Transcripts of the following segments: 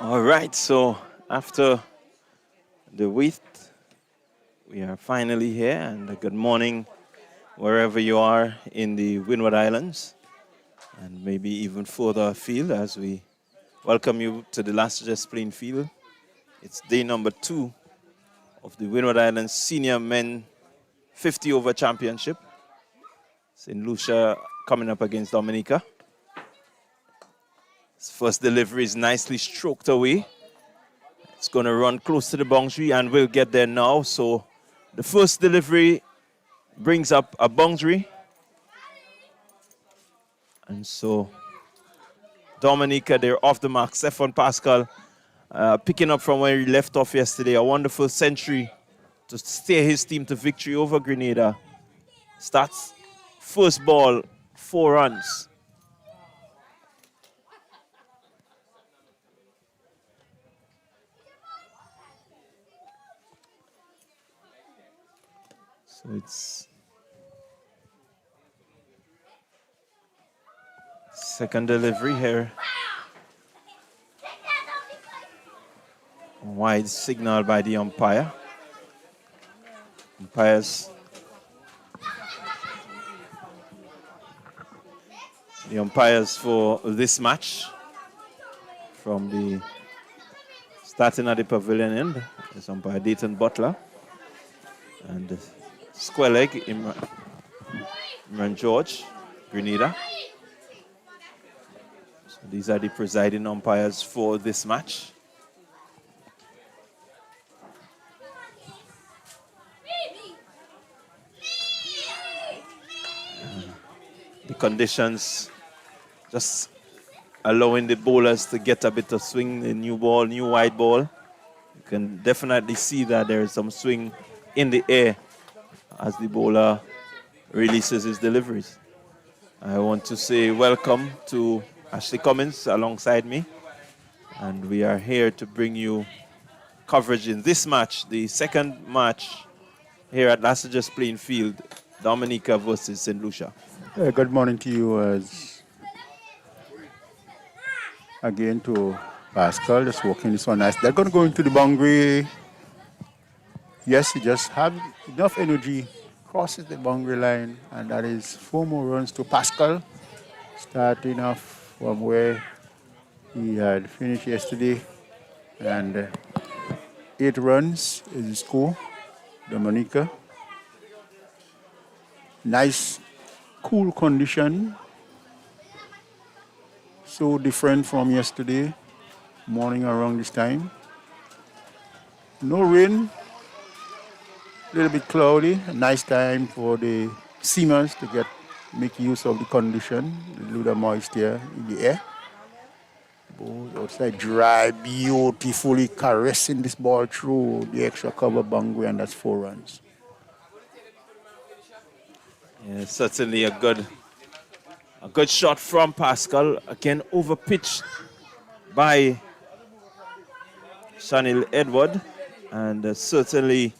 All right, so after the wait, we are finally here, and good morning wherever you are in the Windward Islands, and maybe even further afield as we welcome you to the last just playing field. It's day number 2 of the Windward Islands Senior Men 50 over Championship. St. Lucia coming up against Dominica. His first delivery is nicely stroked away. It's going to run close to the boundary and we'll get there now. So the first delivery brings up a boundary. And so Dominica, they're off the mark. Stephan Pascal picking up from where he left off yesterday. A wonderful century to steer his team to victory over Grenada. Starts first ball, 4 runs. So it's second delivery here. Wide signal by the umpire. The umpires for this match from the starting at the pavilion end is umpire Dayton Butler and square leg Imran George, Grenada. So these are the presiding umpires for this match. The conditions just allowing the bowlers to get a bit of swing, the new ball, new wide ball. You can definitely see that there is some swing in the air as the bowler releases his deliveries. I want to say welcome to Ashley Cummins alongside me. And we are here to bring you coverage in this match, the second match here at Lasajas Playing Field, Dominica versus St. Lucia. Good morning to you again to Pascal, just walking this one nice. They're going to go into the boundary. Yes, he just have enough energy, crosses the boundary line, and that is 4 more runs to Pascal, starting off from where he had finished yesterday. And 8 runs is the score. Dominica. Nice, cool condition. So different from yesterday morning around this time. No rain. A little bit cloudy, a nice time for the seamers to make use of the condition, a little moisture in the air. Ball outside dry, beautifully caressing this ball through the extra cover boundary, and that's 4 runs. Yeah, certainly a good shot from Pascal. Again, overpitched by Shanil Edward, and certainly.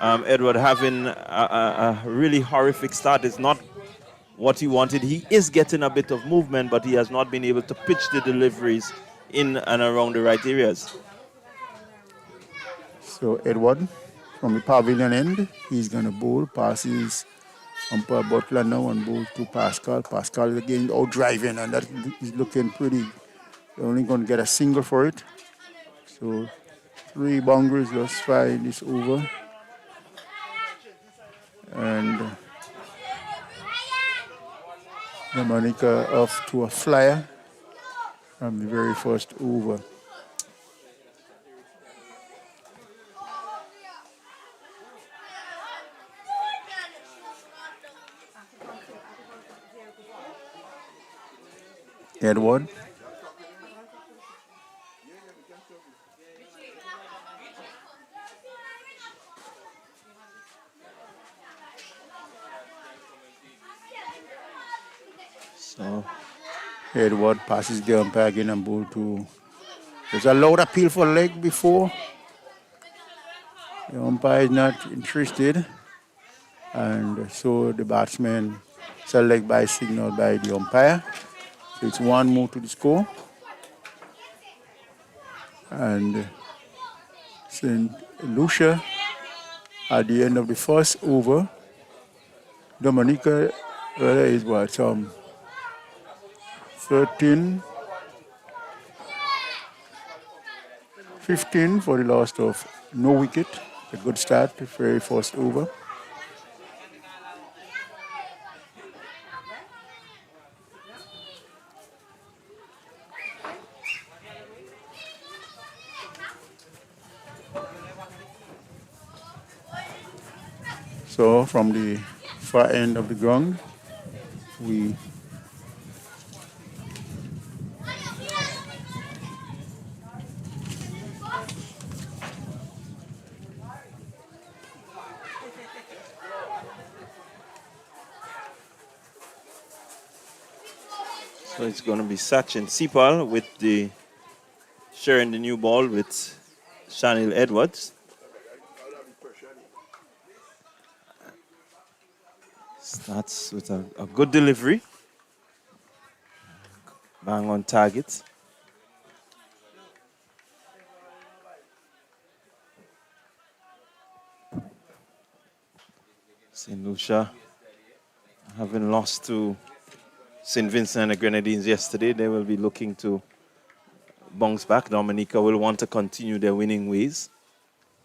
Edward having a really horrific start is not what he wanted. He is getting a bit of movement, but he has not been able to pitch the deliveries in and around the right areas. So Edward, from the pavilion end, he's going to bowl, passes umpire Butler now and bowl to Pascal. Pascal again out driving, and that is looking pretty. They're only going to get a single for it. So 3 boundaries, just 5 is over. And Dominica off to a flyer from the very first over. Edward. So Edward passes the umpire again and ball to. There's a loud appeal for leg before. The umpire is not interested. And so the batsman select by signal by the umpire. So it's 1 more to the score. And St. Lucia, at the end of the first over, Dominica is what, some 13, 15 for the loss of no wicket. A good start, the very first over. So from the far end of the ground, we So it's going to be Sachin Sipal with the sharing the new ball with Shanil Edwards. Starts with a good delivery. Bang on target. St. Lucia, having lost to St. Vincent and the Grenadines yesterday, they will be looking to bounce back. Dominica will want to continue their winning ways.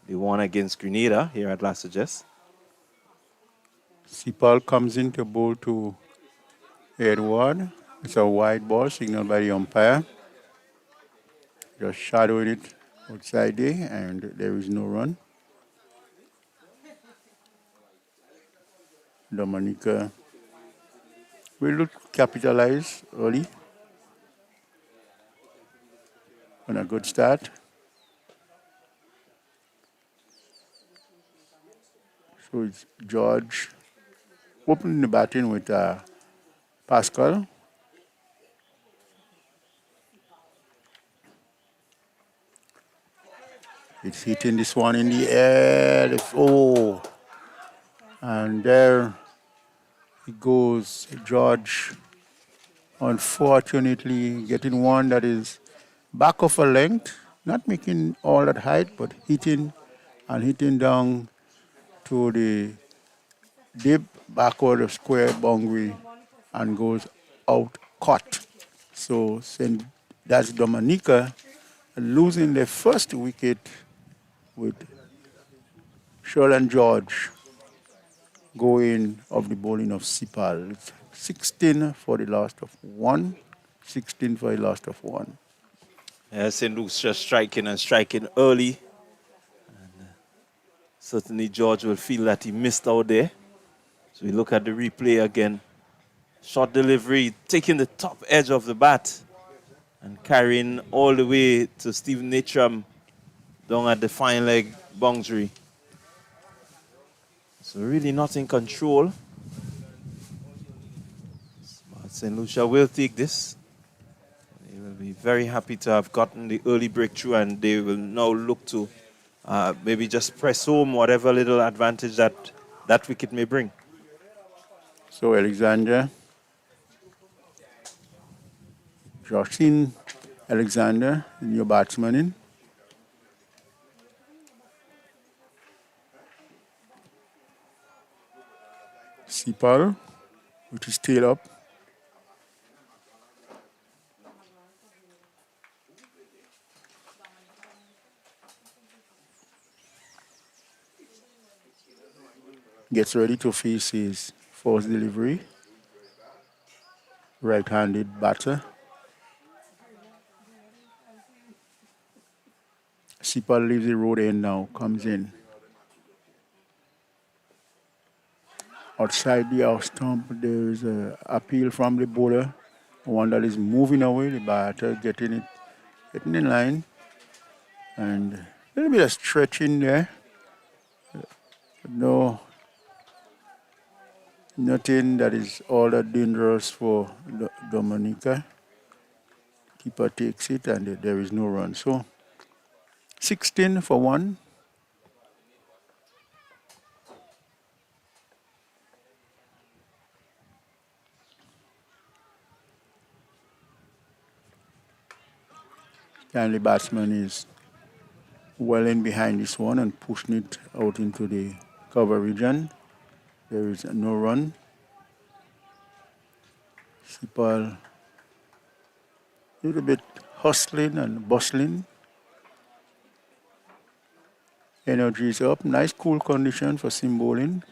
They won against Grenada here at Lassages. Sipal comes in to bowl to Edward. It's a wide ball signaled by the umpire. Just shadowing it outside there, and there is no run. Dominica will look capitalize early on a good start. So it's George opening the batting with Pascal. It's hitting this one in the air. Oh, and there it goes. George, unfortunately, getting one that is back of a length, not making all that height, but hitting down to the deep backward of square boundary and goes out caught. So that's Dominica losing their first wicket with Sherland George going of the bowling of Sipal. It's 16 for the last of one. 16 for the last of one. Yeah, St. Luke's just striking early. And certainly George will feel that he missed out there. So we look at the replay again. Short delivery, taking the top edge of the bat and carrying all the way to Stephen Natram down at the fine leg boundary. So really not in control. But St. Lucia will take this. They will be very happy to have gotten the early breakthrough, and they will now look to maybe just press home whatever little advantage that wicket may bring. So Alexander, Jocelyn Alexander, the new batsman in. Sipal with his tail up. Gets ready to face his first delivery. Right-handed batter. Sipal leaves the road end now, comes in. Outside the house stump, there is an appeal from the bowler. One that is moving away, the batter getting in line. And a little bit of stretching there. No, nothing that is all that dangerous for Dominica. Keeper takes it and there is no run. So 16 for one. And the batsman is well in behind this one and pushing it out into the cover region. There is no run. Sipal a little bit hustling and bustling. Energy is up. Nice cool condition for sim bowling.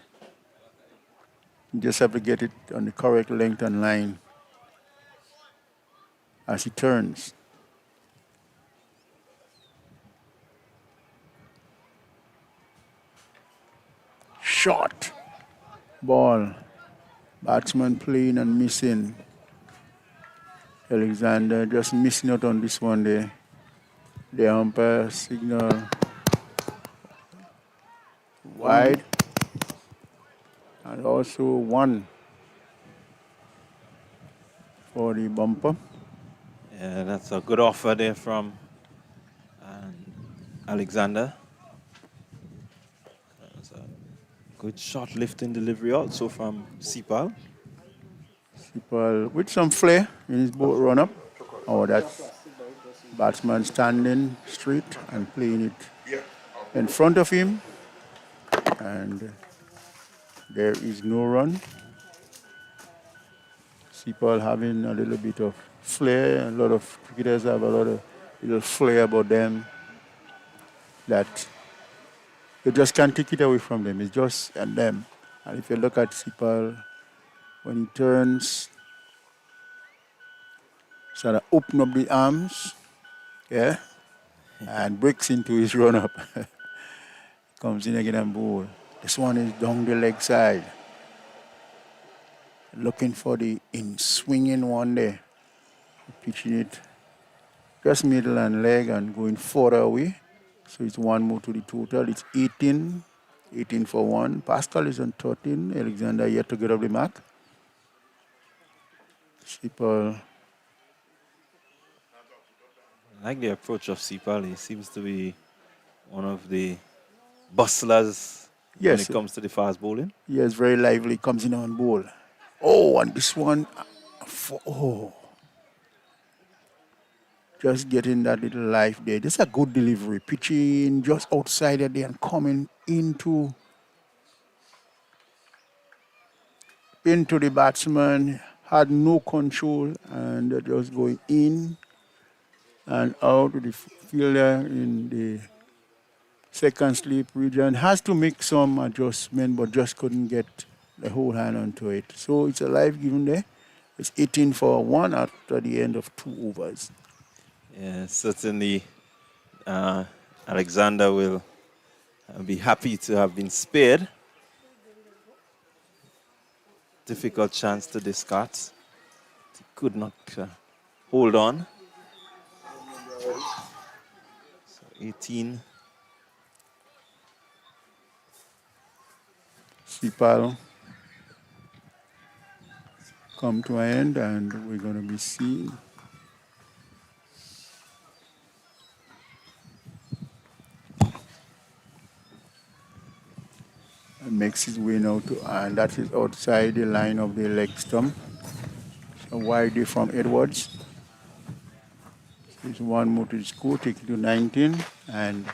You just have to get it on the correct length and line as he turns. Shot. Ball. Batsman playing and missing. Alexander just missing out on this one there. The umpire signal wide. And also one for the bumper. Yeah, that's a good offer there from Alexander. That's a good shot lifting delivery also from Sipal. Sipal with some flair in his boat run up. Oh, that's batsman standing straight and playing it in front of him. And there is no run. Sipal having a little bit of flair. A lot of cricketers have a lot of little flair about them that you just can't take it away from them. It's just and them. And if you look at Sipal, when he turns, sort of open up the arms, yeah, and breaks into his run-up. Comes in again and bowl. This one is down the leg side. Looking for the in-swinging one there. Pitching it just middle and leg and going further away. So it's one more to the total. It's 18. 18 for one. Pascal is on 13. Alexander yet to get up the mark. Sipal. I like the approach of Sipal. He seems to be one of the bustlers when it comes to the fast bowling. Yes, very lively. Comes in on bowl. Oh, and this one. Just getting that little life there. Just a good delivery. Pitching just outside of there and coming into the batsman. Had no control and just going in and out of the fielder in the second slip region. Has to make some adjustment, but just couldn't get the whole hand onto it. So it's a life given there. It's 18 for one after the end of 2 overs. Yeah, certainly Alexander will be happy to have been spared. Difficult chance to discard. He could not hold on. So 18. Sipal come to an end and we're going to be seeing and makes his way now to and that is outside the line of the leg stump. So wide from Edwards. There's one more to score, take it to 19 and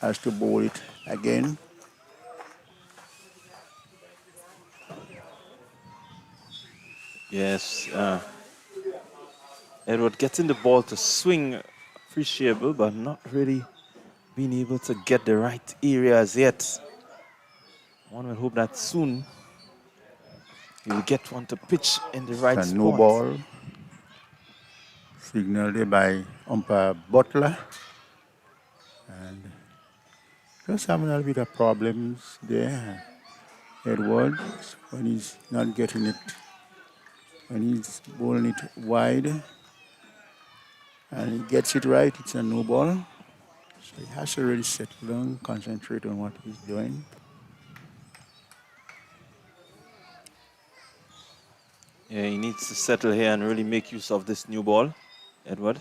has to bowl it again. Yes, Edward getting the ball to swing appreciable, but not really being able to get the right areas yet. One will hope that soon he will get one to pitch in the right spot. No ball. Signaled there by umpire Butler. And just having a little bit of problems there. Edwards, when he's not getting it, when he's bowling it wide, and he gets it right, it's a no ball. So he has to really settle down, concentrate on what he's doing. Yeah, he needs to settle here and really make use of this new ball, Edward.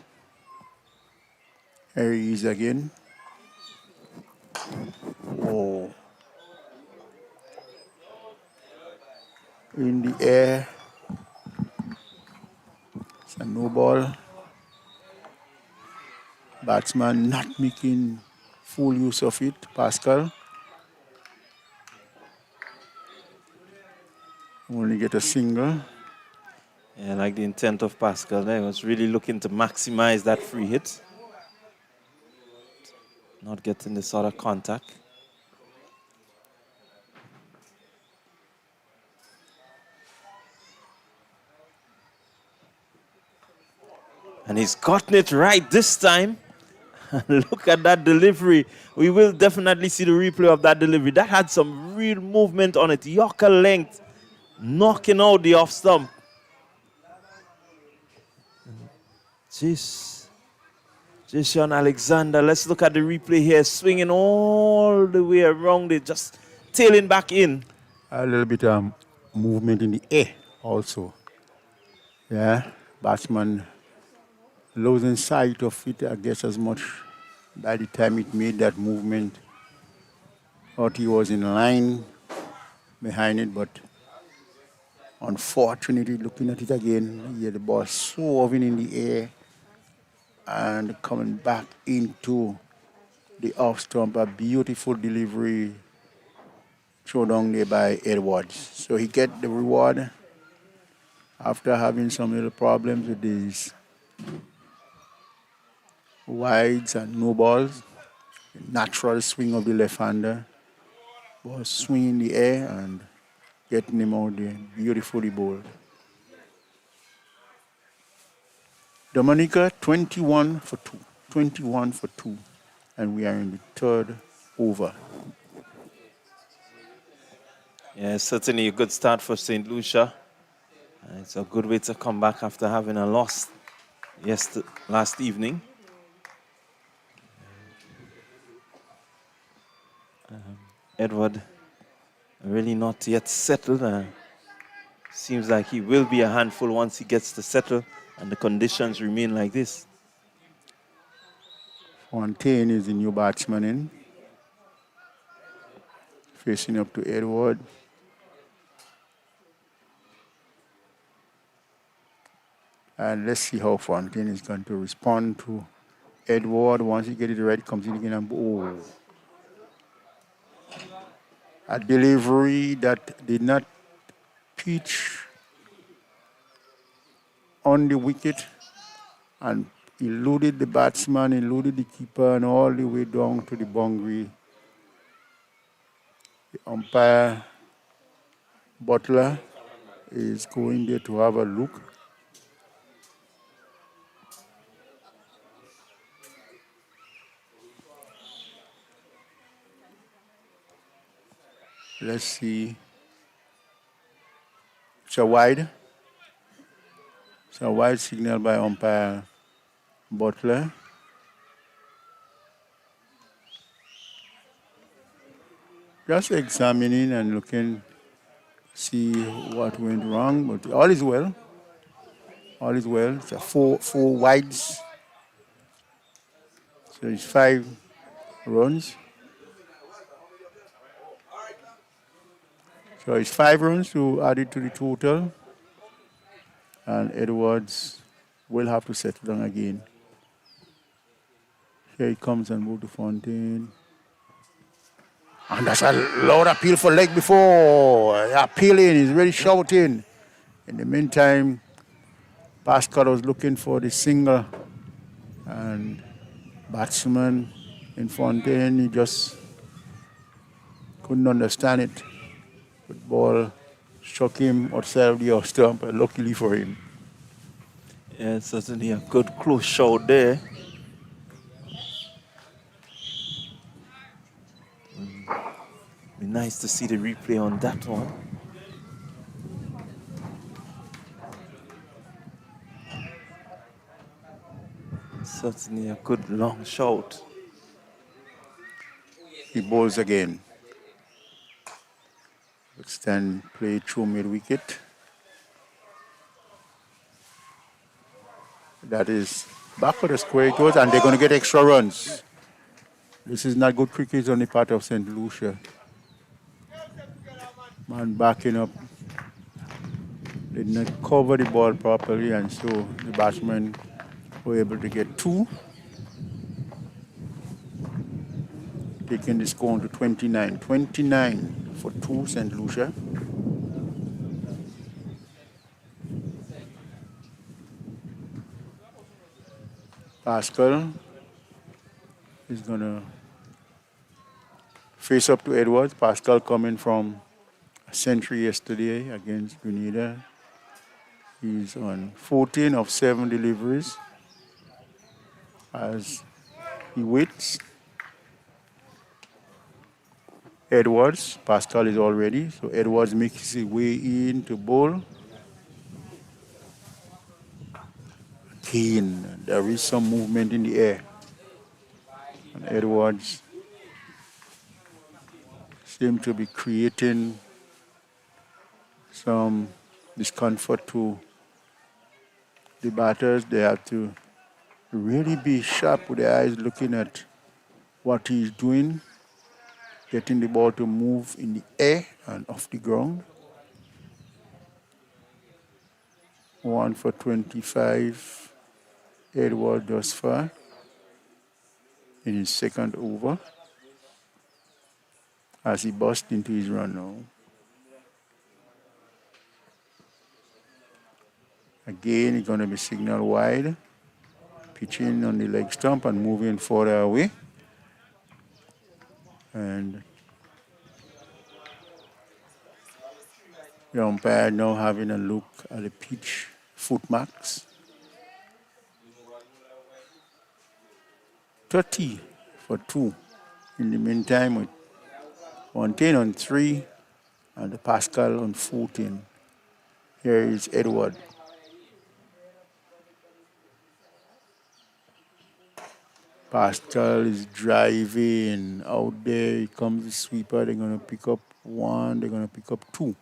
Here he is again. Oh. In the air. It's a no ball. Batsman not making full use of it, Pascal. Only get a single. Yeah, like the intent of Pascal there, was really looking to maximize that free hit. Not getting the sort of contact. And he's gotten it right this time. Look at that delivery. We will definitely see the replay of that delivery. That had some real movement on it. Yorker length, knocking out the off stump. Jeez. Jason Alexander, let's look at the replay here. Swinging all the way around it, just tailing back in. A little bit of movement in the air also. Yeah, batsman losing sight of it, I guess, as much by the time it made that movement. Thought he was in line behind it, but unfortunately, looking at it again, yeah, the ball swerving in the air and coming back into the off stump. A beautiful delivery thrown down there by Edwards. So he get the reward after having some little problems with these wides and no balls. The natural swing of the left-hander was swinging in the air and getting him out there beautifully bowled. Dominica 21 for 2. 21 for 2. And we are in the third over. Yeah, certainly a good start for St. Lucia. It's a good way to come back after having a loss last evening. Edward really not yet settled. Seems like he will be a handful once he gets to settle and the conditions remain like this. Fontaine is the new batsman in. Facing up to Edward. And let's see how Fontaine is going to respond to Edward. Once he gets it right, comes in again and a delivery that did not pitch on the wicket and eluded the batsman, eluded the keeper, and all the way down to the boundary. The umpire, Butler, is going there to have a look. Let's see. It's a wide. It's a wide signal by umpire Butler. Just examining and looking, see what went wrong, but all is well. All is well. It's a four wides. So it's 5 runs. So it's 5 runs to add it to the total. And Edwards will have to settle down again. Here he comes and move to Fontaine. And that's a loud appeal for leg before. Appealing, he's really shouting. In the meantime, Pascal was looking for the single. And batsman in Fontaine, he just couldn't understand it. The ball struck him outside of the off stump, luckily for him. Yeah, certainly a good close shot there. Be nice to see the replay on that one. Certainly a good long shot. He bowls again. Stand play through mid-wicket. That is back of the square it was, and they're going to get extra runs. This is not good cricket on the part of St. Lucia. Man backing up. Did not cover the ball properly, and so the batsmen were able to get 2. taking the score to 29. 29 for 2, St. Lucia. Pascal is going to face up to Edwards. Pascal coming from a century yesterday against Grenada. He's on 14 of 7 deliveries as he waits. Edwards, Pascal is all ready, so Edwards makes his way in to bowl. Again, there is some movement in the air. And Edwards seems to be creating some discomfort to the batters. They have to really be sharp with their eyes looking at what he's doing, getting the ball to move in the air and off the ground. 1 for 25, Edward thus far in his second over as he busts into his run now. Again, he's going to be signaled wide, pitching on the leg stump and moving further away. And the umpire now having a look at the pitch foot marks. 30 for 2. In the meantime, with Fontaine on 3 and Pascal on 14. Here is Edward. Pascal is driving out there. Here comes the sweeper. They're going to pick up 1. They're going to pick up 2.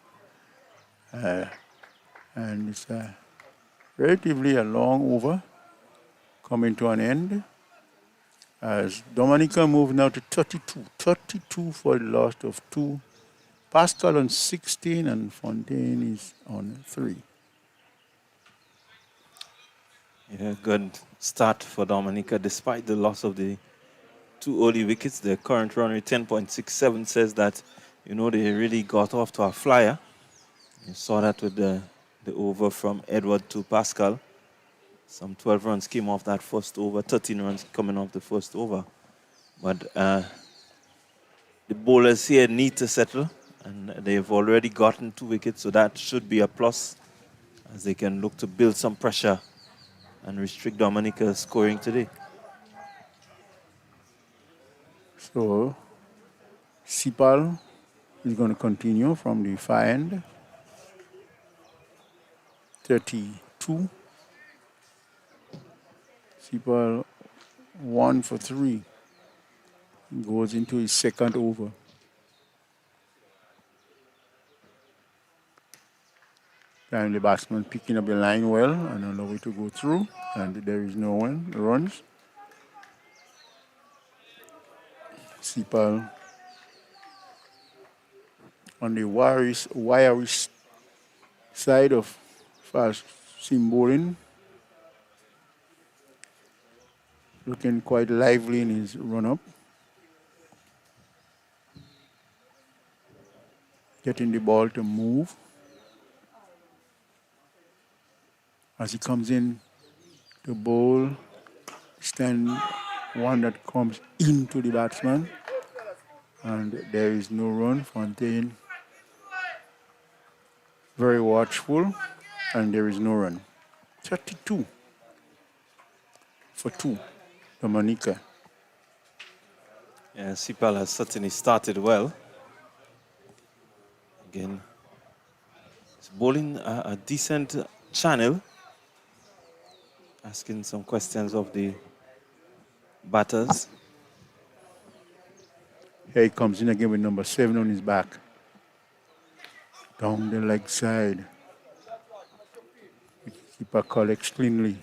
And it's relatively a long over coming to an end as Dominica moves now to 32. 32 for the loss of 2. Pascal on 16 and Fontaine is on 3. Yeah, good start for Dominica despite the loss of the 2 early wickets. The current run rate 10.67 says that, they really got off to a flyer. You saw that with the over from Edward to Pascal. Some 12 runs came off that first over, 13 runs coming off the first over. But the bowlers here need to settle, and they've already gotten 2 wickets, so that should be a plus as they can look to build some pressure and restrict Dominica's scoring today. So, Sipal is going to continue from the far end. 32. Sipal 1 for 3. Goes into his second over. Time the batsman picking up the line well and allow it to go through, and there is no one runs. Sipal on the wiry side of fast seam bowling, looking quite lively in his run-up. Getting the ball to move. As he comes in to bowl, stand one that comes into the batsman, and there is no run. Fontaine very watchful, and there is no run. 32 for 2, Dominica. Yeah, Sipal has certainly started well. Again, he's bowling a decent channel, asking some questions of the batters. Here he comes in again with number 7 on his back. Down the leg side. The keeper collects cleanly.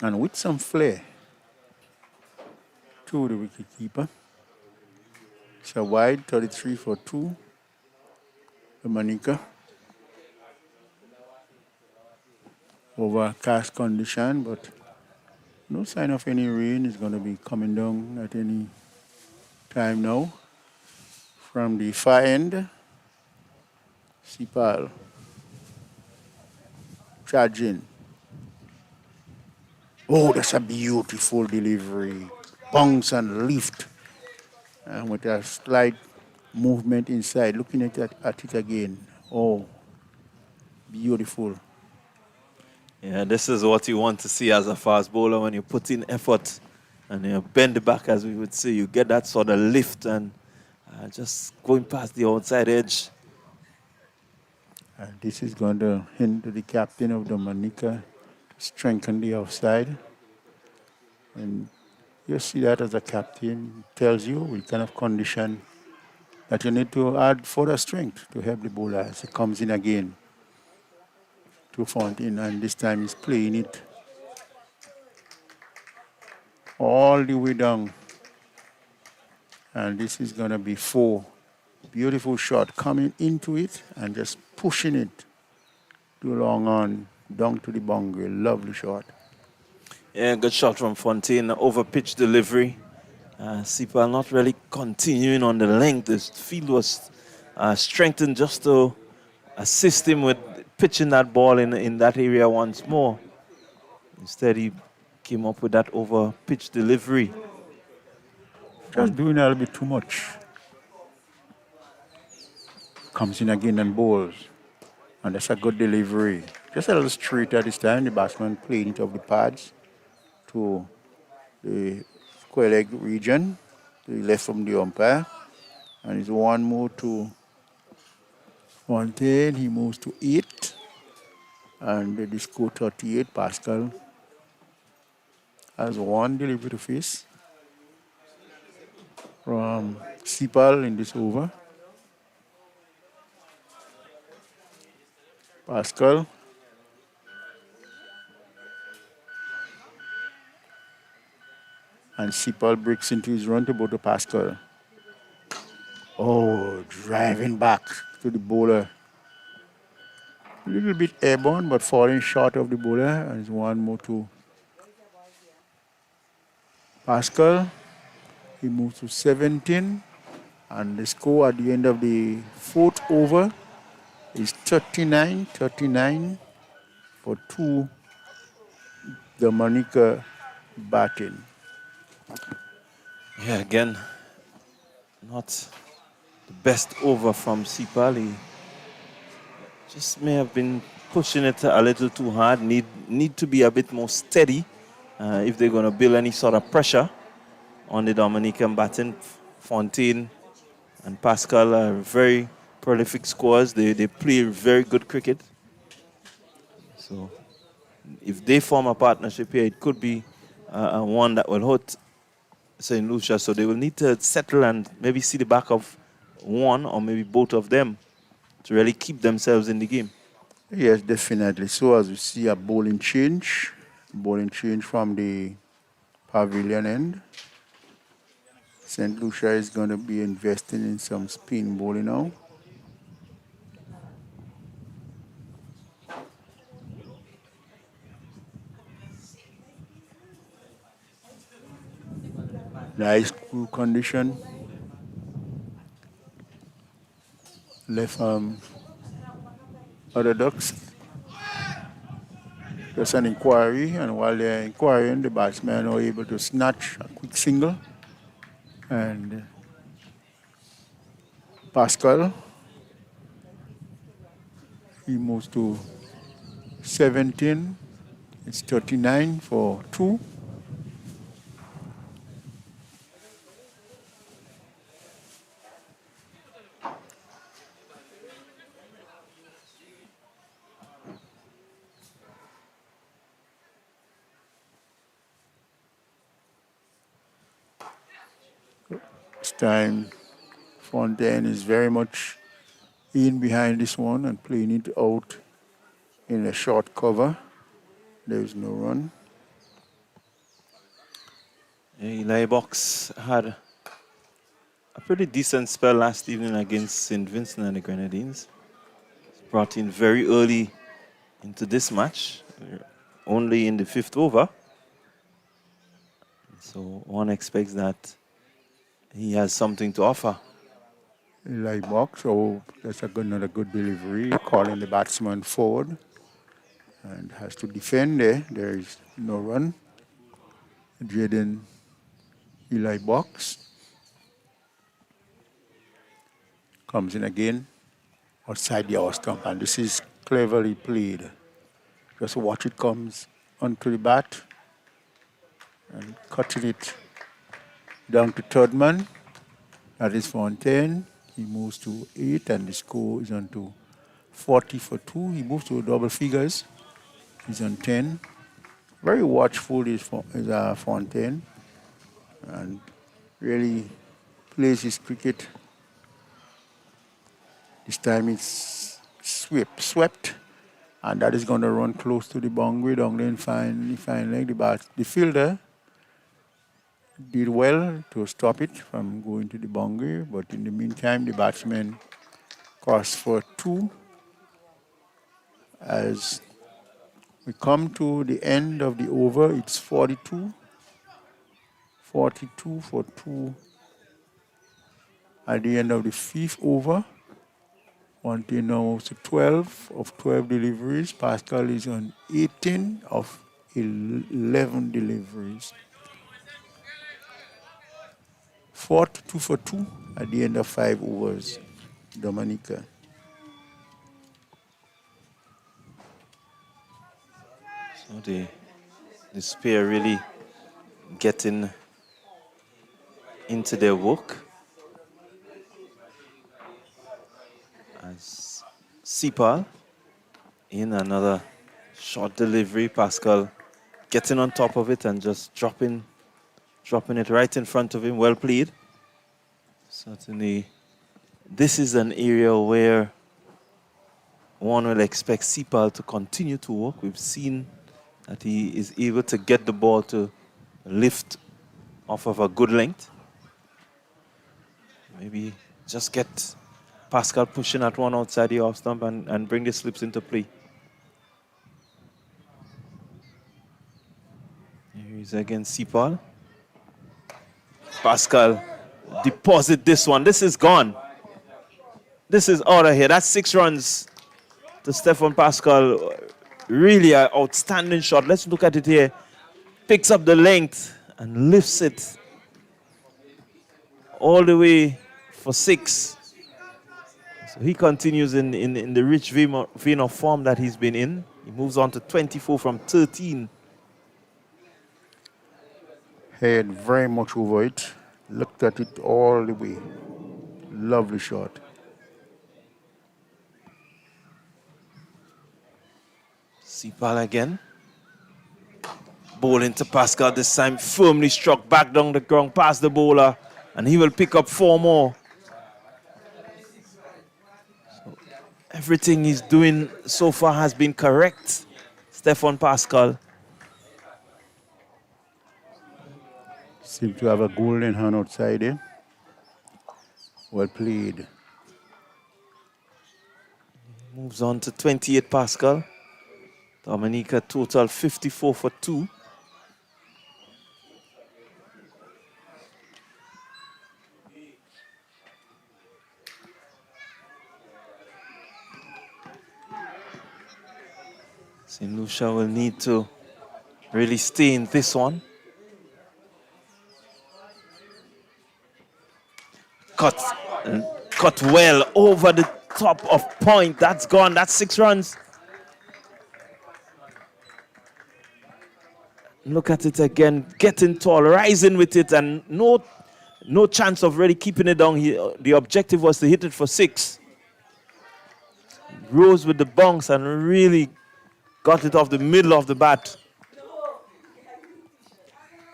And with some flair to the wicket keeper. It's a wide, 33 for 2. Dominica. Overcast condition, but No sign of any rain. It's going to be coming down at any time now. From the far end, Sipal charging. Oh, that's a beautiful delivery. Bounce and lift. And with a slight movement inside, looking at it again. Oh, beautiful. Yeah, this is what you want to see as a fast bowler when you put in effort and you bend the back, as we would say. You get that sort of lift and just going past the outside edge. And this is going to hint to the captain of Dominica to strengthen the offside. And you see that as a captain, tells you what kind of condition that you need to add further strength to help the bowler as he comes in again to Fontaine, and this time he's playing it all the way down. And this is going to be 4. Beautiful shot coming into it and just pushing it too long on down to the boundary. Lovely shot. Yeah, good shot from Fontaine. Over pitch delivery. Sipal not really continuing on the length. The field was strengthened just to assist him with pitching that ball in that area once more. Instead, he came up with that over pitch delivery. Just doing a little bit too much. Comes in again and bowls. And that's a good delivery. Just a little straighter this time. The batsman playing it off the pads to the square leg region, to the left from the umpire. And it's one more to Fontaine. He moves to 8. And the score 38. Pascal has one delivery to face from Sipal in this over. Pascal. And Sipal breaks into his run to go to Pascal. Oh, driving back to the bowler. A little bit airborne, but falling short of the bowler. And it's one more to Pascal. He moves to 17. And the score at the end of the 4th over is 39 for 2 Dominica batting. Yeah, again, not the best over from Sipal. He just may have been pushing it a little too hard. Need to be a bit more steady if they're going to build any sort of pressure on the Dominican batting. Fontaine and Pascal are very prolific scorers. They play very good cricket. So if they form a partnership here, it could be one that will hurt St. Lucia. So they will need to settle and maybe see the back of one or maybe both of them to really keep themselves in the game. Yes, definitely. So as we see a bowling change from the pavilion end. St. Lucia is going to be investing in some spin bowling now. Nice cool condition. Left other ducks. Just an inquiry, and while they're inquiring, the batsmen are able to snatch a quick single. And Pascal, he moves to 17. It's 39 for 2. This time, Fontaine is very much in behind this one and playing it out in a short cover. There is no run. Eli Box had a pretty decent spell last evening against St. Vincent and the Grenadines. Brought in very early into this match, only in the 5th over. So one expects that he has something to offer. Eli box, so that's another good delivery. Calling the batsman forward and has to defend there. There is no run. Jaden Eli box comes in again outside the hour stump, and this is cleverly played. Just watch it comes onto the bat and cutting it down to third man. That is Fontaine. He moves to 8 and the score is on to 40 for 2. He moves to double figures. He's on 10. Very watchful is Fontaine and really plays his cricket. This time it's swept, and that is going to run close to the boundary. Down there in fine leg. The fielder did well to stop it from going to the boundary, but in the meantime, the batsman crossed for 2. As we come to the end of the over, it's 42 for 2 at the end of the 5th over. One team now moves to 12 of 12 deliveries. Pascal is on 18 of 11 deliveries. 42 for 2 at the end of 5 overs. Dominica. So the pair really getting into their work. As Sipal in another short delivery, Pascal getting on top of it and just dropping it right in front of him. Well played. Certainly, this is an area where one will expect Sipal to continue to work. We've seen that he is able to get the ball to lift off of a good length. Maybe just get Pascal pushing at one outside the off stump and bring the slips into play. Here is again Sipal. Pascal deposit this one. This is gone. This is out of here. That's 6 runs to Stephan Pascal. Really an outstanding shot. Let's look at it here. Picks up the length and lifts it all the way for 6. So he continues in the rich vein of form that he's been in. He moves on to 24 from 13. Head very much over it. Looked at it all the way. Lovely shot. Sipal again. Ball into Pascal this time. Firmly struck back down the ground past the bowler. And he will pick up 4 more. So everything he's doing so far has been correct. Stephan Pascal. Seems to have a golden hand outside there. Well played. Moves on to 28 Pascal. Dominica total 54 for 2. St. Lucia will need to really stay in this one. Cut well over the top of point. That's gone. That's 6 runs. Look at it again. Getting tall, rising with it, and no chance of really keeping it down. The objective was to hit it for 6. Rose with the bounce and really got it off the middle of the bat.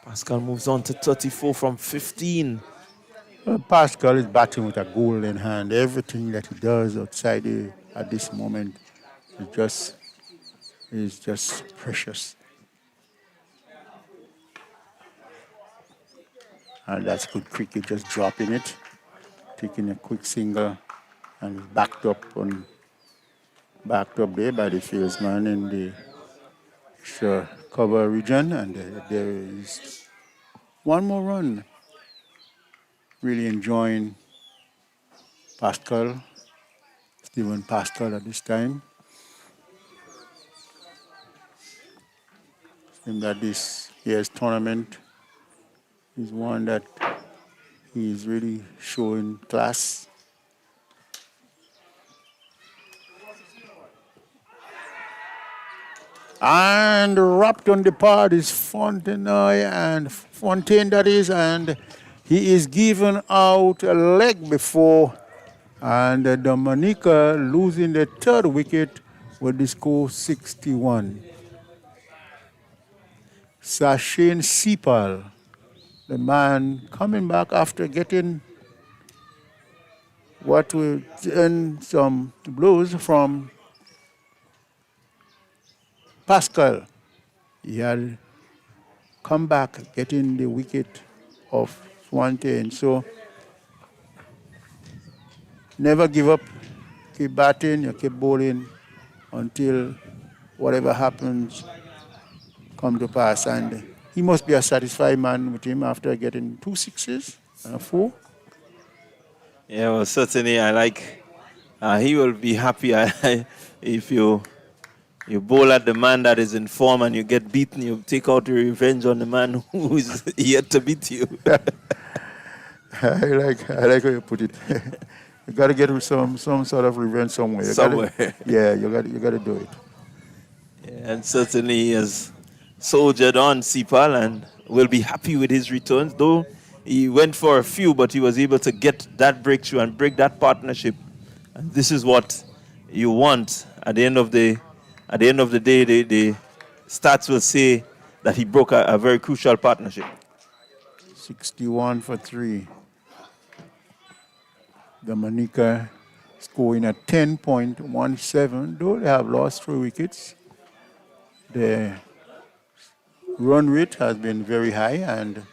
Pascal moves on to 34 from 15. Pascal is batting with a golden hand. Everything that he does outside at this moment is just precious. And that's good cricket, just dropping it, taking a quick single, and backed up there by the fieldsman in the cover region, and there is one more run. Really enjoying Pascal, Stephan Pascal at this time. Seems that this year's tournament is one that he's really showing class. And wrapped on the part is Fontaine that is, and he is given out a leg before, and Dominica losing the third wicket with the score 61. Sachin Sipal, the man coming back after getting what will earn some blows from Pascal. He had come back getting the wicket of Fontaine. So never give up. Keep batting, you keep bowling until whatever happens come to pass. And he must be a satisfied man with him after getting 2 sixes and a 4. Yeah, well, certainly I like. He will be happy if you bowl at the man that is in form and you get beaten. You take out your revenge on the man who is yet to beat you. I like how you put it. You got to get some sort of revenge somewhere. You got to do it. Yeah, and certainly he has soldiered on Sipal and will be happy with his returns. Though he went for a few, but he was able to get that breakthrough and break that partnership. And this is what you want at the end of the day. The stats will say that he broke a very crucial partnership. 61 for 3. Dominica scoring at 10.17, though they have lost 3 wickets. The run rate has been very high, and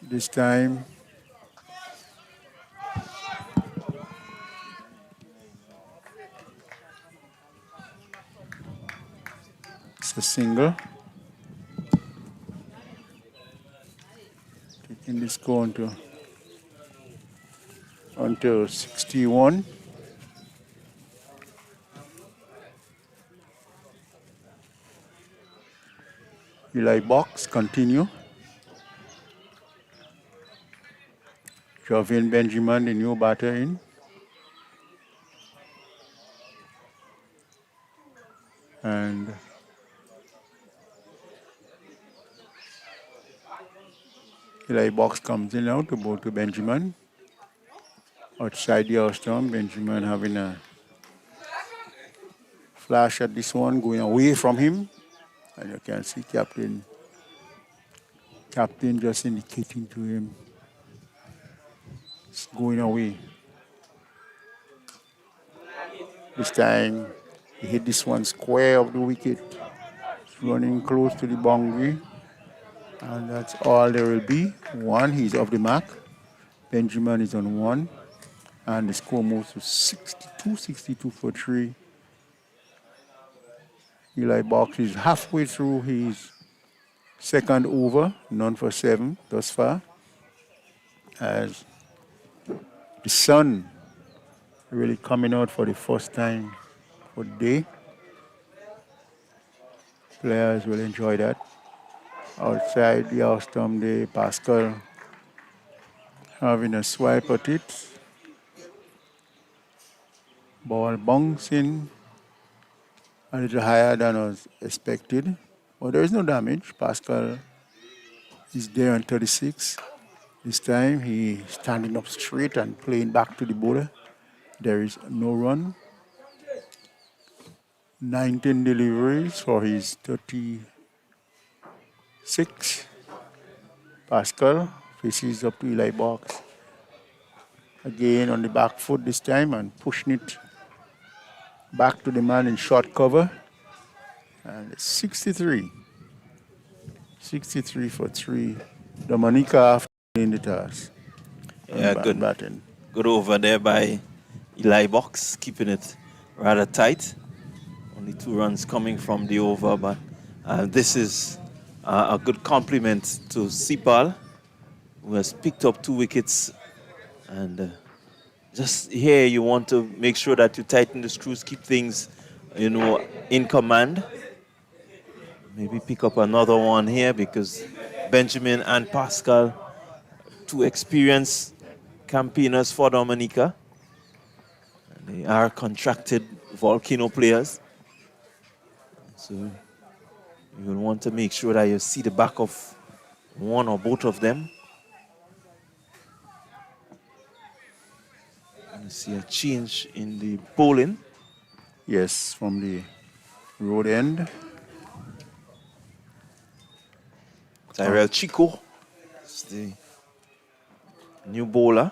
this time it's a single. Taking this score onto 61. Eli box, continue. Jovian Benjamin, the new batter in. And Eli box comes in now to bowl to Benjamin. Outside the house stump, Benjamin having a flash at this one, going away from him. And you can see Captain just indicating to him it's going away. This time he hit this one square of the wicket. It's running close to the boundary. And that's all there will be. 1, he's off the mark. Benjamin is on 1. And the score moves to 62 for 3. Eli Box is halfway through his second over, none for 7 thus far. As the sun really coming out for the first time for the day. Players will enjoy that. Outside the house stump, the Pascal having a swipe at it. Ball bouncing a little higher than was expected. But there is no damage. Pascal is there on 36. This time he standing up straight and playing back to the bowler. There is no run. 19 deliveries for his 36. Pascal faces up to Eli Box. Again on the back foot this time and pushing it back to the man in short cover. And it's 63. 63 for 3. Dominica after in the toss. Yeah, good batting. Good over there by Eli Box, keeping it rather tight. Only 2 runs coming from the over, but This is a good compliment to Sipal, who has picked up 2 wickets. And just here, you want to make sure that you tighten the screws, keep things, in command. Maybe pick up another one here because Benjamin and Pascal, 2 experienced campaigners for Dominica. And they are contracted volcano players. So you will want to make sure that you see the back of one or both of them. You see a change in the bowling. Yes, from the road end. Tyrell Chico is the new bowler.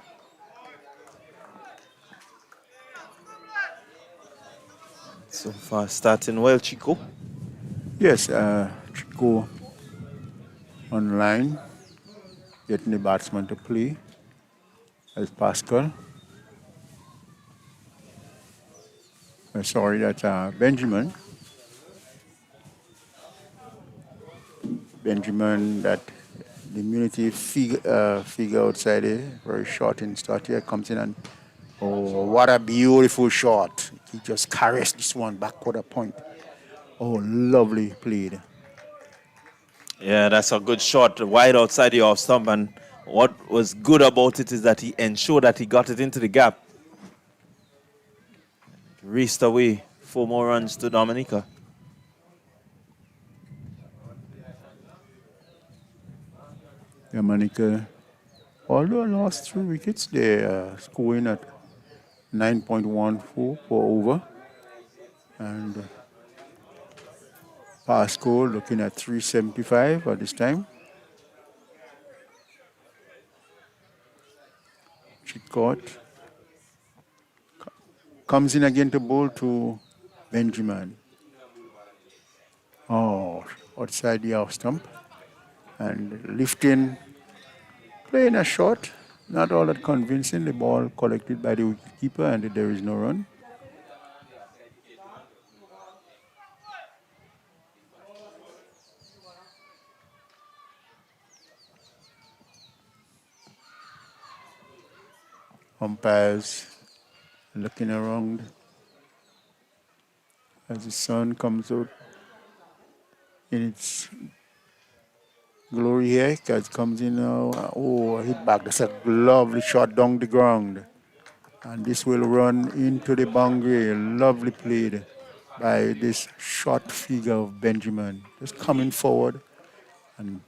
So far, starting well, Chico. Yes, Chico online, getting the batsman to play as Pascal. Sorry, that's Benjamin. Benjamin, that the immunity figure outside there, very short in start here, comes in and, oh, what a beautiful shot. He just caressed this one backward a point. Oh, lovely played. Yeah, that's a good shot, wide outside the off stump. And what was good about it is that he ensured that he got it into the gap. Raced away 4 more runs to Dominica. Dominica, although lost 3 wickets, they scoring at 9.14 per over. And Pascal looking at 375 at this time. Chicot comes in again to bowl to Benjamin. Oh, outside the off stump. And lifting, playing a shot, not all that convincing. The ball collected by the wicketkeeper and there is no run. Umpires looking around as the sun comes out in its glory here. It comes in now. Oh, a hit back. That's a lovely shot down the ground. And this will run into the boundary. Lovely played by this short figure of Benjamin. Just coming forward and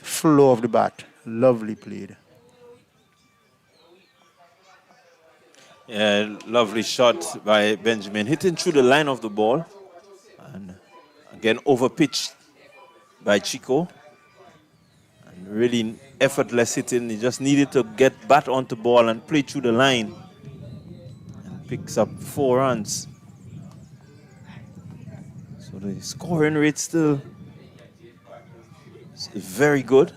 flow of the bat. Lovely played. Yeah, lovely shot by Benjamin, hitting through the line of the ball. And again, overpitched by Chico. And really effortless hitting. He just needed to get bat onto ball and play through the line. And picks up 4 runs. So the scoring rate still is very good.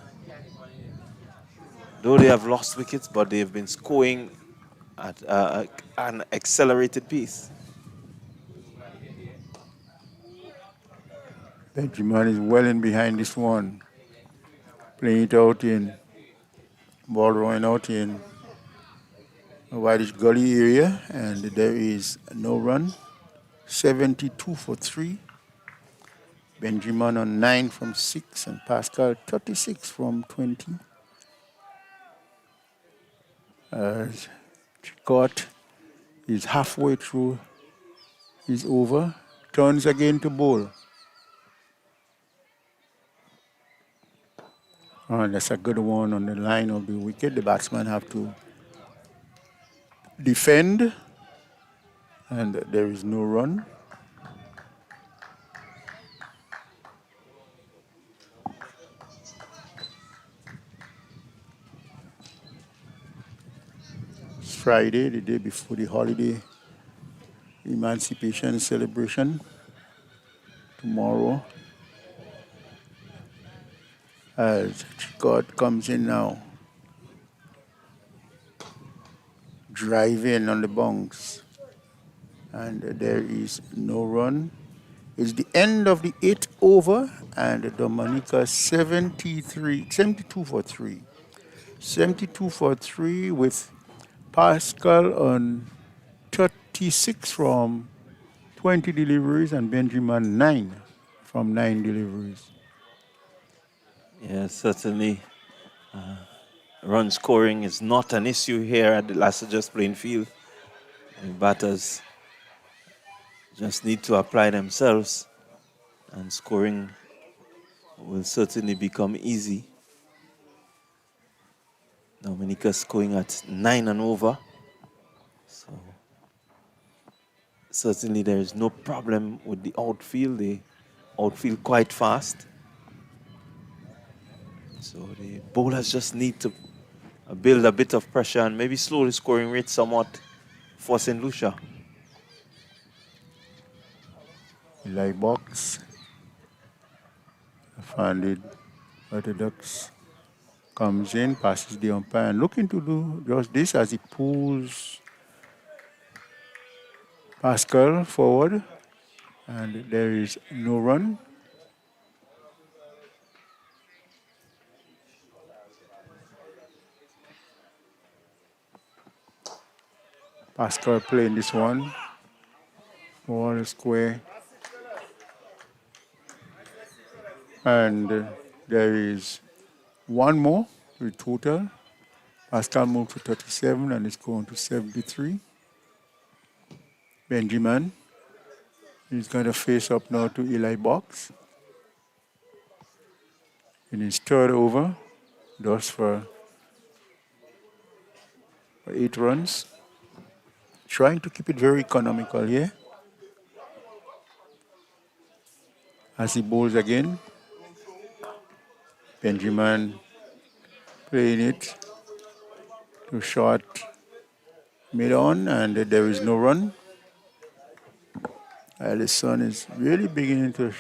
Though they have lost wickets, but they've been scoring at an accelerated pace. Benjamin is well in behind this one. Playing it out in, ball rolling out in a whitish gully area, and there is no run. 72 for 3. Benjamin on 9 from 6, and Pascal 36 from 20. Chicot is halfway through his over, turns again to bowl. And that's a good one on the line of the wicket. The batsman have to defend, and there is no run. It's Friday, the day before the holiday emancipation celebration. Tomorrow, as Chicot comes in now, driving on the bunks, and there is no run. It's the end of the 8th over, and Dominica 72 for 3. 72 for 3 with Pascal on 36 from 20 deliveries and Benjamin 9 from 9 deliveries. Yeah, certainly. Run scoring is not an issue here at the Lassages playing field. The batters just need to apply themselves, and scoring will certainly become easy. Dominica scoring at 9 and over. So certainly there is no problem with the outfield. They outfield quite fast. So the bowlers just need to build a bit of pressure and maybe slow the scoring rate somewhat for St. Lucia. Eli box. Funded by the Ducks. Comes in, passes the umpire, and looking to do just this as he pulls Pascal forward. And there is no run. Pascal playing this one. Forward square. And there is one more to the total. Pascal moved to 37 and is going to 73. Benjamin is going to face up now to Eli Box. In his third over, thus for 8 runs. Trying to keep it very economical here. As he bowls again. Benjamin playing it to short mid-on, and there is no run. The sun is really beginning to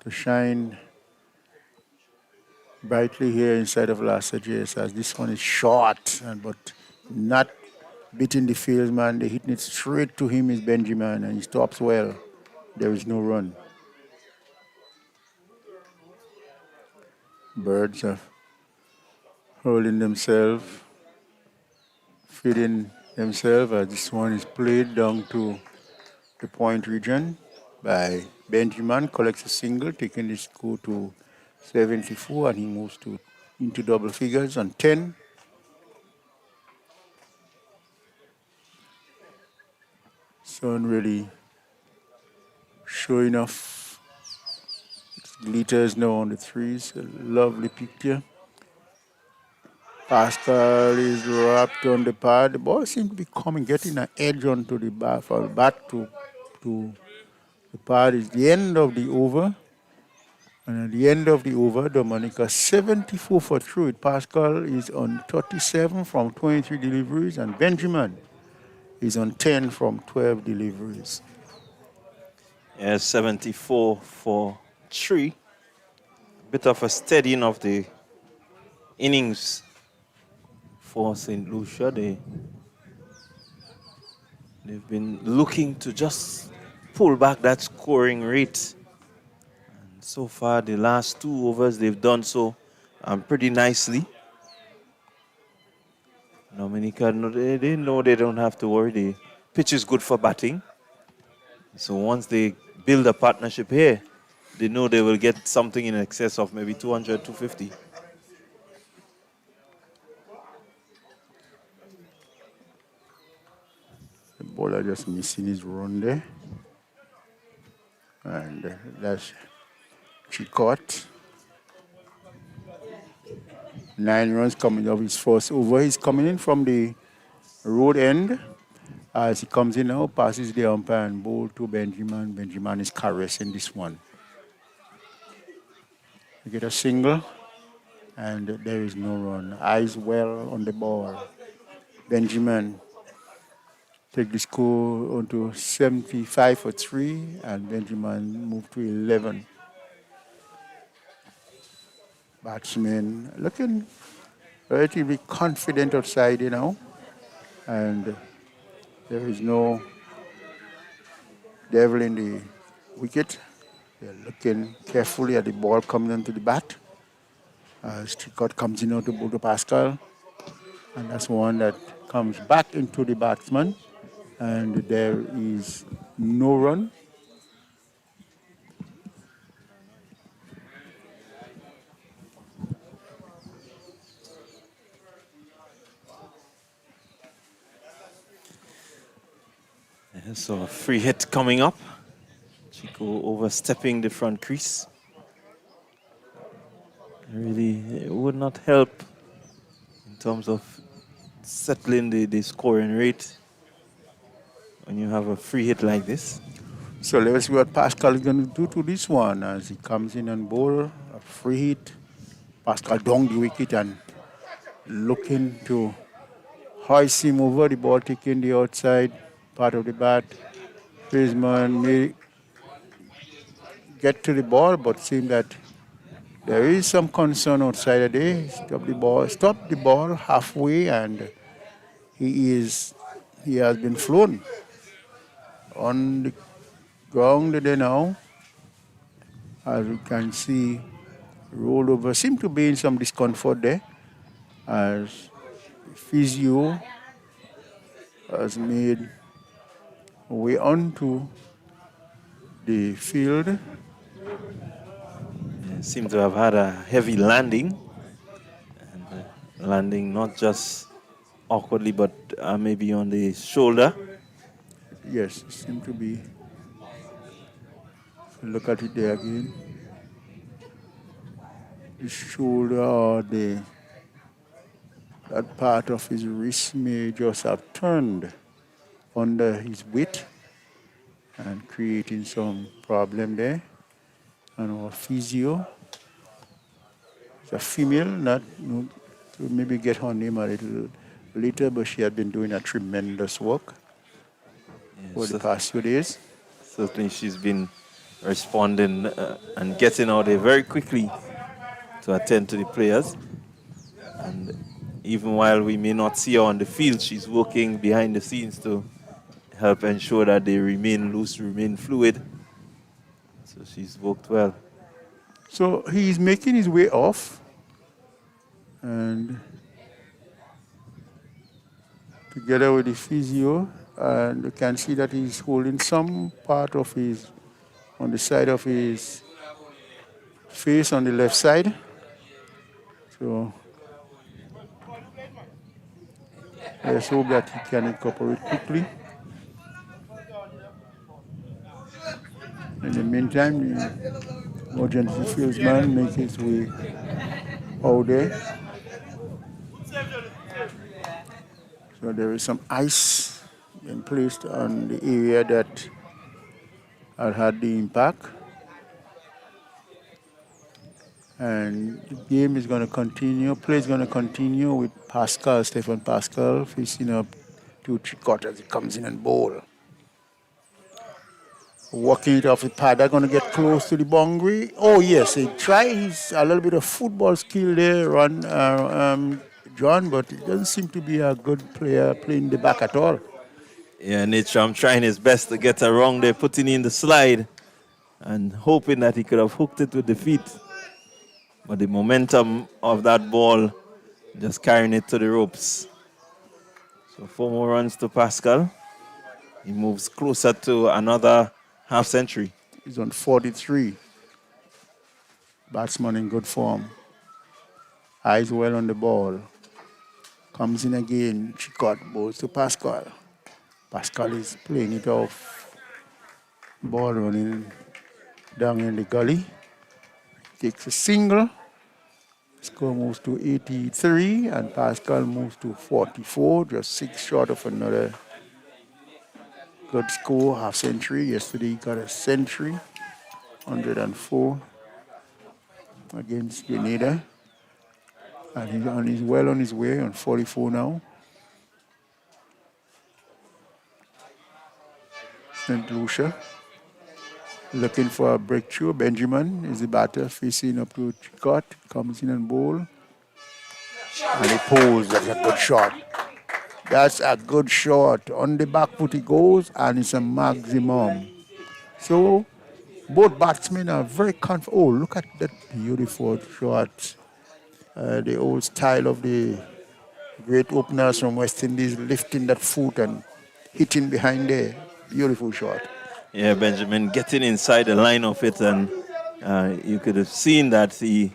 shine brightly here inside of Lassages, as this one is short, but not beating the fieldsman. They're hitting it straight to him is Benjamin, and he stops well. There is no run. Birds are holding themselves, feeding themselves, as this one is played down to the point region by Benjamin, collects a single, taking the score to 74, and he moves into double figures on 10. Sun really showing off. It glitters now on the trees. A lovely picture. Pascal is wrapped on the pad. The ball seems to be getting an edge onto the bat, from the bat to the pad. Is the end of the over. And at the end of the over, Dominica 74 for 3. Pascal is on 37 from 23 deliveries, and Benjamin is on 10 from 12 deliveries. Yeah, 74 for 3. Bit of a steadying of the innings for St. Lucia. They've been looking to just pull back that scoring rate. And so far, the last 2 overs, they've done so pretty nicely. Dominica, they know they don't have to worry. The pitch is good for batting. So once they build a partnership here, they know they will get something in excess of maybe 200, 250. The bowler just missing his run there. And that's Chicot. 9 runs coming off his first over. He's coming in from the road end. As he comes in now, passes the umpire and bowl to Benjamin. Benjamin is caressing this one. You get a single, and there is no run. Eyes well on the ball. Benjamin take the score onto 75 for 3, and Benjamin moved to 11. Batsman looking relatively confident outside, and there is no devil in the wicket. They're looking carefully at the ball coming into the bat. Tricot comes in to Bodo Pascal, and that's one that comes back into the batsman, and there is no run. So a free hit coming up. Chico overstepping the front crease. Really, it would not help in terms of settling the scoring rate when you have a free hit like this. So let's see what Pascal is going to do to this one as he comes in and bowl a free hit. Pascal down the wicket and looking to hoist him over the ball, taking the outside part of the bat. Baseman may get to the ball, but seems that there is some concern outside of there. Stop the ball halfway, and he has been flown on the ground there now. As you can see, roll over. Seem to be in some discomfort there, as physio has made a way onto the field. Seem to have had a heavy landing. And landing not just awkwardly, but maybe on the shoulder. Yes, it seemed to be. Look at it there again. The shoulder or that part of his wrist may just have turned under his weight and creating some problem there. And our physio, it's a female, not to maybe get her name a little later, but she had been doing a tremendous work for the past few days. Certainly she's been responding and getting out there very quickly to attend to the players. And even while we may not see her on the field, she's working behind the scenes to help ensure that they remain loose, remain fluid. So she's worked well. So he's making his way off, and together with the physio, and you can see that he's holding some part of on the side of his face on the left side. So let's hope that he can incorporate quickly. In the meantime, the emergency fieldsman makes his way out there. So there is some ice being placed on the area that had the impact. And the game is going to continue, play is going to continue with Stephan Pascal facing up to Tricot as he comes in and bowl. Walking it off the pad, they're going to get close to the boundary. Oh yes, he tries a little bit of football skill there, John, but he doesn't seem to be a good player playing the back at all. Yeah, Nitram trying his best to get around there, putting in the slide and hoping that he could have hooked it with the feet. But the momentum of that ball just carrying it to the ropes. So 4 more runs to Pascal. He moves closer to another half century. He's on 43. Batsman in good form. Eyes well on the ball. Comes in again. Tricot bowls to Pascal. Pascal is playing it off. Ball running down in the gully. Takes a single. Score moves to 83 and Pascal moves to 44. Just 6 short of another good score, half century. Yesterday he got a century, 104 against Grenada. And he's well on his way, on 44 now. St. Lucia looking for a breakthrough. Benjamin is the batter facing up to Tricot. Comes in and bowl. And he pulls. That's a good shot. That's a good shot. On the back foot he goes, and it's a maximum. So Both batsmen are very confident. Oh, look at that beautiful shot. The old style of the great openers from West Indies, lifting that foot and hitting behind there. Beautiful shot. Yeah, Benjamin getting inside the line of it, and you could have seen that he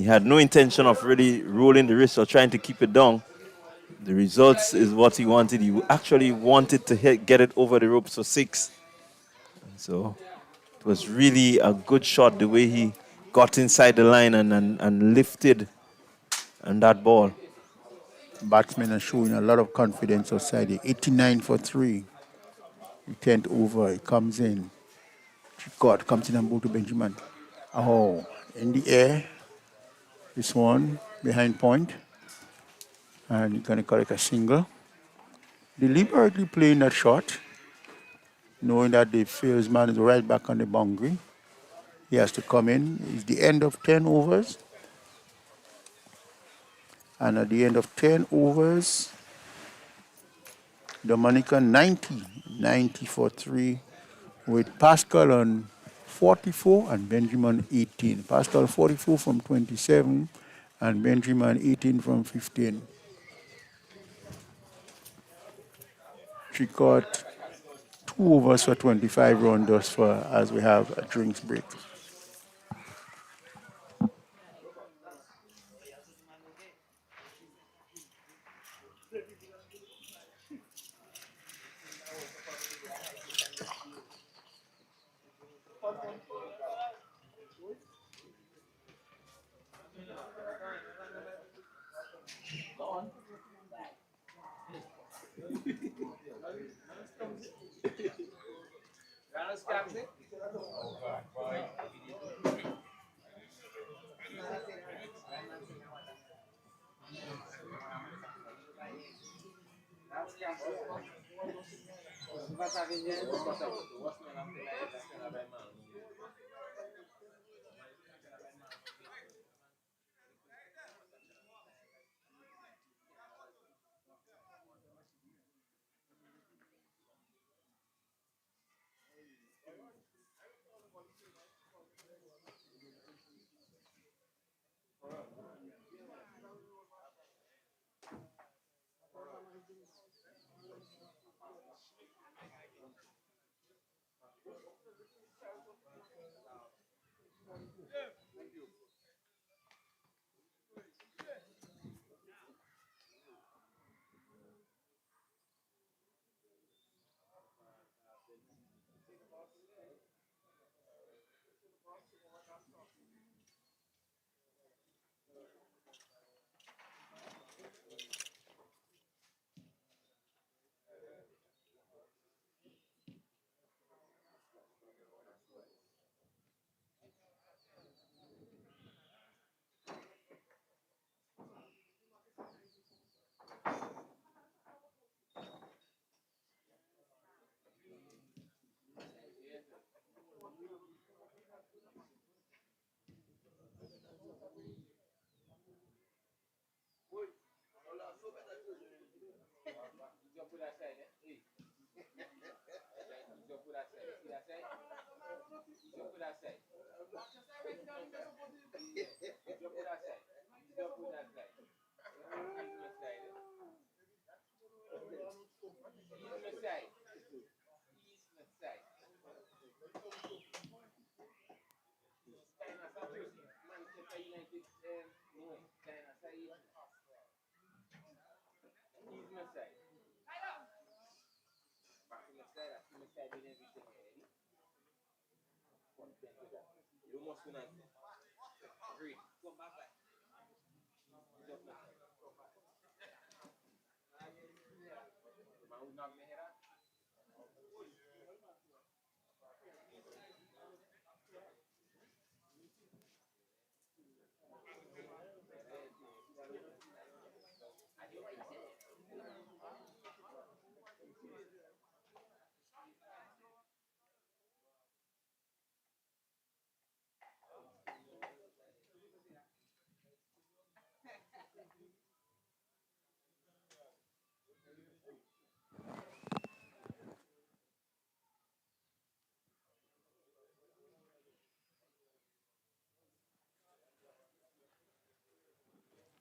had no intention of really rolling the wrist or trying to keep it down. The results is what he wanted. He actually wanted to get it over the ropes for six. So it was really a good shot the way he got inside the line and lifted on that ball. Batsmen are showing a lot of confidence outside the 89 for 3. The 10th over, it comes in. God comes in and ball to Benjamin. Oh, in the air. This one behind point. And he's going to collect a single. Deliberately playing that shot, knowing that the fields man is right back on the boundary. He has to come in. It's the end of 10 overs. And at the end of 10 overs, Dominica 90 for 3 with Pascal on 44 and Benjamin 18. Pascal 44 from 27 and Benjamin 18 from 15. She got 2 overs for 25 runs thus far as we have a drinks break.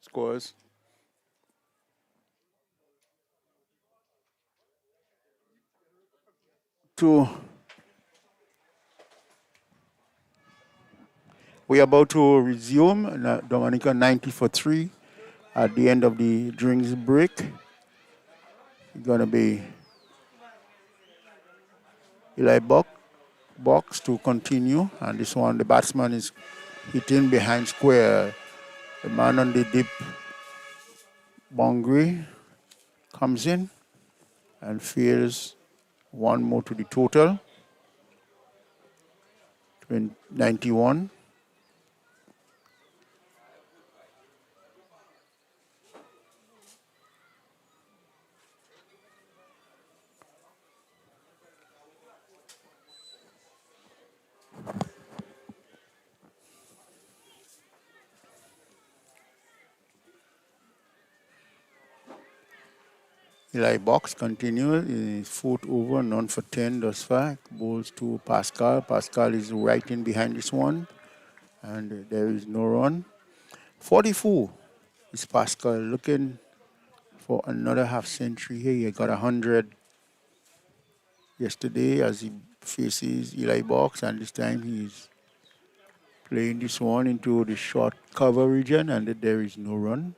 Scores. We are about to resume. Dominica 90 for 3 at the end of the drinks break. It's going to be Eli box to continue. And this one, the batsman is hitting behind square. The man on the deep boundary comes in and fields one more to the total. 91. Eli box continues. Foot over, none for 10 thus far. Bowls to Pascal. Pascal is right in behind this one. And there is no run. 44 is Pascal looking for another half century here. He got 100 yesterday as he faces Eli box. And this time he's playing this one into the short cover region. And there is no run.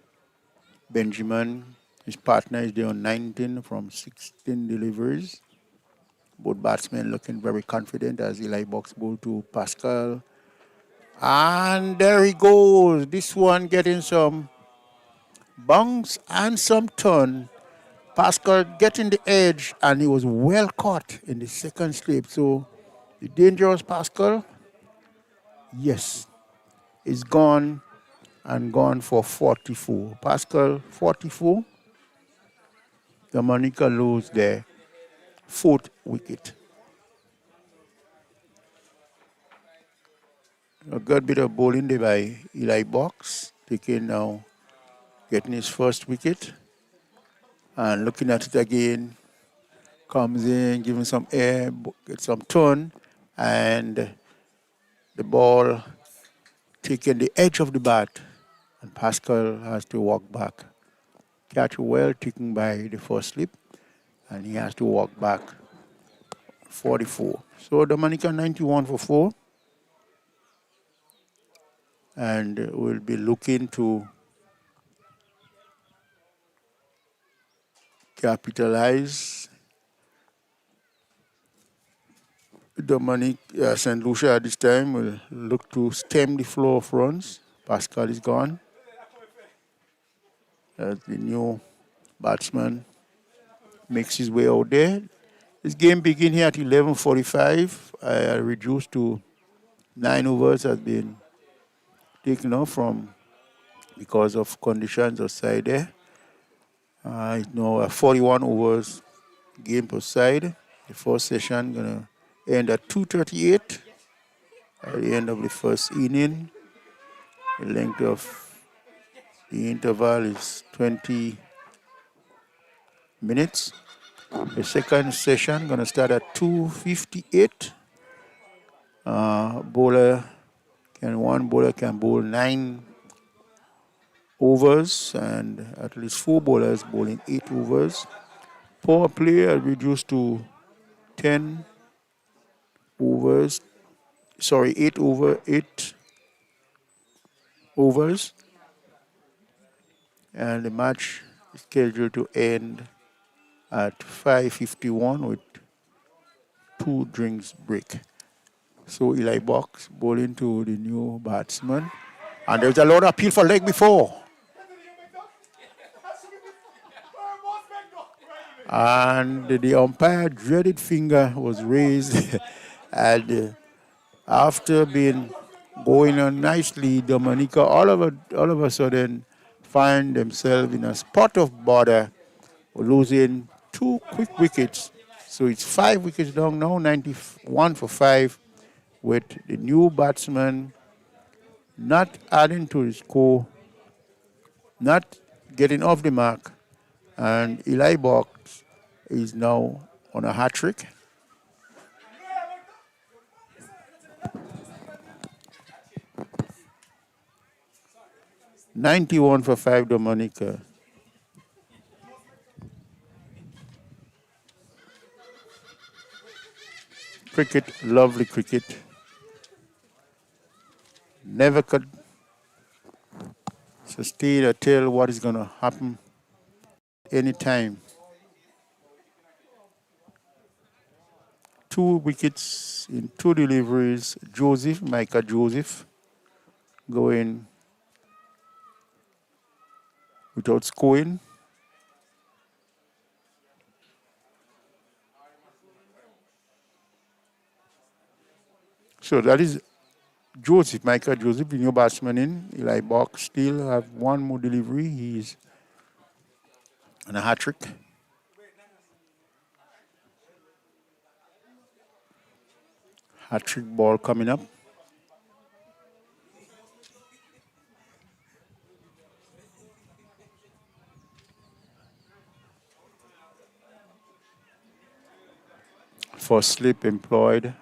Benjamin, his partner, is there on 19 from 16 deliveries. Both batsmen looking very confident as Eli box ball to Pascal. And there he goes. This one getting some bounce and some turn. Pascal getting the edge, and he was well caught in the second slip. So the dangerous Pascal, yes, is gone and gone for 44. Pascal 44. Dominica lose their 4th wicket. A good bit of bowling there by Eli box, taking now, getting his 1st wicket. And looking at it again, comes in, giving some air, gets some turn, and the ball taking the edge of the bat, and Pascal has to walk back. Catch well taken by the first slip, and he has to walk back 44. So Dominica 91 for 4. And we'll be looking to capitalize. Dominica, St. Lucia at this time will look to stem the flow of runs. Pascal is gone. As the new batsman makes his way out there. This game begins here at 11:45. Reduced to 9 overs has been taken off from because of conditions outside there. It's now a 41 overs game per side. The first session gonna end at 2:38 at the end of the first inning. The length of the interval is 20 minutes. The second session gonna start at 2:58. One bowler can bowl 9 overs, and at least 4 bowlers bowling 8 overs. Power play are reduced to 10 overs. 8 overs. And the match is scheduled to end at 5:51 with 2 drinks break. So Eli box bowling to the new batsman. And there's a lot of appeal for leg before. And the umpire dreaded finger was raised. And after being going on nicely, Dominica all of a sudden find themselves in a spot of bother, losing 2 quick wickets. So it's 5 wickets down now, 91 for 5, with the new batsman not adding to the score, not getting off the mark, and Eli Box is now on a hat trick. 91 for 5 Dominica. Cricket, lovely cricket. Never could sustain or tell what is going to happen anytime. 2 wickets in 2 deliveries. Micah Joseph, going without scoring. So that is Micah Joseph, the new batsman in. Eli Box still have one more delivery. He's on a hat-trick. Hat-trick ball coming up. First slip employed.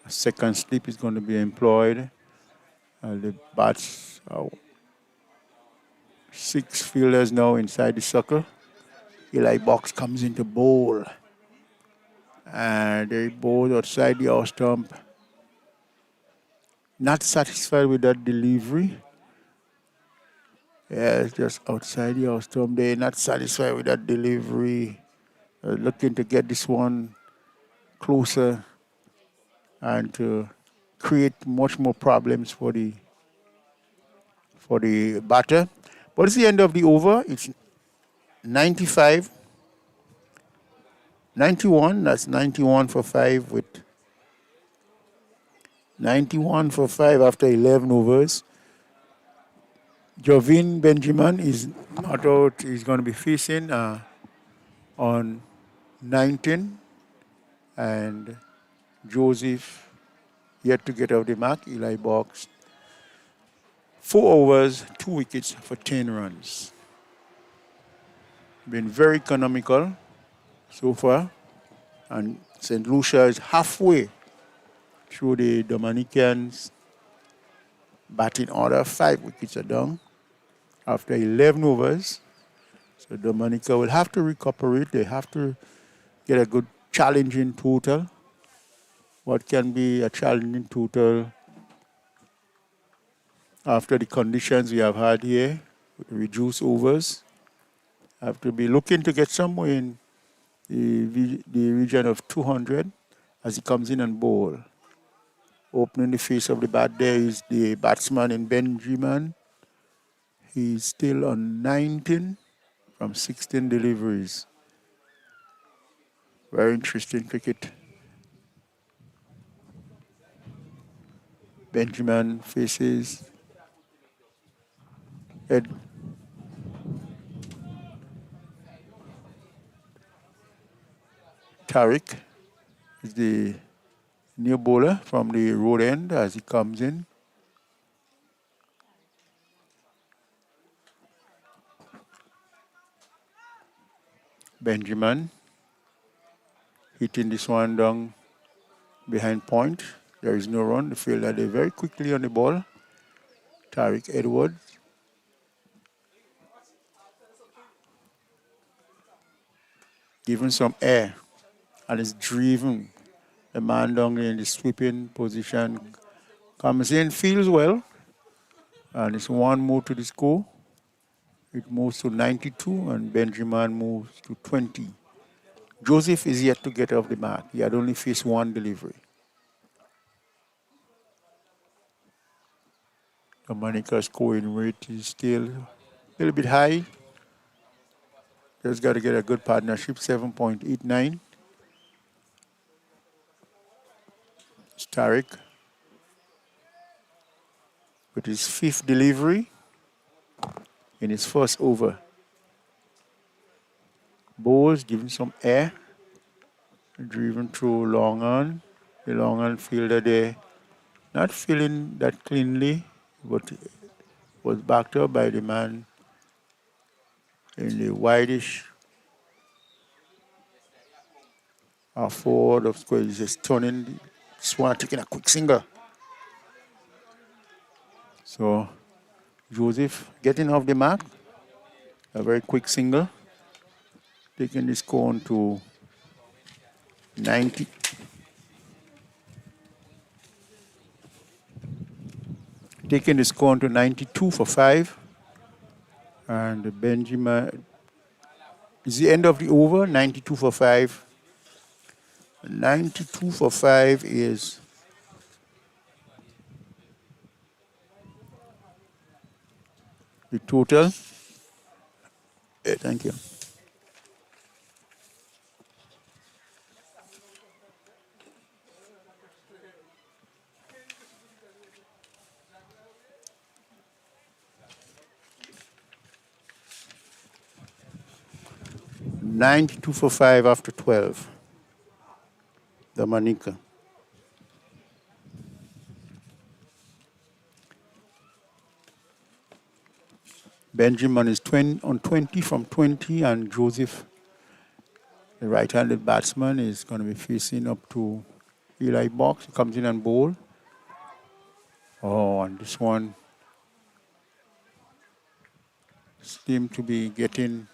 A second slip is going to be employed. The bats are 6 fielders now inside the circle. Eli Box comes into bowl. And they bowl outside the house stump. Not satisfied with that delivery. Yeah, it's just outside the house stump. They're not satisfied with that delivery. Looking to get this one closer and to create much more problems for the batter. But it's the end of the over. It's 95, 91. That's 91 for 5 with 91 for 5 after 11 overs. Jovin Benjamin is not out. He's going to be facing on 19. And Joseph yet to get off the mark. Eli Box. 4 overs, 2 wickets for 10 runs. Been very economical so far. And St. Lucia is halfway through the Dominicans' batting order. 5 wickets are down after 11 overs. So Dominica will have to recuperate. They have to get a good challenging total. What can be a challenging total after the conditions we have had here, with reduced overs? Have to be looking to get somewhere in the region of 200 as he comes in and bowl. Opening the face of the bat there is the batsman in Benjamin. He's still on 19 from 16 deliveries. Very interesting cricket. Benjamin faces Ed. Tariq is the new bowler from the road end as he comes in. Benjamin hitting this one down behind point. There is no run. The fielder they're very quickly on the ball. Tariq Edwards. Given some air and is driven. The man down in the sweeping position comes in, feels well, and it's one move to the score. It moves to 92 and Benjamin moves to 20. Joseph is yet to get off the mark. He had only faced 1 delivery. Dominica's scoring rate is still a little bit high. Just got to get a good partnership, 7.89. It's Tariq with his 5th delivery in his first over. Bowles giving some air, driven through long on. The long on fielder there not feeling that cleanly, but was backed up by the man in the whitish forward of square. He's just turning, just want taking a quick single. So Joseph getting off the mark. A very quick single. Taking this cone to 90. Taking the score to 92 for 5. And Benjamin is the end of the over, 92 for 5. 92 for 5 is the total. Thank you. $92 for 5 after 12. Dominica. Benjamin is 20 from 20, and Joseph, the right-handed batsman, is going to be facing up to Eli Box. He comes in and bowl. Oh, and this one seemed to be getting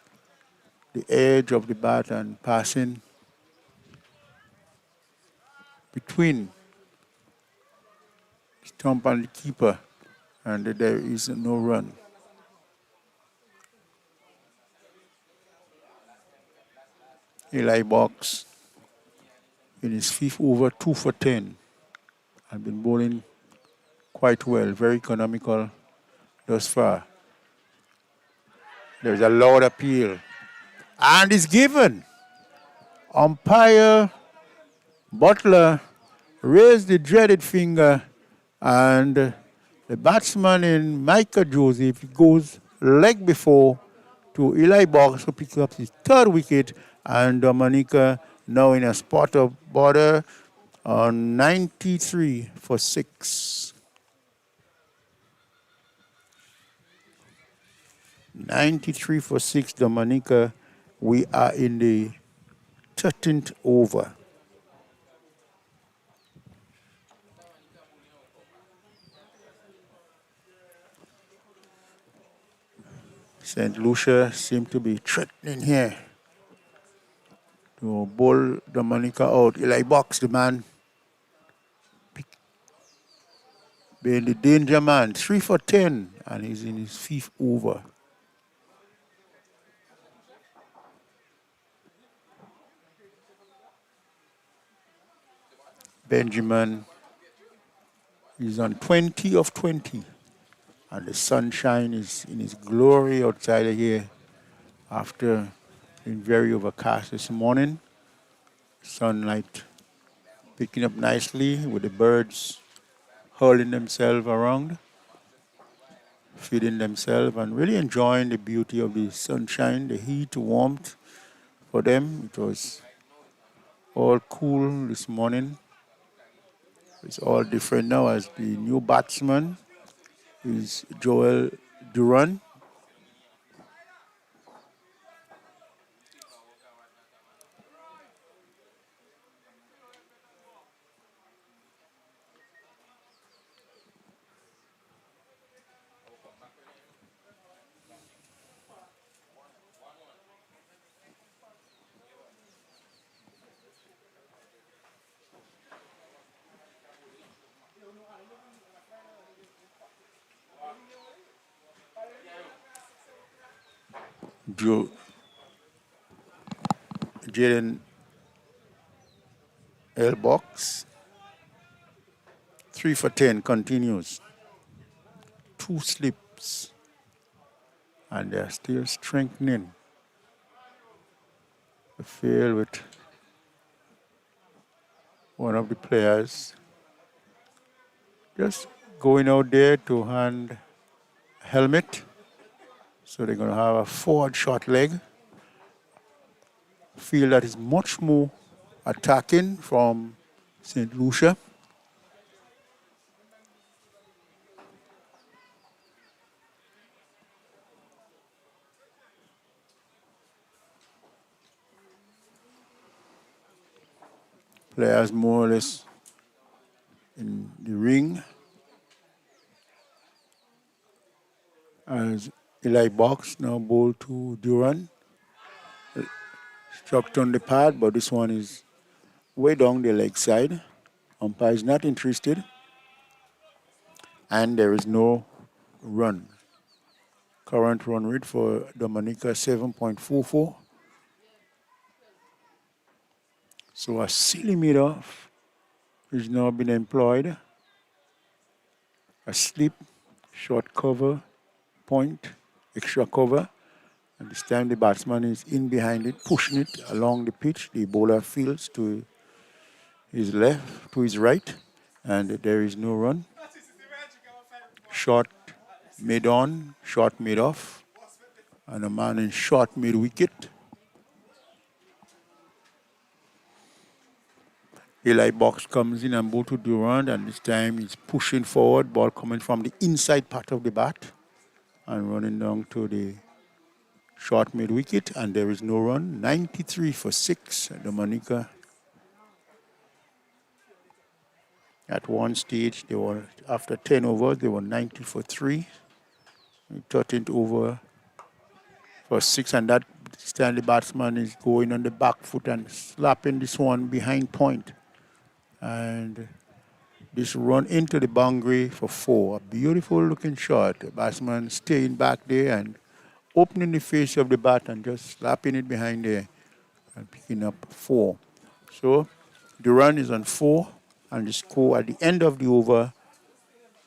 the edge of the bat and passing between the stump and the keeper, and there is no run. Eli Box in his 5th over, 2 for 10. I've been bowling quite well, very economical thus far. There's a loud appeal. And it's given. Umpire Butler raised the dreaded finger, and the batsman in Micah Joseph goes leg before to Eli Box, who picks up his 3rd wicket, and Dominica now in a spot of border on 93 for 6. 93 for 6, Dominica. We are in the 13th over. St. Lucia seem to be threatening here to bowl Dominica out. Eli Box, the man, being the danger man, 3 for 10, and he's in his 5th over. Benjamin is on 20 of 20, and the sunshine is in its glory outside of here after being very overcast this morning. Sunlight picking up nicely with the birds hurling themselves around, feeding themselves, and really enjoying the beauty of the sunshine, the heat, the warmth for them. It was all cool this morning. It's all different now as the new batsman is Joel Duran. Jaden L. Box, 3 for 10 continues. 2 slips, and they're still strengthening the field with one of the players just going out there to hand a helmet. So they're going to have a forward short leg. Field that is much more attacking from St. Lucia. Players more or less in the ring. as Eli Box now bowl to Duran. Struck on the pad, but this one is way down the leg side. Umpire is not interested. And there is no run. Current run rate for Dominica 7.44. So a silly mid-off is now been employed. A slip, short cover, point, extra cover. And this time the batsman is in behind it, pushing it along the pitch. The bowler fields to his left, to his right, and there is no run. Short mid-on, short mid-off, and a man in short mid-wicket. Eli Box comes in and ball to Durand, and this time he's pushing forward, ball coming from the inside part of the bat and running down to the short mid-wicket, and there is no run. 93 for 6, Dominica. At one stage, they were, after 10 overs, they were 90 for 3. 13th over for 6, and that Stanley batsman is going on the back foot and slapping this one behind point. And this run into the boundary for 4. A beautiful looking shot. The batsman staying back there and opening the face of the bat and just slapping it behind there and picking up 4. So the run is on 4, and the score at the end of the over,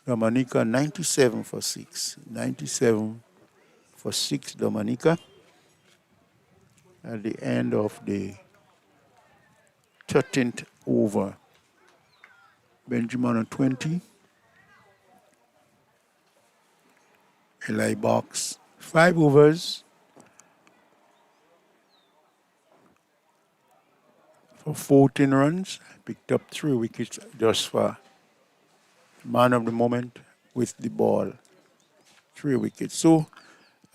Dominica 97 for 6. 97 for 6, Dominica. At the end of the 13th over. Benjamin on 20. Eli Box, 5 overs for 14 runs. Picked up 3 wickets just for man of the moment with the ball. 3 wickets. So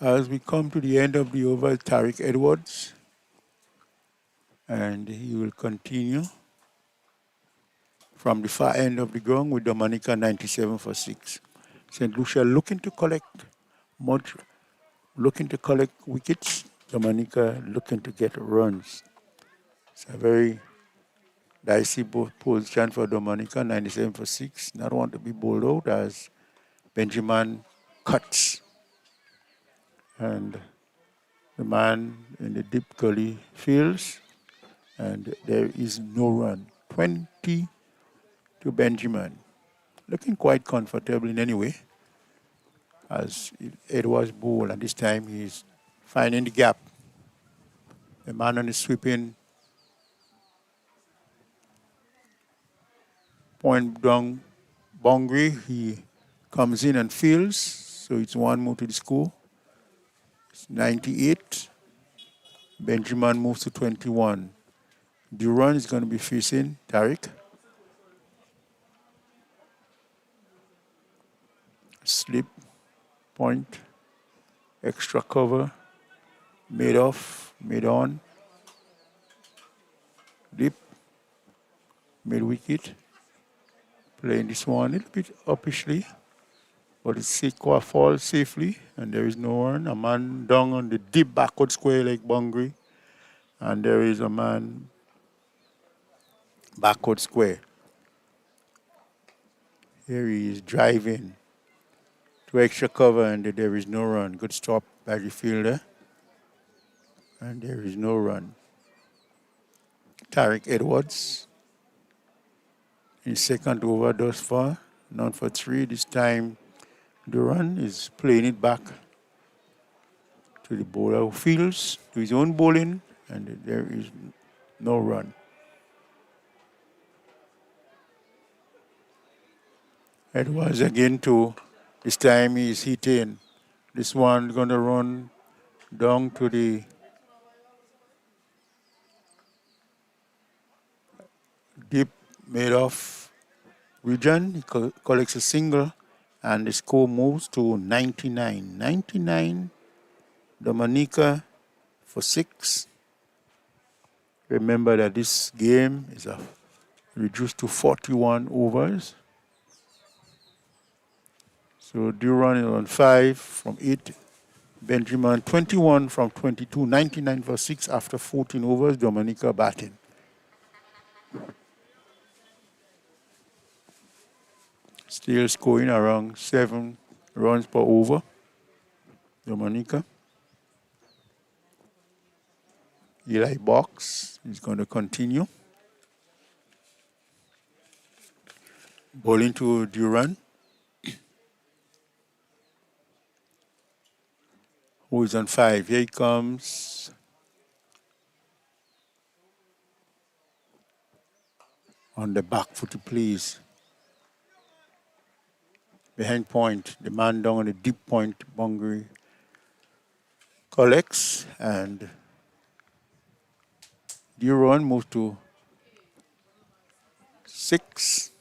as we come to the end of the over, Tariq Edwards, and he will continue from the far end of the ground with Dominica 97 for 6. St. Lucia looking to collect wickets. Dominica looking to get runs. It's a very dicey position for Dominica, 97 for 6. Not want to be bowled out as Benjamin cuts. And the man in the deep gully fields, and there is no run. 20 to Benjamin. Looking quite comfortable in any way, as Edwards bowled, and this time he's finding the gap. The man on the sweeping point down boundary, he comes in and fields, so it's 1 more to the score. It's 98. Benjamin moves to 21. Duran is going to be facing Tariq. Slip, point, extra cover, mid off, mid on, dip, mid wicket. Playing this one a little bit uppishly, but it's falls safely, and there is no one. A man down on the deep backward square leg boundary, and there is a man backward square. Here he is driving to extra cover, and there is no run. Good stop by the fielder, and there is no run. Tariq Edwards in second over thus far, none for 3. This time Duran is playing it back to the bowler who fields to his own bowling, and there is no run. Edwards again too. This time he is hitting. This one going to run down to the deep mid-off region. He collects a single, and the score moves to 99. 99, Dominica for 6. Remember that this game is reduced to 41 overs. So Duran is on 5 from 8. Benjamin 21 from 22, 99 for 6 after 14 overs. Dominica batting. Still scoring around 7 runs per over. Dominica. Eli Box is going to continue. Bowling to Duran, who is on 5. Here he comes. On the back foot, please. Behind point, the man down on the deep point boundary collects, and Duran moves to 6.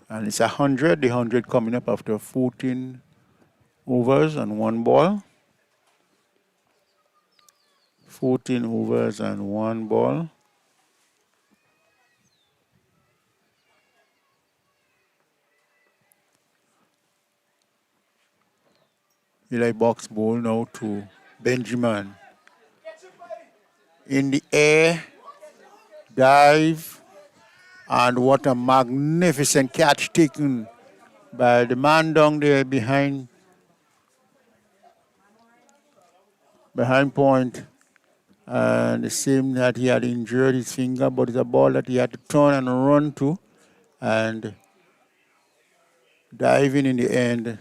And it's 100. The 100 coming up after 14 overs and 1 ball. 14 overs and 1 ball. Eli Box ball now to Benjamin. In the air, dive, and what a magnificent catch taken by the man down there behind point. And it seemed that he had injured his finger, but it's a ball that he had to turn and run to. And diving in the end,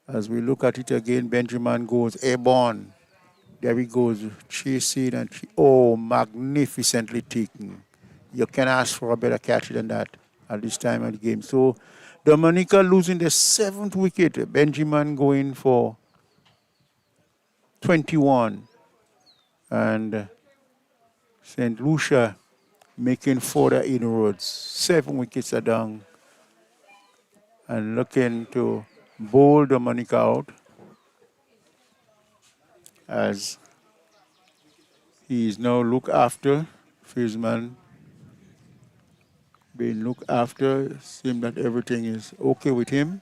as we look at it again, Benjamin goes airborne. There he goes, chasing and magnificently taken. You can ask for a better catch than that at this time of the game. So Dominica losing the 7th wicket. Benjamin going for 21. And St. Lucia making further inroads. 7 wickets are down. And looking to bowl Dominica out as he is now looked after. Fieldsman being looked after. Seems that everything is okay with him.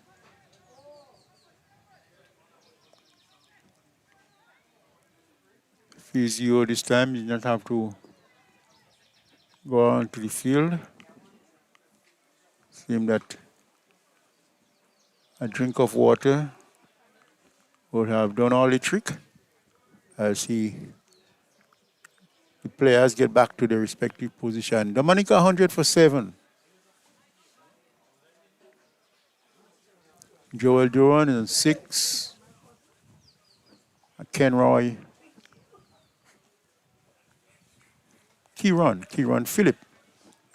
Physio this time did not have to go on to the field. Seems that a drink of water would have done all the trick as the players get back to their respective position. Dominica 100 for 7. Joel Duran is on 6. Ken Roy. Kieran Phillip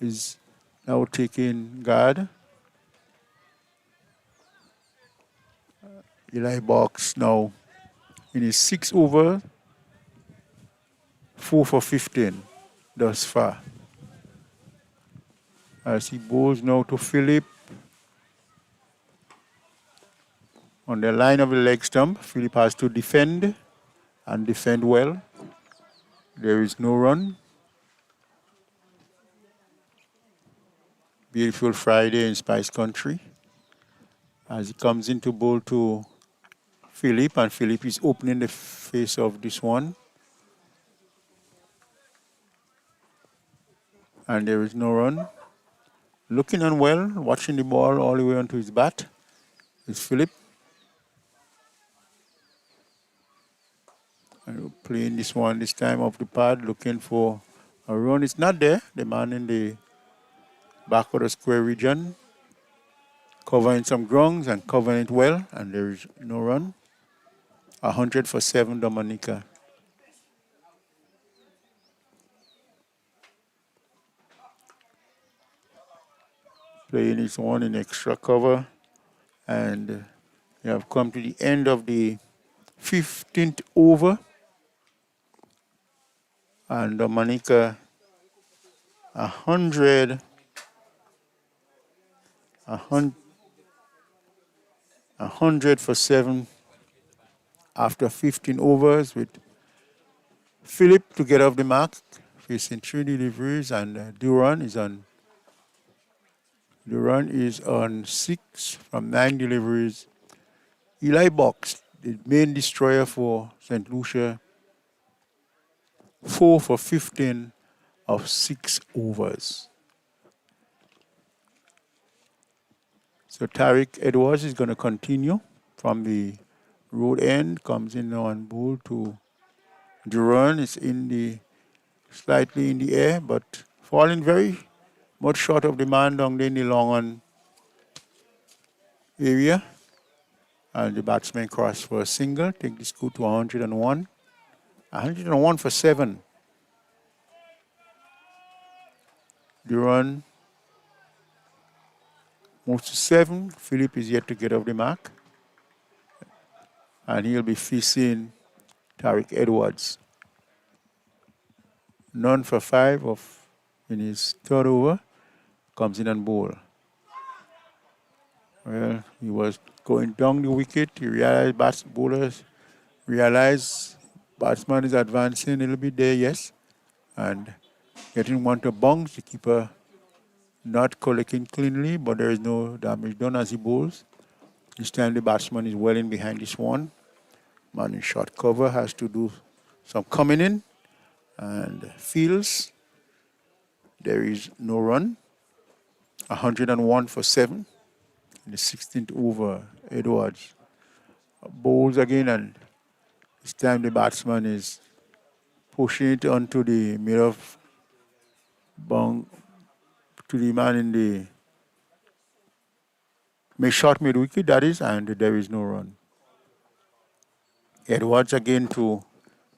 is now taking guard. Eli Box now in his 6th over, 4 for 15 thus far. As he bowls now to Phillip. On the line of the leg stump, Phillip has to defend and defend well. There is no run. Beautiful Friday in Spice Country. As he comes into bowl to Phillip, and Phillip is opening the face of this one. And there is no run. Looking unwell, watching the ball all the way onto his bat is Phillip. And playing this one this time off the pad, looking for a run. It's not there. The man in the back of the square region, covering some grounds and covering it well, and there is no run. 100 for 7, Dominica. Playing this one in extra cover, and we have come to the end of the 15th over, and Dominica 100 for 7 after 15 overs, with Phillip to get off the mark, facing 3 deliveries, and Duran is on The run is on 6 from 9 deliveries. Eli Box, the main destroyer for St. Lucia, 4 for 15 of 6 overs. So Tariq Edwards is going to continue from the road end, comes in on ball to Duran. It's in the slightly in the air, but falling very much short of the man down there in the long on area. And the batsman crossed for a single, take the score to 101. 101 for 7. Duran moves to 7. Philip is yet to get off the mark. And he'll be facing Tariq Edwards. None for 5 in his third over. Comes in and bowl. Well, he was going down the wicket. He realized bowlers realize batsman is advancing a little bit there, yes. And getting one to bounce, the keeper not collecting cleanly, but there is no damage done as he bowls. This time the batsman is well in behind this one. Man in short cover has to do some coming in and fields. There is no run. 101 for 7. In the 16th over, Edwards bowls again, and this time the batsman is pushing it onto the middle of to the man in the short mid wicket, that is, and there is no run. Edwards again to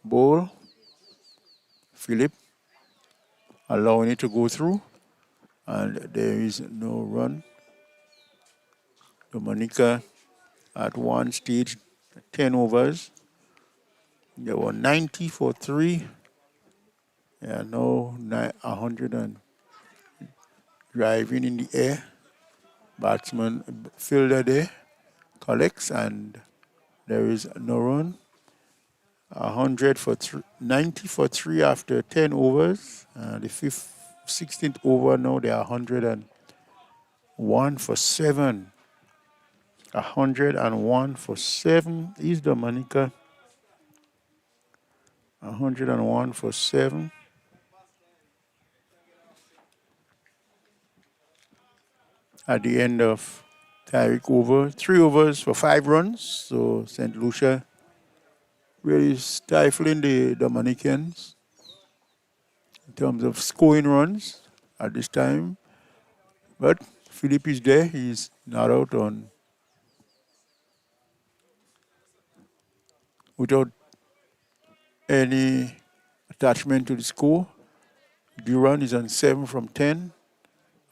bowl. Philip allowing it to go through, and there is no run. Dominica at one stage, 10 overs. There were 90 for 3. Yeah, no 100 and driving in the air. Batsman fielder there collects, and there is no run. 100 for 3, 90 for 3 after 10 overs. The 16th over now they are 101 for 7. 101 for 7 is Dominica. 101 for 7. At the end of Tariq over, 3 overs for 5 runs. So St. Lucia really stifling the Dominicans in terms of scoring runs at this time. But Philip is there. He's not out on without any attachment to the score. Duran is on 7 from 10.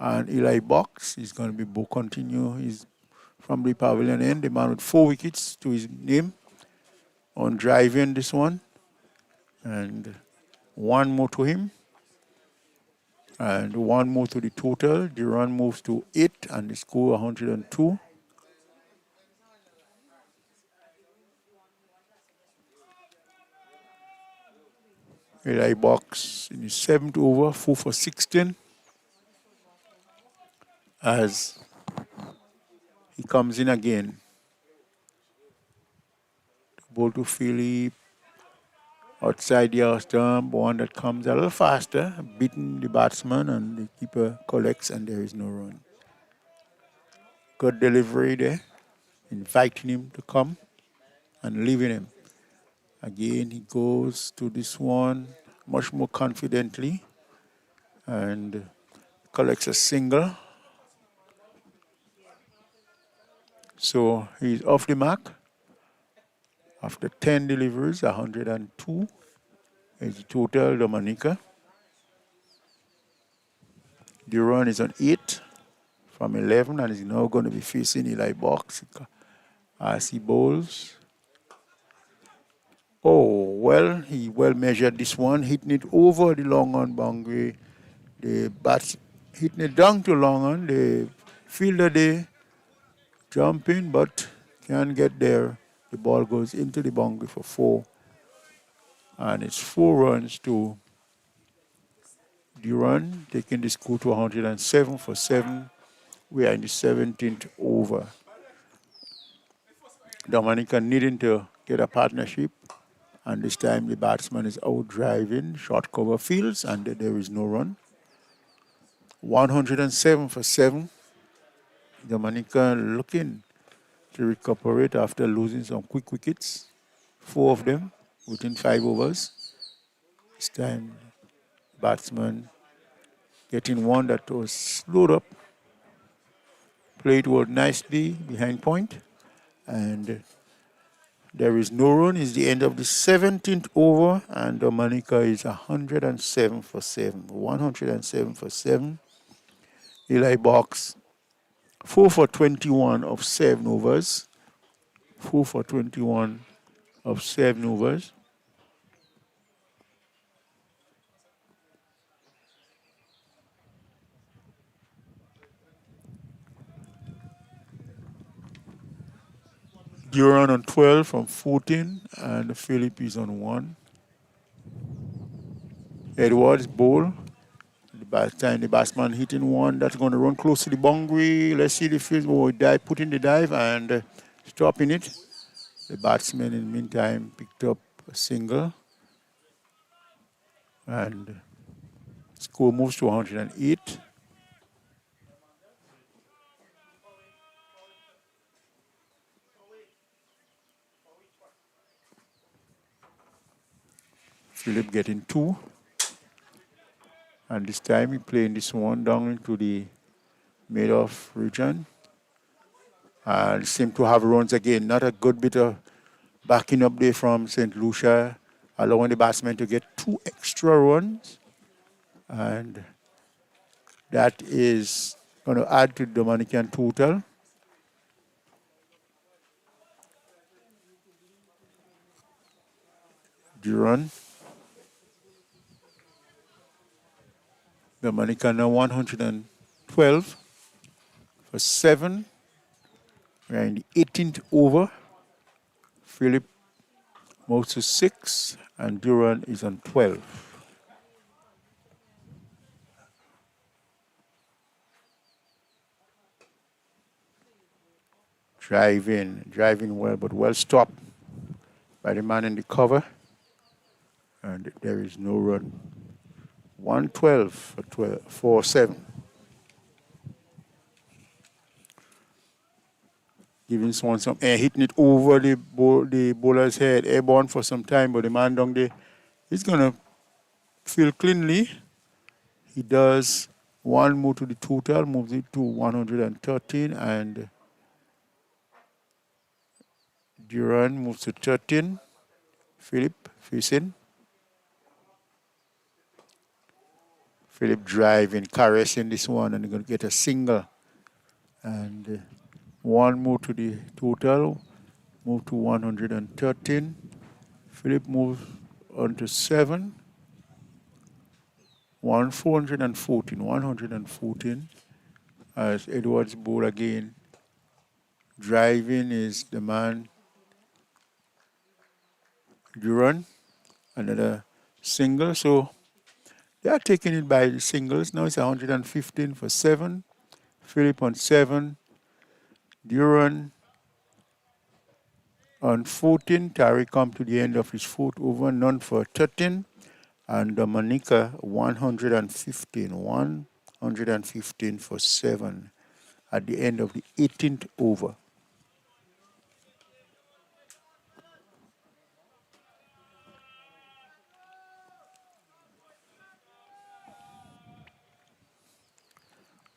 And Eli Box is going to be continue. He's from the pavilion end. The man with 4 wickets to his name on driving this one. And 1 more to him. And 1 more to the total. Duran moves to 8 and the score 102. Eli Box in his 7th over, 4 for 16. As he comes in again. Ball to Philip. Outside the house stump, one that comes a little faster, beating the batsman, and the keeper collects, and there is no run. Good delivery there, inviting him to come and leaving him. Again, he goes to this one much more confidently and collects a single. So he's off the mark. After 10 deliveries, 102 is the total Dominica. Duran is on 8 from 11 and is now going to be facing Eli Box as he bowls. Oh, well, he well measured this one, hitting it over the long on boundary. The bats hitting it down to long on. The fielder there jumping, but can't get there. The ball goes into the boundary for 4. And it's 4 runs to Duran, taking the score to 107 for 7. We are in the 17th over. Dominica needing to get a partnership, and this time the batsman is out driving short cover fields, and there is no run. 107 for 7. Dominica looking to recuperate after losing some quick wickets, 4 of them within 5 overs. This time, batsman getting one that was slowed up, played well nicely behind point, and there is no run. It's the end of the 17th over, and Dominica is 107 for 7. 107 for 7. Eli Box, 4 for 21 of 7 overs. 4 for 21 of 7 overs. Duran on 12 from 14, and Philip is on 1. Edwards bowl. The batsman hitting one that's going to run close to the boundary. Let's see the field. Oh, dive, putting the dive and stopping it. The batsman in the meantime picked up a single. And score moves to 108. Philip getting 2. And this time he playing this one down into the mid-off region. And seem to have runs again. Not a good bit of backing up there from St. Lucia, allowing the batsman to get 2 extra runs. And that is going to add to the Dominican total. Duran. Dominican now 112 for 7. We're in the 18th over. Philip moves to 6, and Duran is on 12. Driving well, but well stopped by the man in the cover. And there is no run. 112 for 7. Giving someone some air, hitting it over the bowler's head, airborne for some time, but the man down there is going to feel cleanly. He does one move to the total, moves it to 113, and Duran moves to 13. Philip facing. Philip driving, caressing this one, and going to get a single. And one move to the total, move to 113. Philip moves on to 7. 114. As Edwards bowl again. Driving is the man Duran. Another single. So they are taking it by the singles. Now it's 115 for 7. Philip on 7. Duran on 14. Tariq come to the end of his 4th over. None for 13. And Dominica 115. 115 for 7 at the end of the 18th over.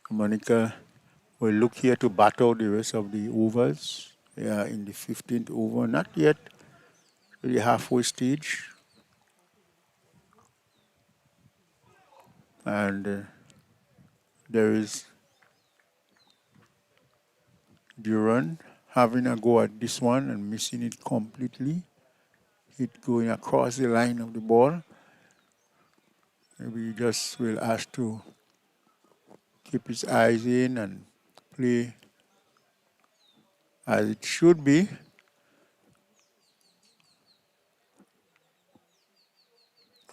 Dominica will look here to battle the rest of the overs. They are in the 15th over, not yet to the halfway stage. And there is Duran having a go at this one and missing it completely. It going across the line of the ball. Maybe he just will ask to keep his eyes in and play as it should be.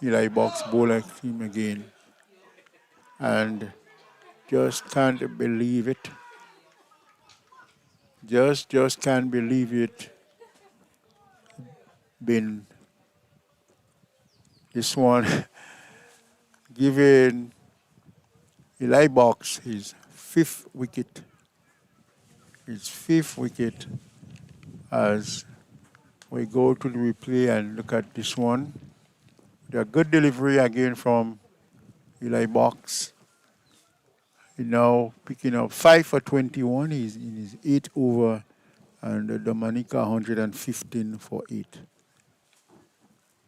Eli Box bowl like him again. And just can't believe it. Just can't believe it. Been this one given Eli Box his fifth wicket. His fifth wicket as we go to the replay and look at this one. The good delivery again from Eli Box. He's now picking up 5 for 21. He's in his 8th over, and Dominica 115 for 8.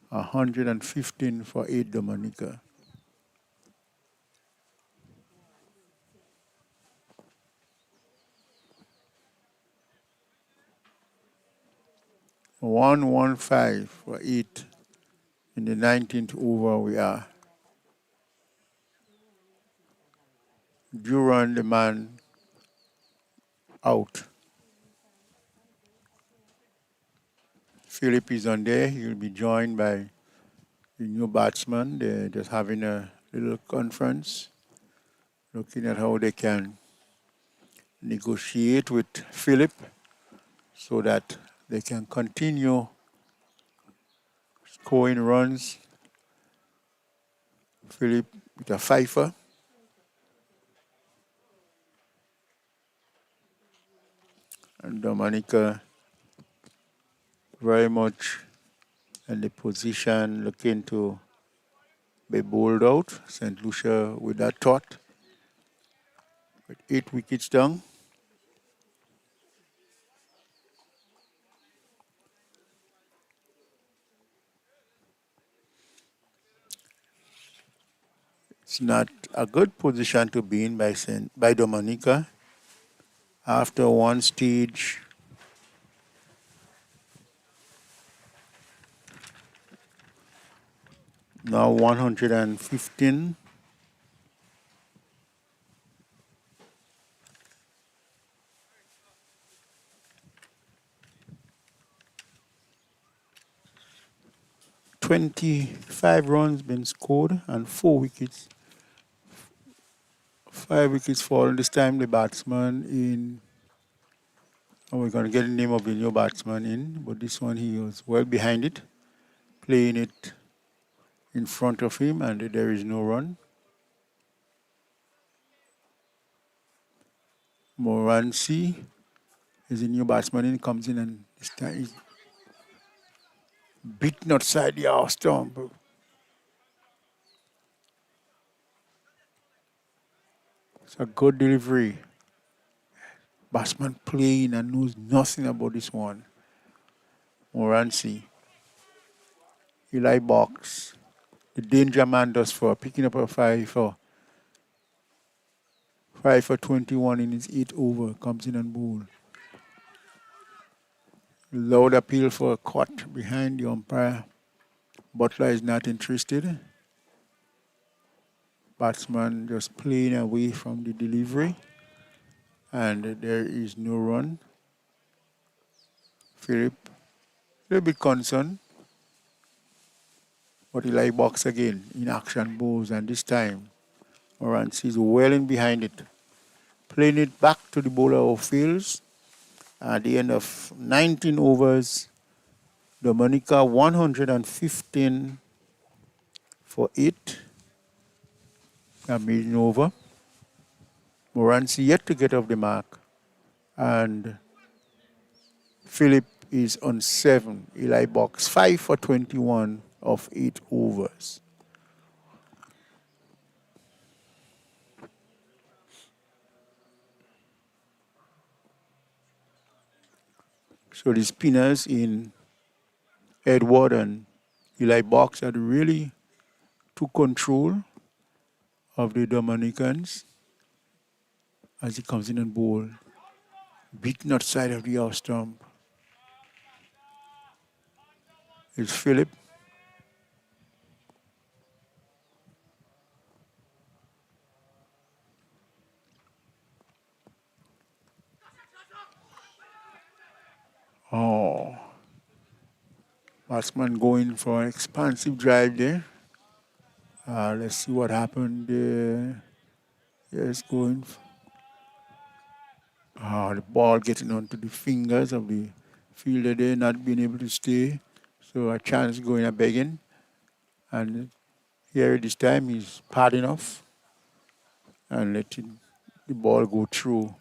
115 for 8 Dominica. One five for 8 in the 19th over we are. Duran, the man, out. Philip is on there. He'll be joined by the new batsman. They're just having a little conference, looking at how they can negotiate with Philip so that they can continue scoring runs. Philip with a fifer. And Dominica very much in the position looking to be bowled out. St. Lucia with that thought. With 8 wickets down. It's not a good position to be in by Dominica. After one stage, now 115. "25 runs been scored and 4 wickets. 5 wickets fallen. This time the batsman in. Oh, we're going to get the name of the new batsman in, but this one he was well behind it, playing it in front of him, and there is no run. Morancy is a new batsman in, comes in, and this time he's beaten outside the house stump. It's a good delivery. Batsman playing and knows nothing about this one. Morancy. Eli Box. The danger man does for picking up a 5 for 21 in his 8th over. Comes in and bowl. Loud appeal for a cut behind the umpire. Butler is not interested. Batsman just playing away from the delivery. And there is no run. Philip, a little bit concerned. But Eli Box again in action bowls, and this time Morancy is well in behind it. Playing it back to the bowler of fields. At the end of 19 overs, Dominica 115 for 8. A maiden over. Morancy yet to get off the mark. And Philip is on 7. Eli Box 5 for 21 of 8 overs. So the spinners in Windward and Eli Box had really took control of the Dominicans as he comes in and bowl. Beaten outside of the house stump. It's Philip. Oh. Batsman going for an expansive drive there. Let's see what happened there. Yes, going. The ball getting onto the fingers of the fielder there, not being able to stay. So a chance going a begging. And here this time he's padding off and letting the ball go through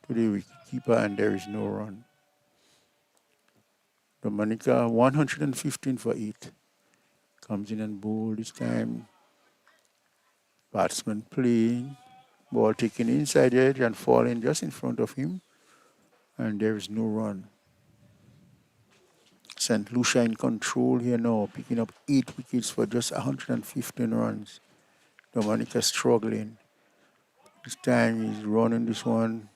to the wicketkeeper, and there is no run. Dominica 115 for 8. Comes in and bowl this time. Batsman playing. Ball taken inside the edge and falling just in front of him. And there is no run. St. Lucia in control here now, picking up 8 wickets for just 115 runs. Dominica struggling. This time he's running this one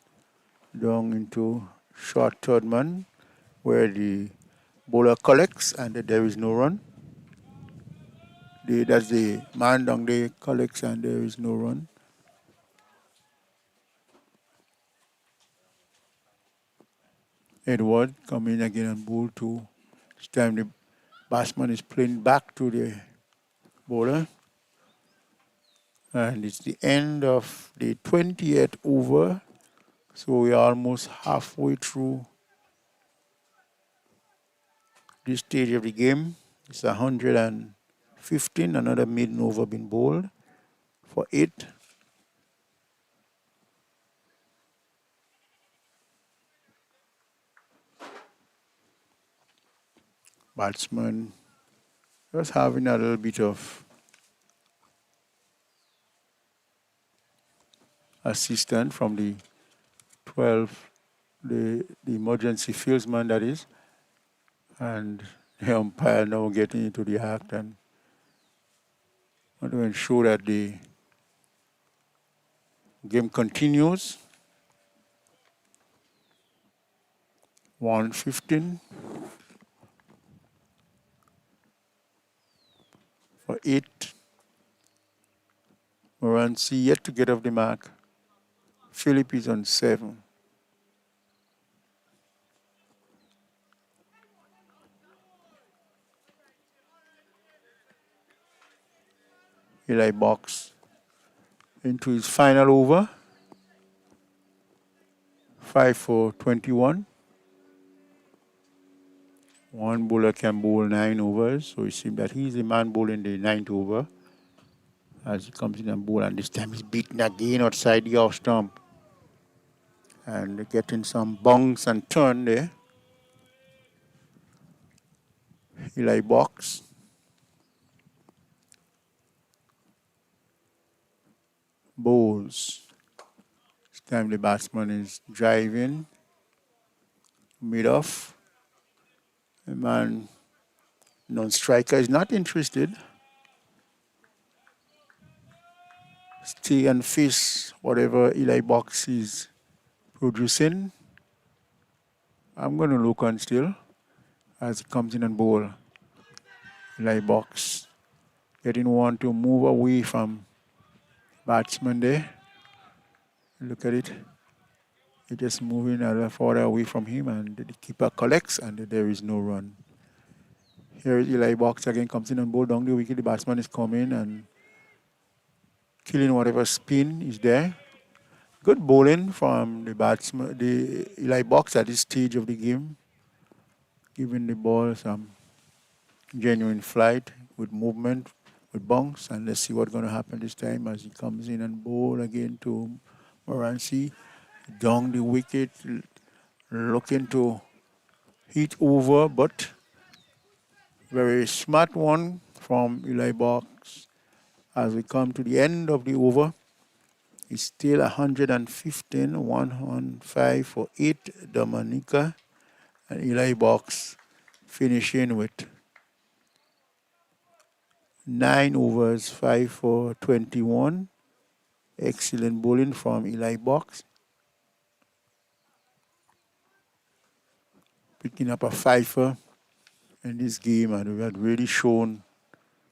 down into short third man, where the bowler collects and there is no run. That's the man down there collects and there is no run. Edward coming in again and bowl two. This time the batsman is playing back to the bowler. And it's the end of the 20th over. So we are almost halfway through this stage of the game. It's 115, another maiden over been bowled for 8. Batsman just having a little bit of assistance from the 12, the emergency fieldsman that is, and the umpire now getting into the act and want to ensure that the game continues. 115 for 8. Morancy yet to get off the mark. Philip is on 7. Eli Box into his final over. 5 for 21. One bowler can bowl 9 overs, so it seems that he's the man bowling the 9th over as he comes in and bowl, and this time he's beaten again outside the off stump. And getting some bungs and turn there. Eli Box. Bowls. This time the batsman is driving. Mid off. The man, non-striker, is not interested. Stay and face whatever Eli Box is producing. I'm going to look on still as he comes in and bowl. Eli Box getting one to move away from batsman there. Look at it. It's just moving a little further away from him, and the keeper collects, and there is no run. Here is Eli Box again, comes in and bowl down the wicket. The batsman is coming and killing whatever spin is there. Good bowling from the batsman, the Eli Box at this stage of the game, giving the ball some genuine flight with movement, with bunks, and let's see what's going to happen this time as he comes in and bowl again to Morancy. Down the wicket, looking to hit over, but very smart one from Eli Box. As we come to the end of the over, it's still 115, 105 for 8 Dominica, and Eli Box finishing with 9 overs, 5 for 21. Excellent bowling from Eli Box. Picking up a fifer in this game, and we had really shown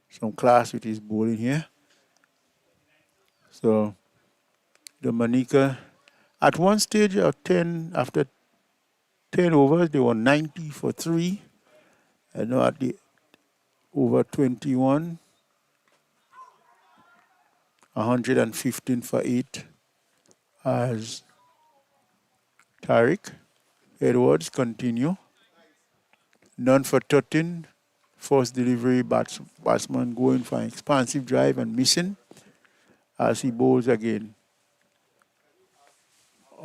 some class with his bowling here. So Dominica, at one stage of 10, after 10 overs, they were 90 for 3. And now at the over 21, 115 for 8. As Tariq. Edwards continue. None for 13. First delivery, batsman going for an expansive drive and missing as he bowls again.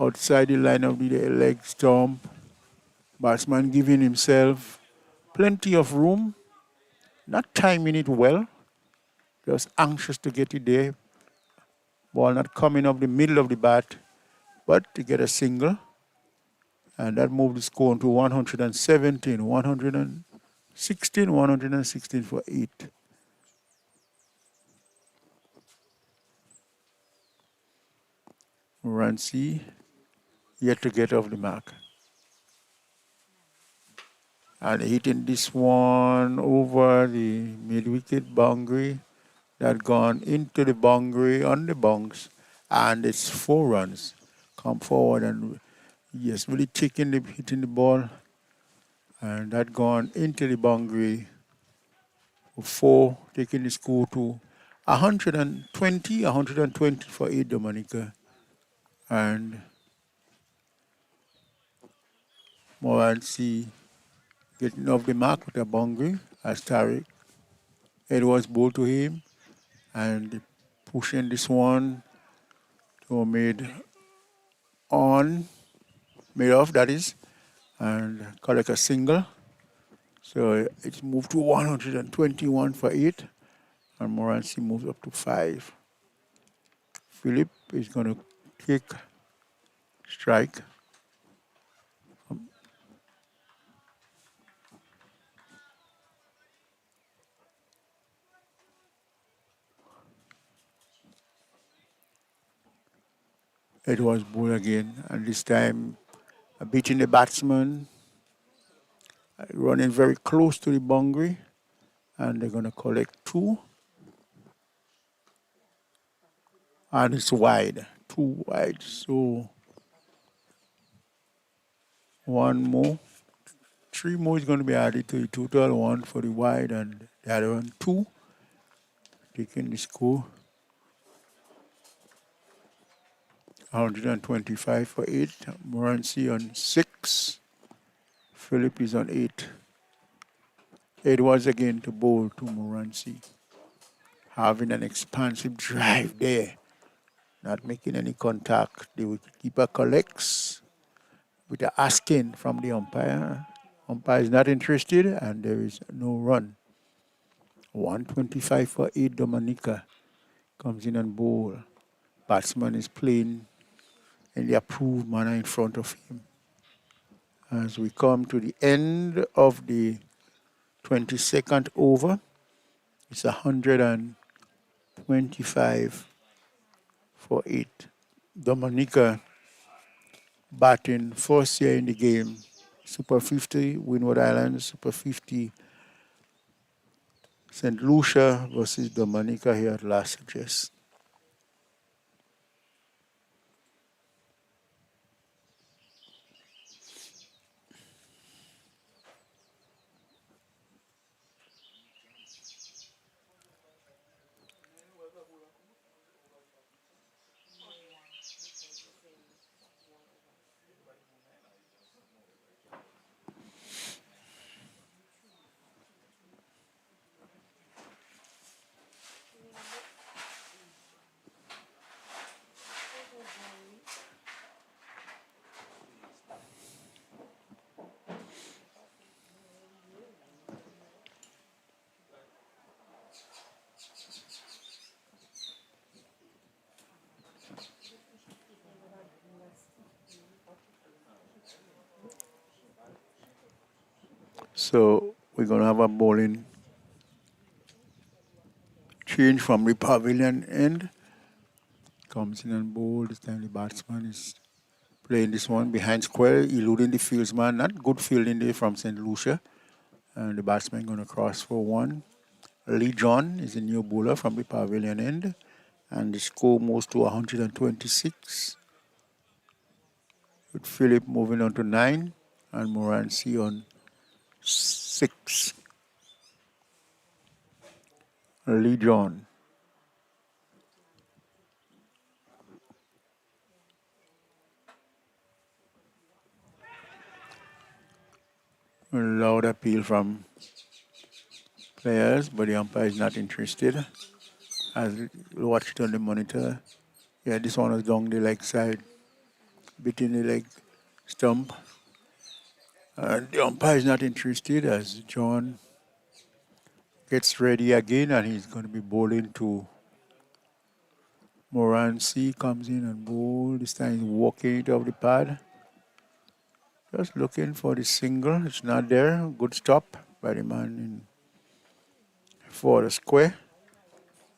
Outside the line of the leg stump. Batsman giving himself plenty of room, not timing it well, just anxious to get it there. Ball not coming up the middle of the bat, but to get a single. And that moved the score to 117, 116 for 8. Morancy yet to get off the mark. And hitting this one over the mid-wicket boundary. That gone into the boundary on the bunks. And it's 4 runs. Come forward and yes, really hitting the ball. And that gone into the boundary for 4, taking the score to 120 for 8 Dominica. And Morancy getting off the mark with a boundary as Tariq. Edwards bowled to him and pushing this one to made off, that is, and collect a single. So it's moved to 121 for 8, and Morancy moves up to 5. Philip is going to kick strike. It was ball again, and this time beating the batsman, running very close to the boundary, and they're going to collect 2. And it's wide, 2 wide, so 1 more. 3 more is going to be added to the total, 1 for the wide and the other one 2. Taking the score, 125 for 8. Morancy on 6. Philip is on 8. Edwards again to bowl to Morancy. Having an expansive drive there. Not making any contact. The wicketkeeper collects with a asking from the umpire. Umpire is not interested and there is no run. 125 for 8 Dominica. Comes in and bowl. Batsman is playing in the approved manner in front of him. As we come to the end of the 22nd over, it's 125 for 8. Dominica batting first year in the game. Super 50, Windward Islands, Super 50, St. Lucia versus Dominica here at last address. So we're going to have a bowling change from the pavilion end. Comes in and bowl. This time the batsman is playing this one behind square, eluding the fieldsman. Not good fielding there from St. Lucia. And the batsman going to cross for 1. Lee John is a new bowler from the pavilion end. And the score moves to 126. With Philip moving on to 9 and Morancy on 6. Lee John. A loud appeal from players, but the umpire is not interested. As you watch it on the monitor, yeah, this one was down the leg side, between the leg stump. And the umpire is not interested as John gets ready again, and he's going to be bowling to Morancy. Comes in and bowl. This time he's walking it off the pad. Just looking for the single. It's not there. Good stop by the man in for the square.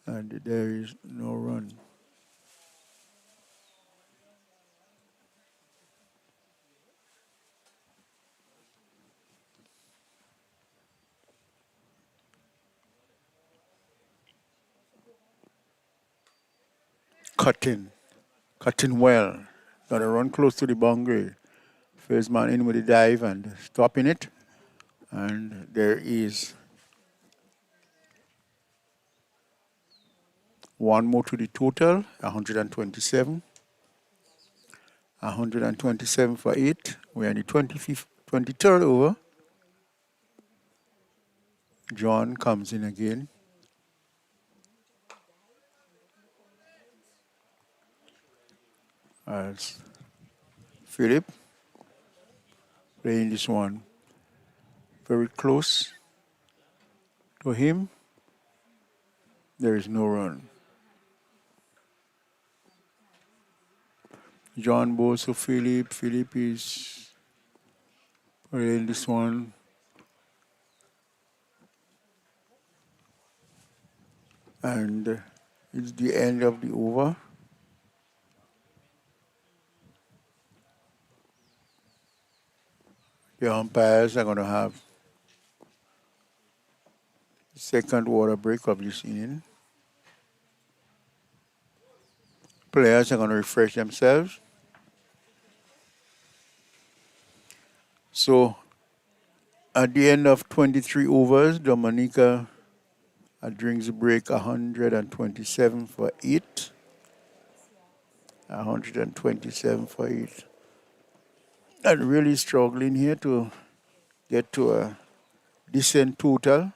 And there is no run. Cutting. Cutting well. Got to run close to the boundary. First man in with the dive and stopping it. And there is one more to the total, 127. 127 for 8. We're in the 23rd over. John comes in again. As Philip playing this one very close to him. There is no run. John bowls to Philip. Philip is playing this one. And it's the end of the over. The umpires are going to have the second water break of this inning. Players are going to refresh themselves. So at the end of 23 overs, Dominica drinks a break 127 for 8. 127 for 8. And really struggling here to get to a decent total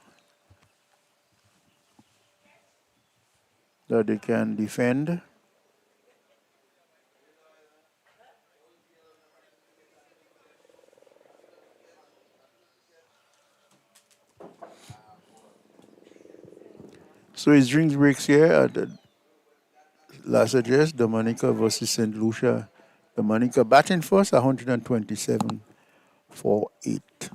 that they can defend. So his drinks breaks here at the last address, Dominica versus St. Lucia. Dominica batting first, 127 for 8.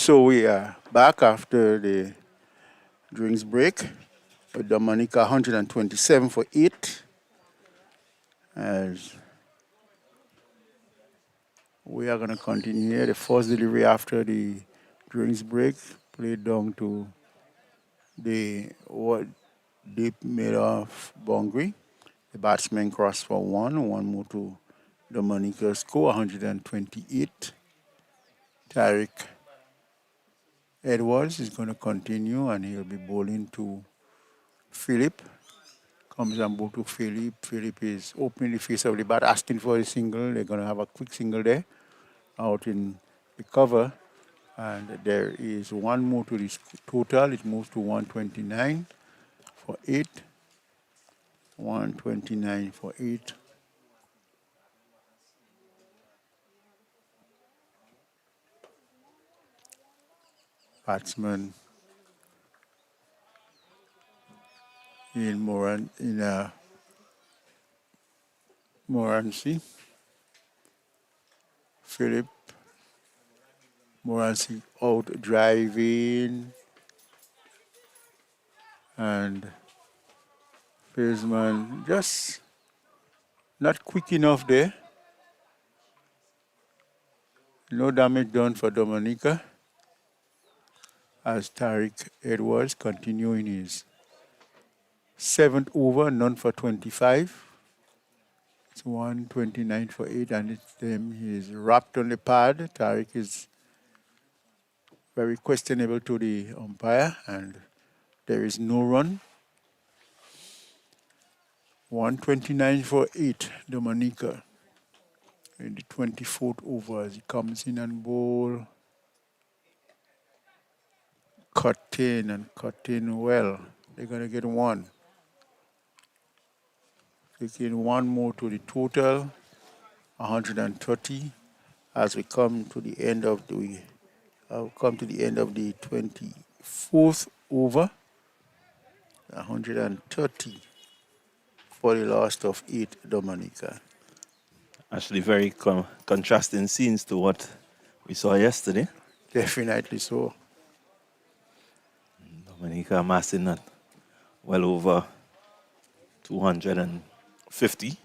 So we are back after the drinks break with Dominica 127 for 8. As we are going to continue here. The first delivery after the drinks break played down to the what deep mid of boundary. The batsman crossed for one more to Dominica score 128. Tariq Edwards is going to continue and he'll be bowling to Philip. Comes and ball to Philip. Philip is opening the face of the bat, asking for a single. They're going to have a quick single there out in the cover. And there is one more to this total. It moves to 129 for 8. 129 for 8. Batsman Morancy. Philip Morancy out driving. And Fieldsman just not quick enough there. No damage done for Dominica as Tariq Edwards continuing his 7th over, none for 25. It's 129 for 8 and it's them. He's wrapped on the pad. Tariq is very questionable to the umpire and there is no run. 129 for 8, Dominica. In the 24th over as he comes in and bowl. Cut in well. They're going to get one. Taking one more to the total, 130 as we come to the end of the 24th over. 130 for the last of 8, Dominica. Actually, very contrasting scenes to what we saw yesterday. Definitely so. Dominica amassing that well over 250.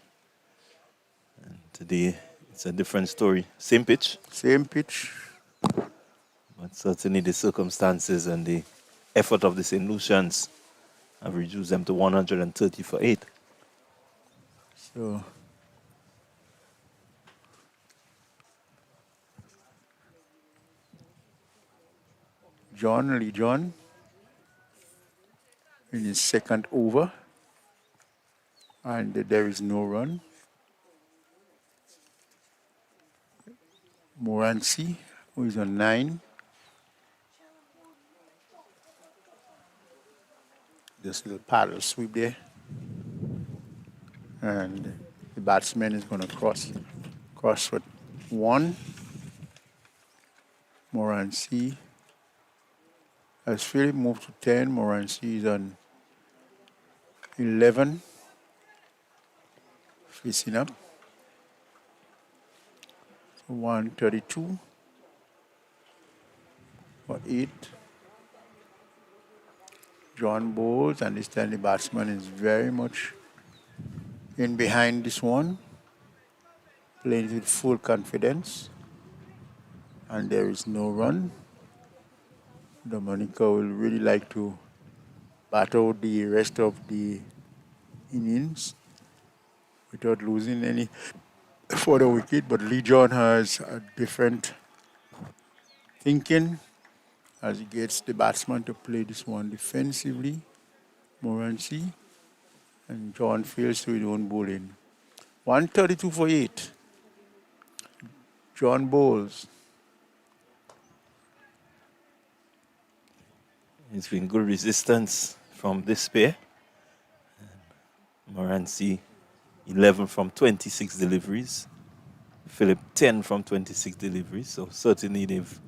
And today, it's a different story. Same pitch. Same pitch. But certainly the circumstances and the effort of the St. Lucians have reduced them to 130 for 8. So, Lee John in his 2nd over. And there is no run. Morancy, who is on 9. This little paddle sweep there. And the batsman is going to cross with 1. Morancy. As Philip moves to 10, Morancy is on 11. Facing up. 132 for 8. John bowls, and this time the batsman is very much in behind this one, playing with full confidence, and there is no run. Dominica will really like to battle the rest of the innings without losing any for the wicket, but Lee John has a different thinking as he gets the batsman to play this one defensively. Morancy and John fails to his own bowling. 132 for 8. John bowls. It's been good resistance from this pair. Morancy 11 from 26 deliveries. Philip 10 from 26 deliveries. So certainly they've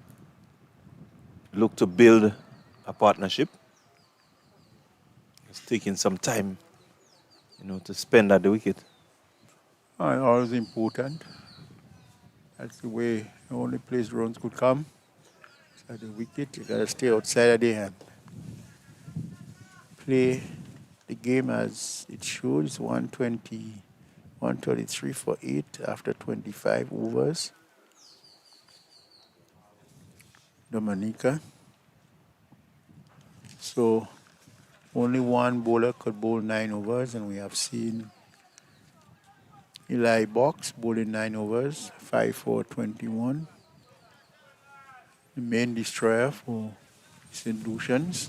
looked to build a partnership. It's taking some time, to spend at the wicket. Always important. That's the way the only place runs could come. at the wicket. You gotta stay outside of the hand. Play the game as it shows, 120, 133 for 8 after 25 overs. Dominica. So only one bowler could bowl 9 overs, and we have seen Eli Box bowling 9 overs, 5 for 21. The main destroyer for St. Lucians.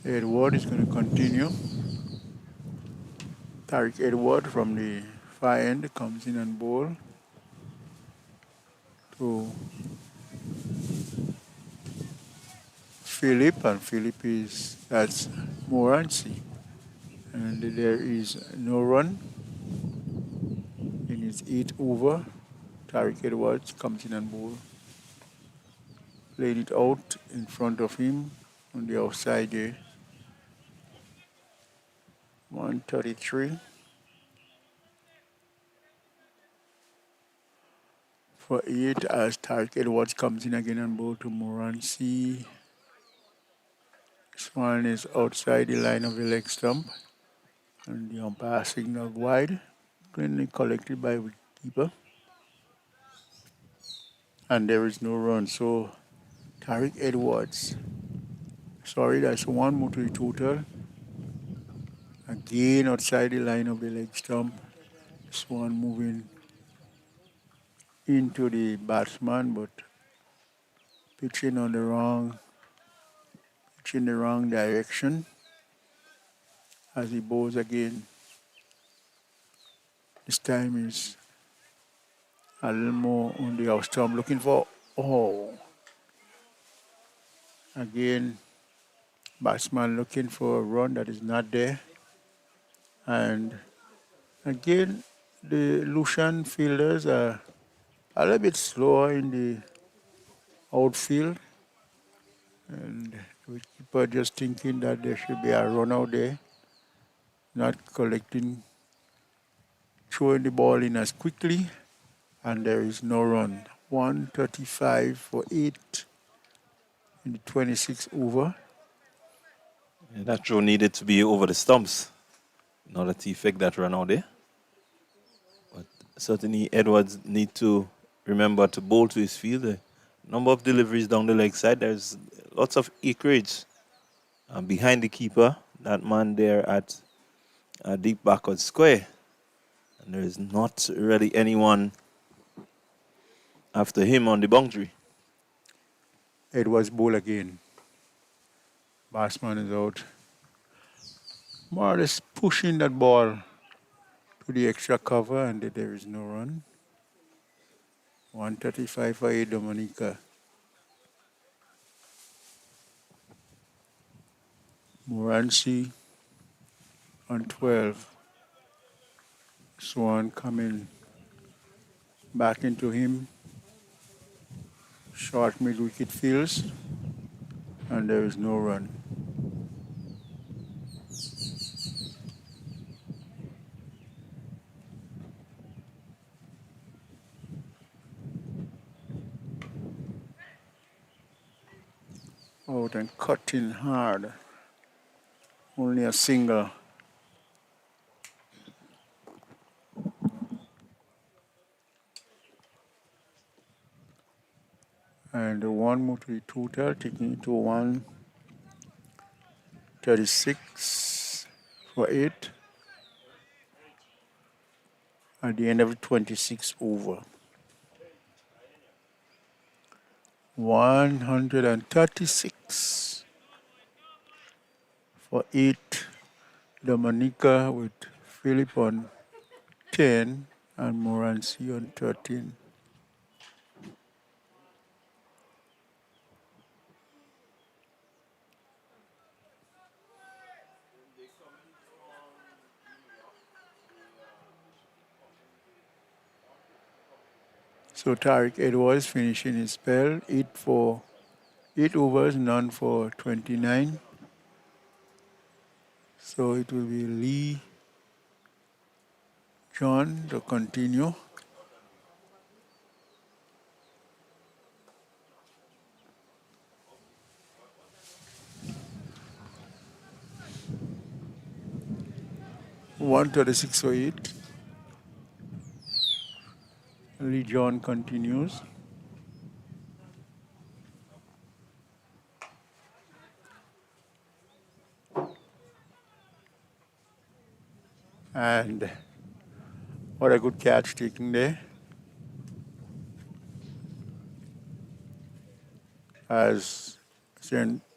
Edward is going to continue. Tariq Edward from the far end comes in and bowl to Philip, and Philip that's Morancy. And there is no run in his 8th over. Tariq Edwards comes in and bowl. Played it out in front of him on the outside there. 133 for 8 as Tariq Edwards comes in again and bowl to Morancy. This one is outside the line of the leg stump, and the umpire signaled wide, cleanly collected by the keeper. And there is no run, so Tariq Edwards, that's one more to the total. Again outside the line of the leg stump. This one moving into the batsman, but pitching in the wrong direction as he bowls again. This time is a little more on the off stump, looking for again, batsman looking for a run that is not there. And again, the Lucian fielders are a little bit slower in the outfield, and the keeper just thinking that there should be a run out there, not throwing the ball in as quickly, and there is no run. 135 for 8 in the 26th over. Yeah, that throw needed to be over the stumps in order to effect that run out there. But certainly Edwards need to remember to bowl to his field. The number of deliveries down the leg side, there's lots of acreage behind the keeper, that man there at deep backward square. And there is not really anyone after him on the boundary. Edwards bowl again. Batsman is out. More or less pushing that ball to the extra cover, and there is no run. 135 for 8 Dominica. Morancy on 12. Swan coming back into him. Short mid-wicket fields, and there is no run. Out and cutting hard. Only a single. And the one move to the total, taking it to 136 for 8 at the end of the 26th over. 136 for 8 Dominica, with Philip on 10 and Morancy on 13. So Tariq Edwards finishing his spell, 8 overs, none for 29. So it will be Lee John to continue. One 36 for 8. Lee John continues. And what a good catch taken there. As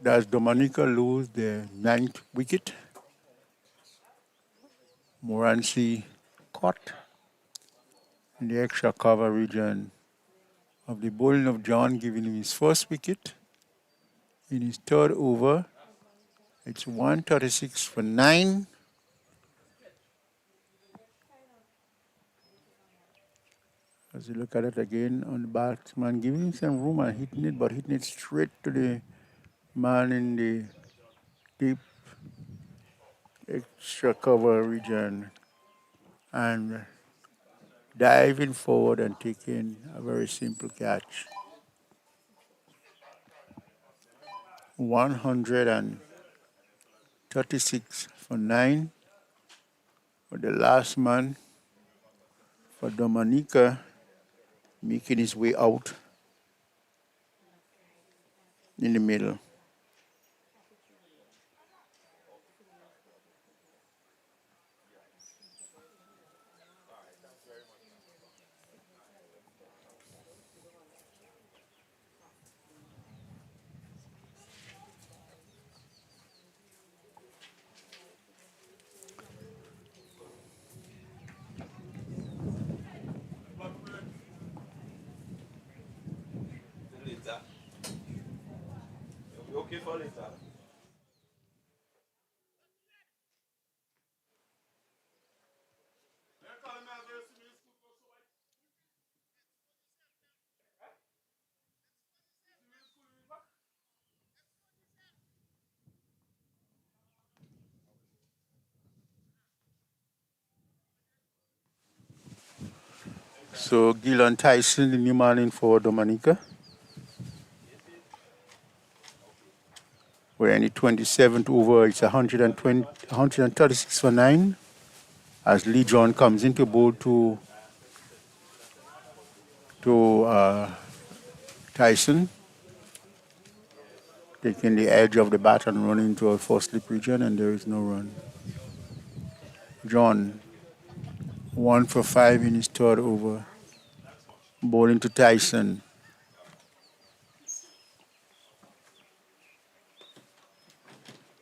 does Dominica lose the 9th wicket. Morancy caught in the extra cover region of the bowling of John, giving him his first wicket in his third over. It's 136 for 9. As you look at it again on the batsman, giving him some room and hitting it, but hitting it straight to the man in the deep extra cover region and diving forward and taking a very simple catch. 136 for 9 for the last man for Dominica making his way out in the middle. Okay for later. So Gillan Tyson, the new man in for Dominica. We're in the 27th over. It's 136 for 9. As Lee John comes into bowl to Tyson, taking the edge of the bat and running into a four slip region, and there is no run. John, 1 for 5 in his third over. Bowling to Tyson.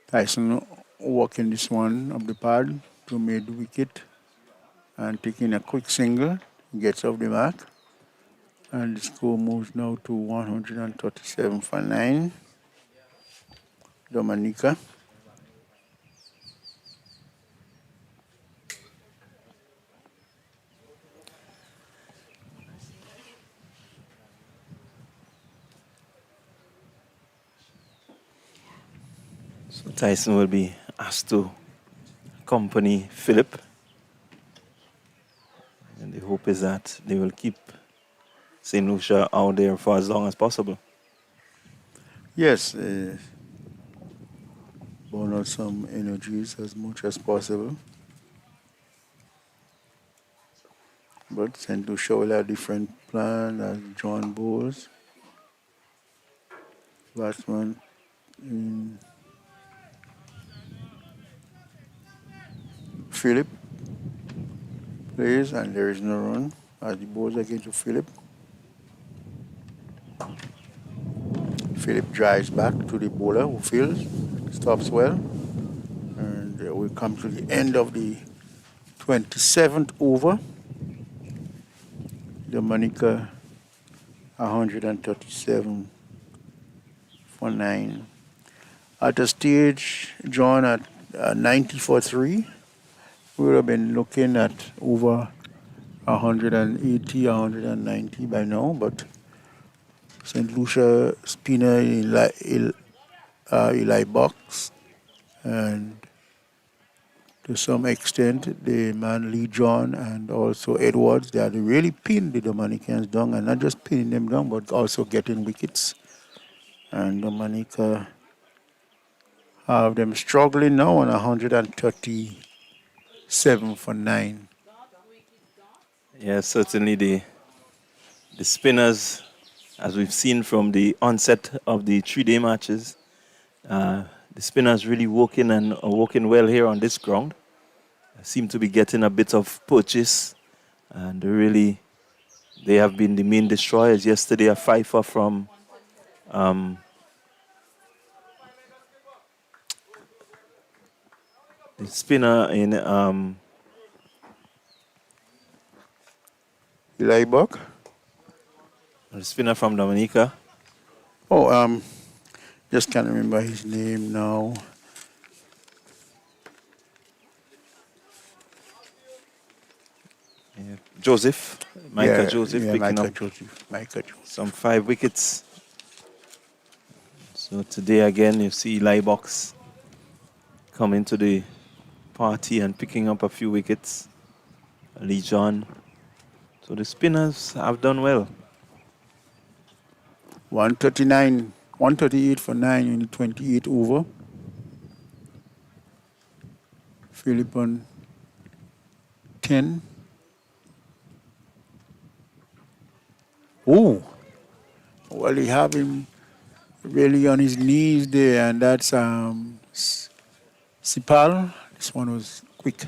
Tyson walking this one up the pad to make the wicket and taking a quick single, gets off the mark. And the score moves now to 137 for 9. Dominica. So Tyson will be asked to accompany Philip. And the hope is that they will keep St. Lucia out there for as long as possible. Yes, burn out some energies as much as possible. But St. Lucia will have a different plan as John bowls. Batsman in Philip plays and there is no run as the bowls again to Philip. Philip drives back to the bowler who fields, stops well. And we come to the end of the 27th over. Dominica 137 for 9. At a stage, John at 90 for 3. We would have been looking at over 180, 190 by now, but St. Lucia spinner Eli Box and to some extent, the man Lee John and also Edwards, they had really pinned the Dominicans down, and not just pinning them down, but also getting wickets. And Dominica have them struggling now on 137 for 9. Yeah, certainly the spinners, as we've seen from the onset of the 3-day matches, the spinners really working and are working well here on this ground. Seem to be getting a bit of purchase, and they have been the main destroyers. Yesterday, a fifer from the spinner in Eli Buck? the spinner from Dominica. Oh, just can't remember his name now. Yeah. Joseph, Micah Joseph picking Micah up Joseph. some 5 wickets. So today again, you see Eli Box coming to the party and picking up a few wickets. Lee John. So the spinners have done well. 138 for 9 in the 28 over. Philip on 10. Oh, well, he have him really on his knees there, and that's Sipal. This one was quick.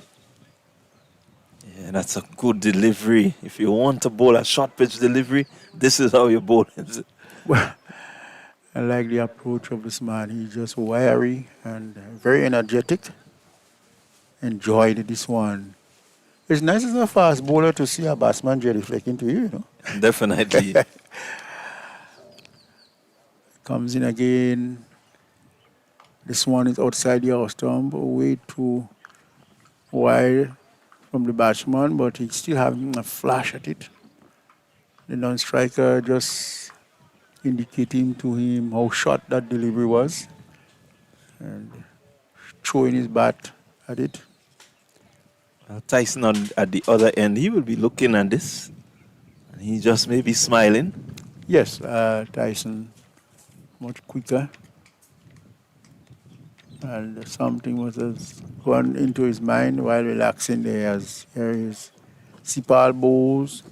Yeah, that's a good delivery. If you want to bowl a short pitch delivery, this is how you bowl it. Well, I like the approach of this man. He's just wiry and very energetic. Enjoyed this one. It's nice as a fast bowler to see a batsman jelly flick into you, you know. Definitely. Comes in again. This one is outside the off stump, way too wide from the batsman, but he's still having a flash at it. The non-striker just indicating to him how short that delivery was and throwing his bat at it. Tyson at the other end, he will be looking at this. And he just may be smiling. Yes, Tyson, much quicker. And something was gone into his mind while relaxing there as here is Sipal bowls.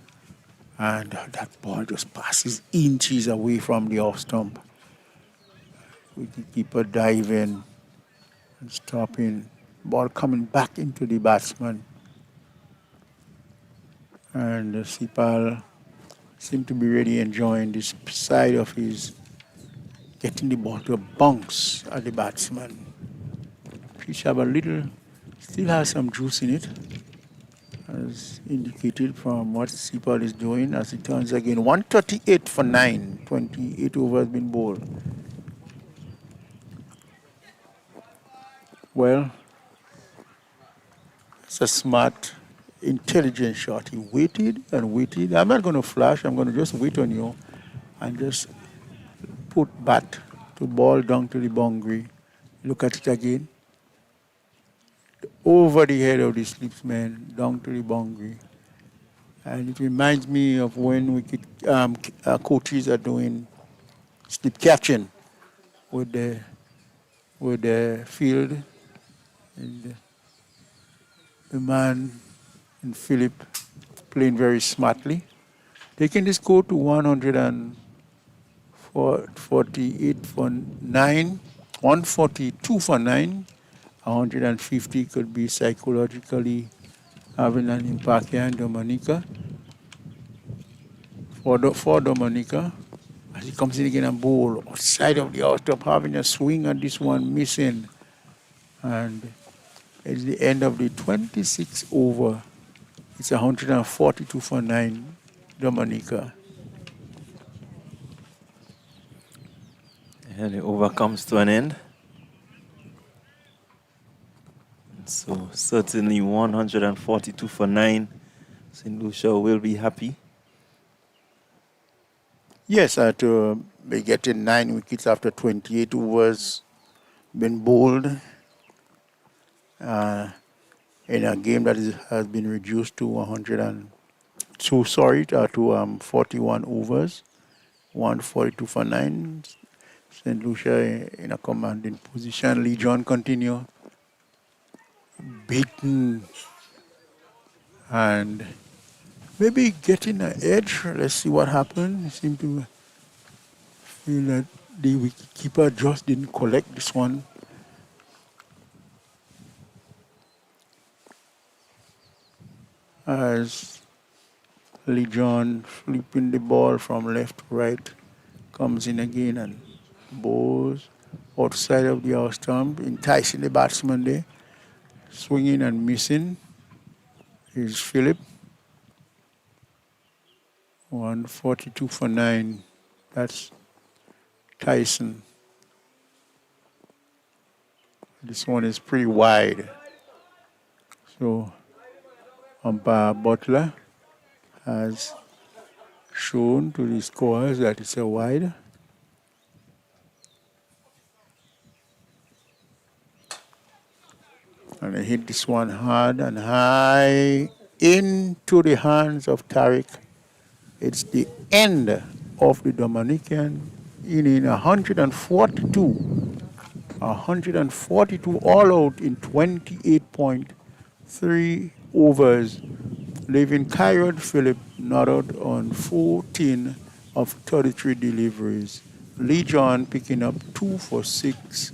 And that ball just passes inches away from the off stump. Wicketkeeper diving and stopping. Ball coming back into the batsman. And Sipal seemed to be really enjoying this side of his getting the ball to a bounce at the batsman. Pitch have a little, still has some juice in it, as indicated from what Sipal is doing as it turns again. 138 for 9, 28 overs been bowled. Well, it's a smart, intelligent shot. He waited and waited. I'm not going to flash. I'm going to just wait on you and just put bat to ball down to the boundary. Look at it again. Over the head of the slipsman, down to the boundary. And it reminds me of when coaches are doing slip catching with the field. And the man and Philip playing very smartly, taking the score to 148 for 9, 142 for 9, 150 could be psychologically having an impact here in Dominica. For Dominica, as he comes in again and bowl outside of the outstop, having a swing at this one, missing. And it's the end of the 26th over. It's 142 for 9, Dominica. And the over comes to an end. So certainly 142 for 9. St. Lucia will be happy. Yes, to be getting 9 wickets after 28 overs been bowled. in a game that has been reduced to 41 overs, 142 for 9. St. Lucia in a commanding position. Legion continue beaten and maybe getting an edge. Let's see what happens. I seem to feel that the wicketkeeper just didn't collect this one. As Legion flipping the ball from left to right, comes in again and bowls outside of the house stump, enticing the batsman there. Swinging and missing is Philip. 142 for 9. That's Tyson. This one is pretty wide. So umpire Butler has shown to the scorers that it's a wide. And they hit this one hard and high into the hands of Tariq. It's the end of the Dominican inning. 142. 142 all out in 28.3 overs, leaving Kyrod Phillip not out on 14 of 33 deliveries. Legion picking up 2 for 6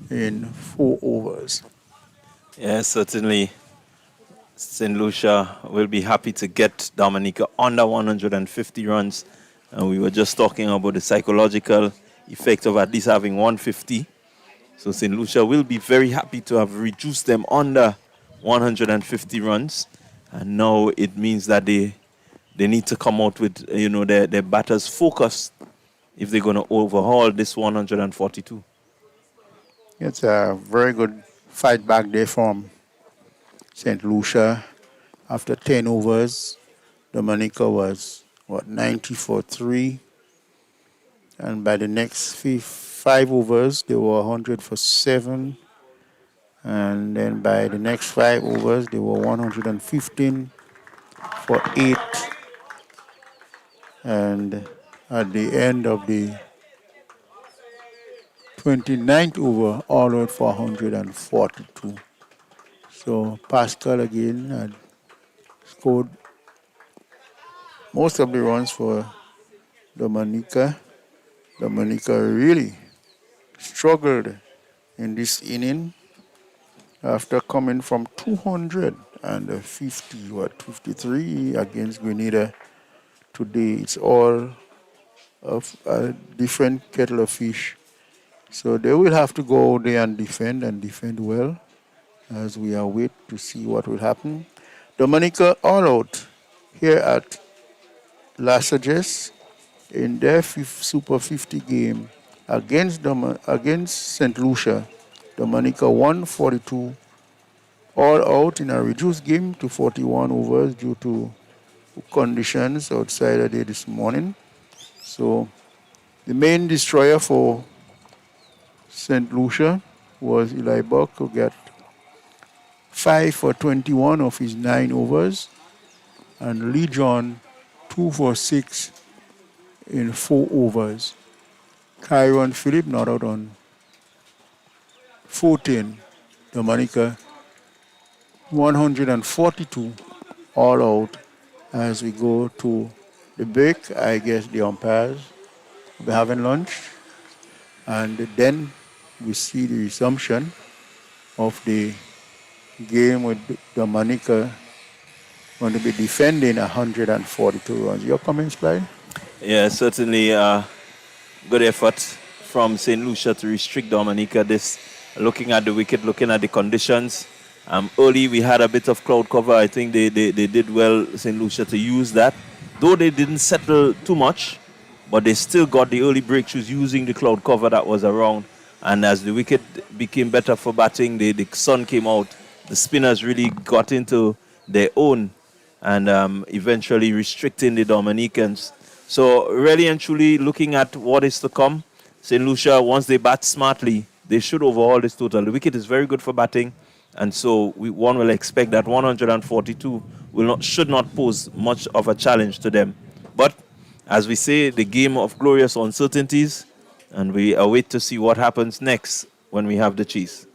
in 4 overs. Yeah, certainly. St. Lucia will be happy to get Dominica under 150 runs. And we were just talking about the psychological effect of at least having 150. So St. Lucia will be very happy to have reduced them under 150 runs. And now it means that they need to come out with, their batters focused if they're going to overhaul this 142. It's a very good fight back there from St. Lucia. After 10 overs, Dominica was, 90 for 3. And by the next 5 overs, they were 100 for 7. And then by the next 5 overs, they were 115 for 8. And at the end of the 29th over, all out for 142. So Pascal again had scored most of the runs for Dominica. Dominica really struggled in this inning after coming from 253 against Grenada. Today it's all of a different kettle of fish. So they will have to go out there and defend well, as we await to see what will happen. Dominica all out here at Lassages in their Super 50 game against St. Lucia. Dominica 142 all out in a reduced game to 41 overs due to conditions outside of there this morning. So the main destroyer for St. Lucia was Eli Buck, who got 5 for 21 of his 9 overs, and Legion 2 for 6 in 4 overs. Kyron Phillip not out on 14. Dominica 142 all out. As we go to the break, I guess the umpires will be having lunch, and then we see the resumption of the game with Dominica going to be defending 142 runs. Your comments, Clyde? Yeah, certainly good effort from St. Lucia to restrict Dominica. Looking at the wicket, looking at the conditions. Early we had a bit of cloud cover. I think they did well, St. Lucia, to use that. Though they didn't settle too much, but they still got the early breakthroughs using the cloud cover that was around. And as the wicket became better for batting, the sun came out. The spinners really got into their own and eventually restricting the Dominicans. So really and truly looking at what is to come, St. Lucia, once they bat smartly, they should overhaul this total. The wicket is very good for batting, And so one will expect that 142 should not pose much of a challenge to them. But as we say, the game of glorious uncertainties, and we await to see what happens next when we have the cheese.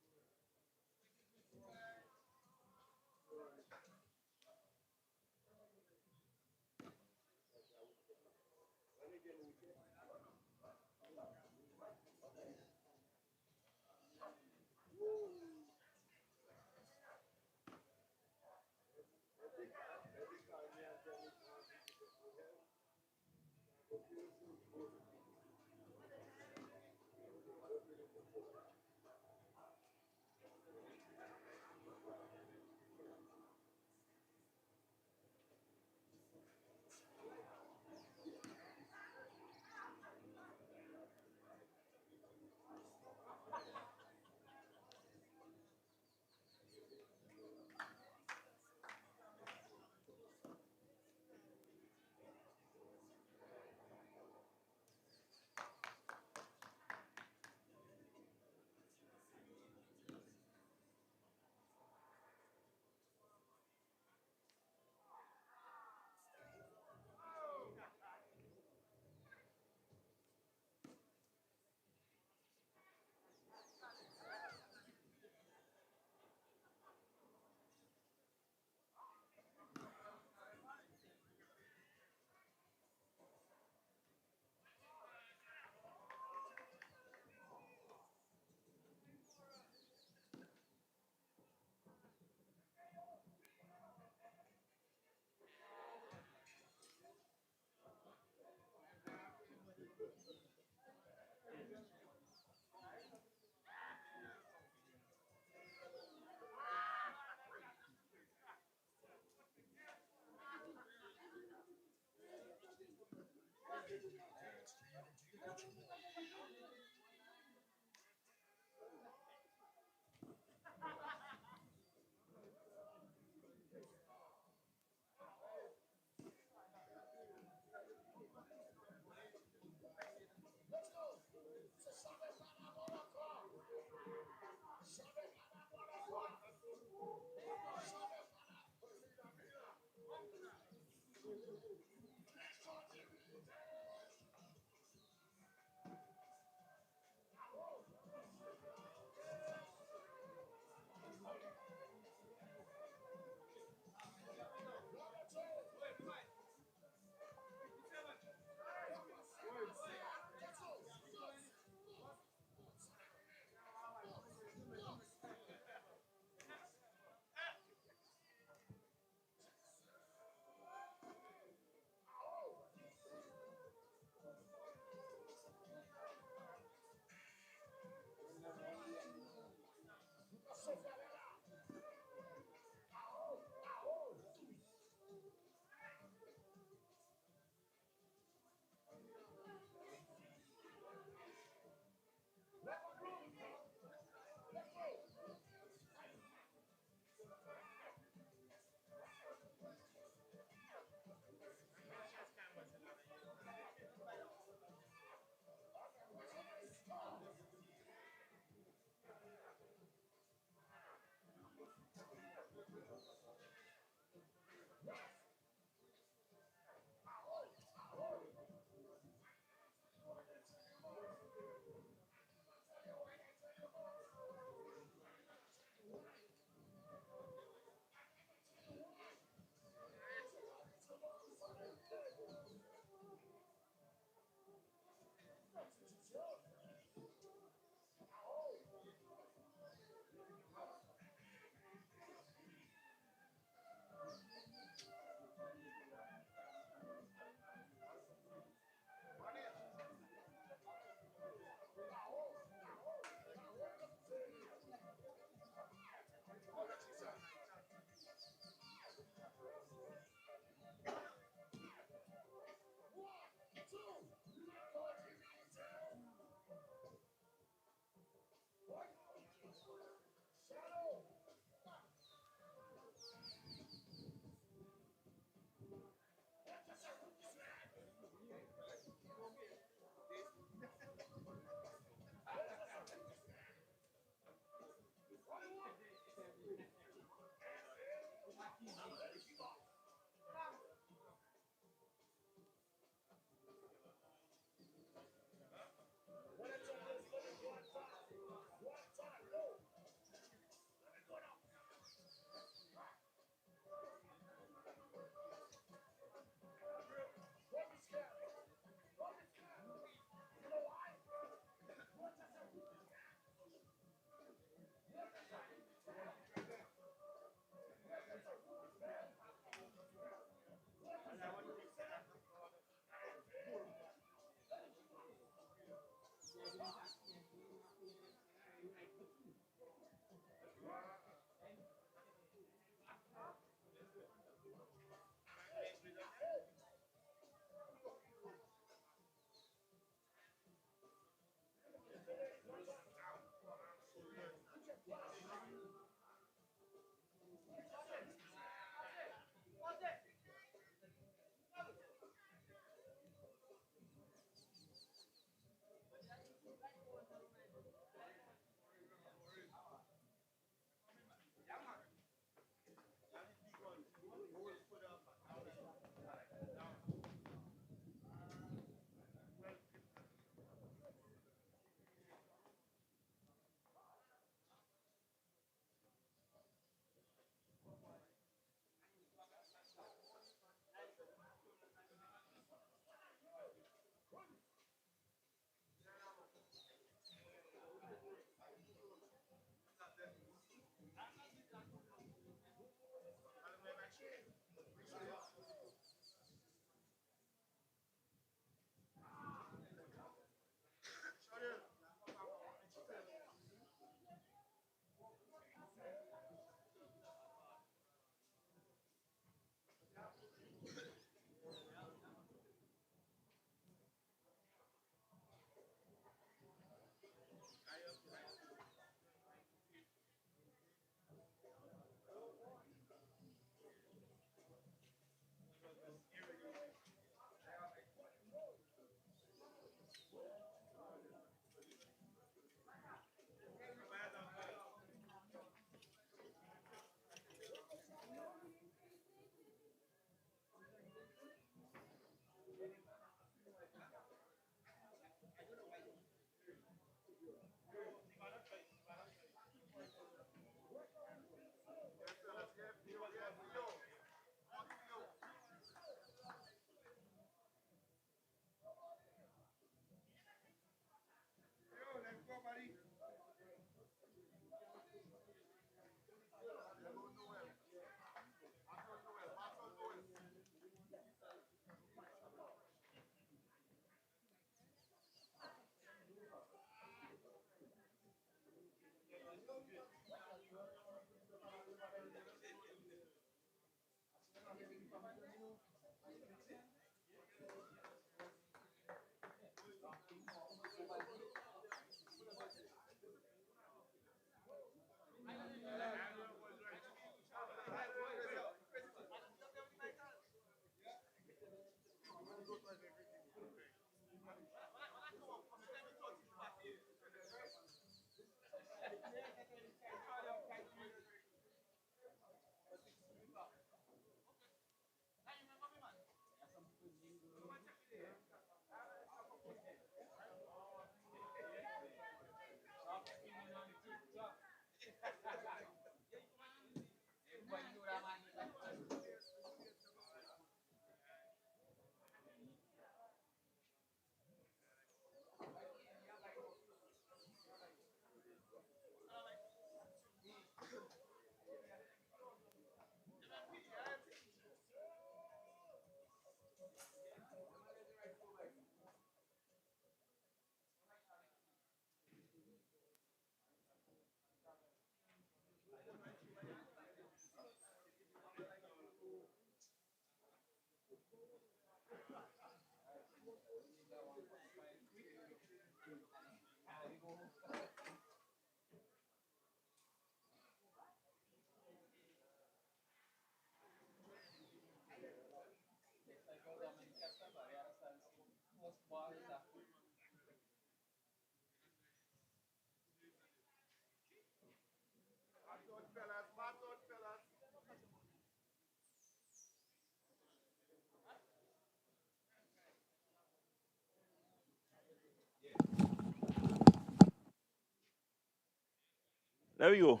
There we go.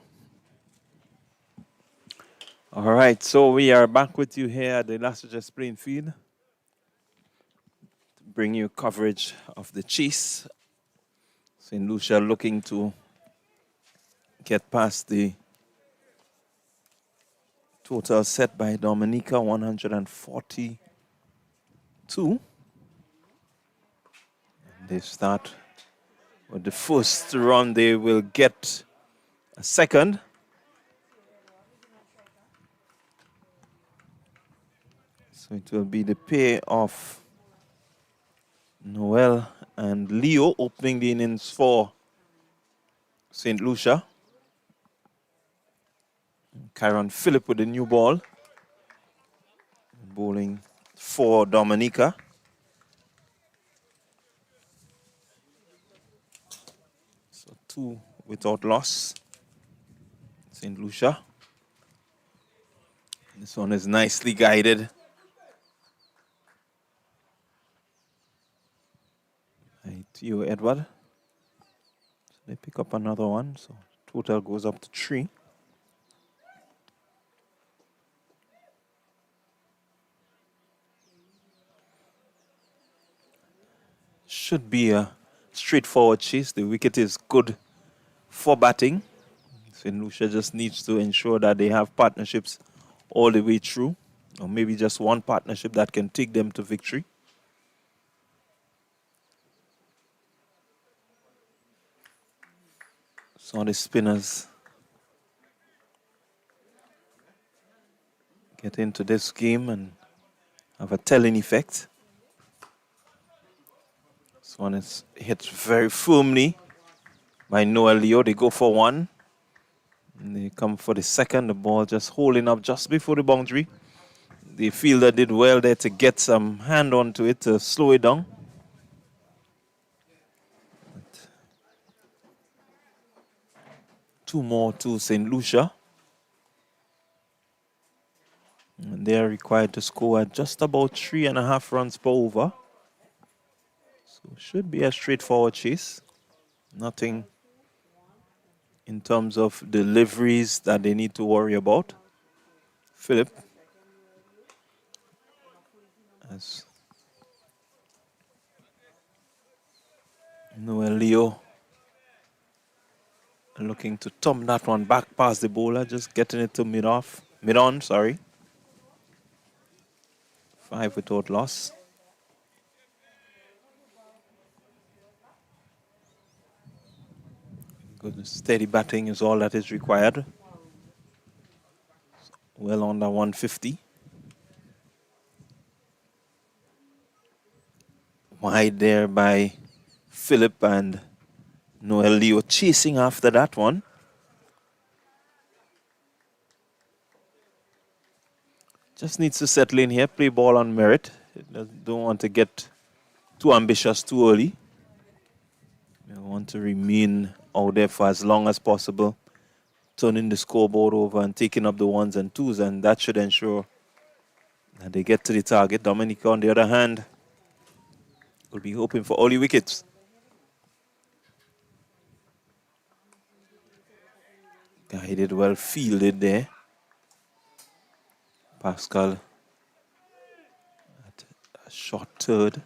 All right, so we are back with you here at the Lasseter playing field to bring you coverage of the chase. St. Lucia looking to get past the total set by Dominica, 142. They start with the first run. They will get a second. So it will be the pair of Noel and Leo opening the innings for St. Lucia. Kyron Phillip with the new ball. Bowling for Dominica. So 2 without loss. St. Lucia. This one is nicely guided. Theo Edward. So they pick up another one. So total goes up to 3. Should be a straightforward chase. The wicket is good for batting. St. Lucia just needs to ensure that they have partnerships all the way through, or maybe just one partnership that can take them to victory. So the spinners get into this game and have a telling effect. This one is hit very firmly by Noel Leo. They go for 1. And they come for the second. The ball just holding up just before the boundary. The fielder did well there to get some hand onto it to slow it down. But 2 more to St. Lucia. And they are required to score at just about 3.5 runs per over. So it should be a straightforward chase. Nothing in terms of deliveries that they need to worry about. Philip as Noel Leo looking to thumb that one back past the bowler, just getting it to mid-on, sorry. 5 without loss. Good steady batting is all that is required. Well under 150. Wide there by Philip and Noel Leo chasing after that one. Just needs to settle in here, play ball on merit. Don't want to get too ambitious too early. You want to remain out there for as long as possible, turning the scoreboard over and taking up the ones and twos, and that should ensure that they get to the target. Dominica, on the other hand, will be hoping for early wickets. Guided, well fielded there. Pascal at a short third.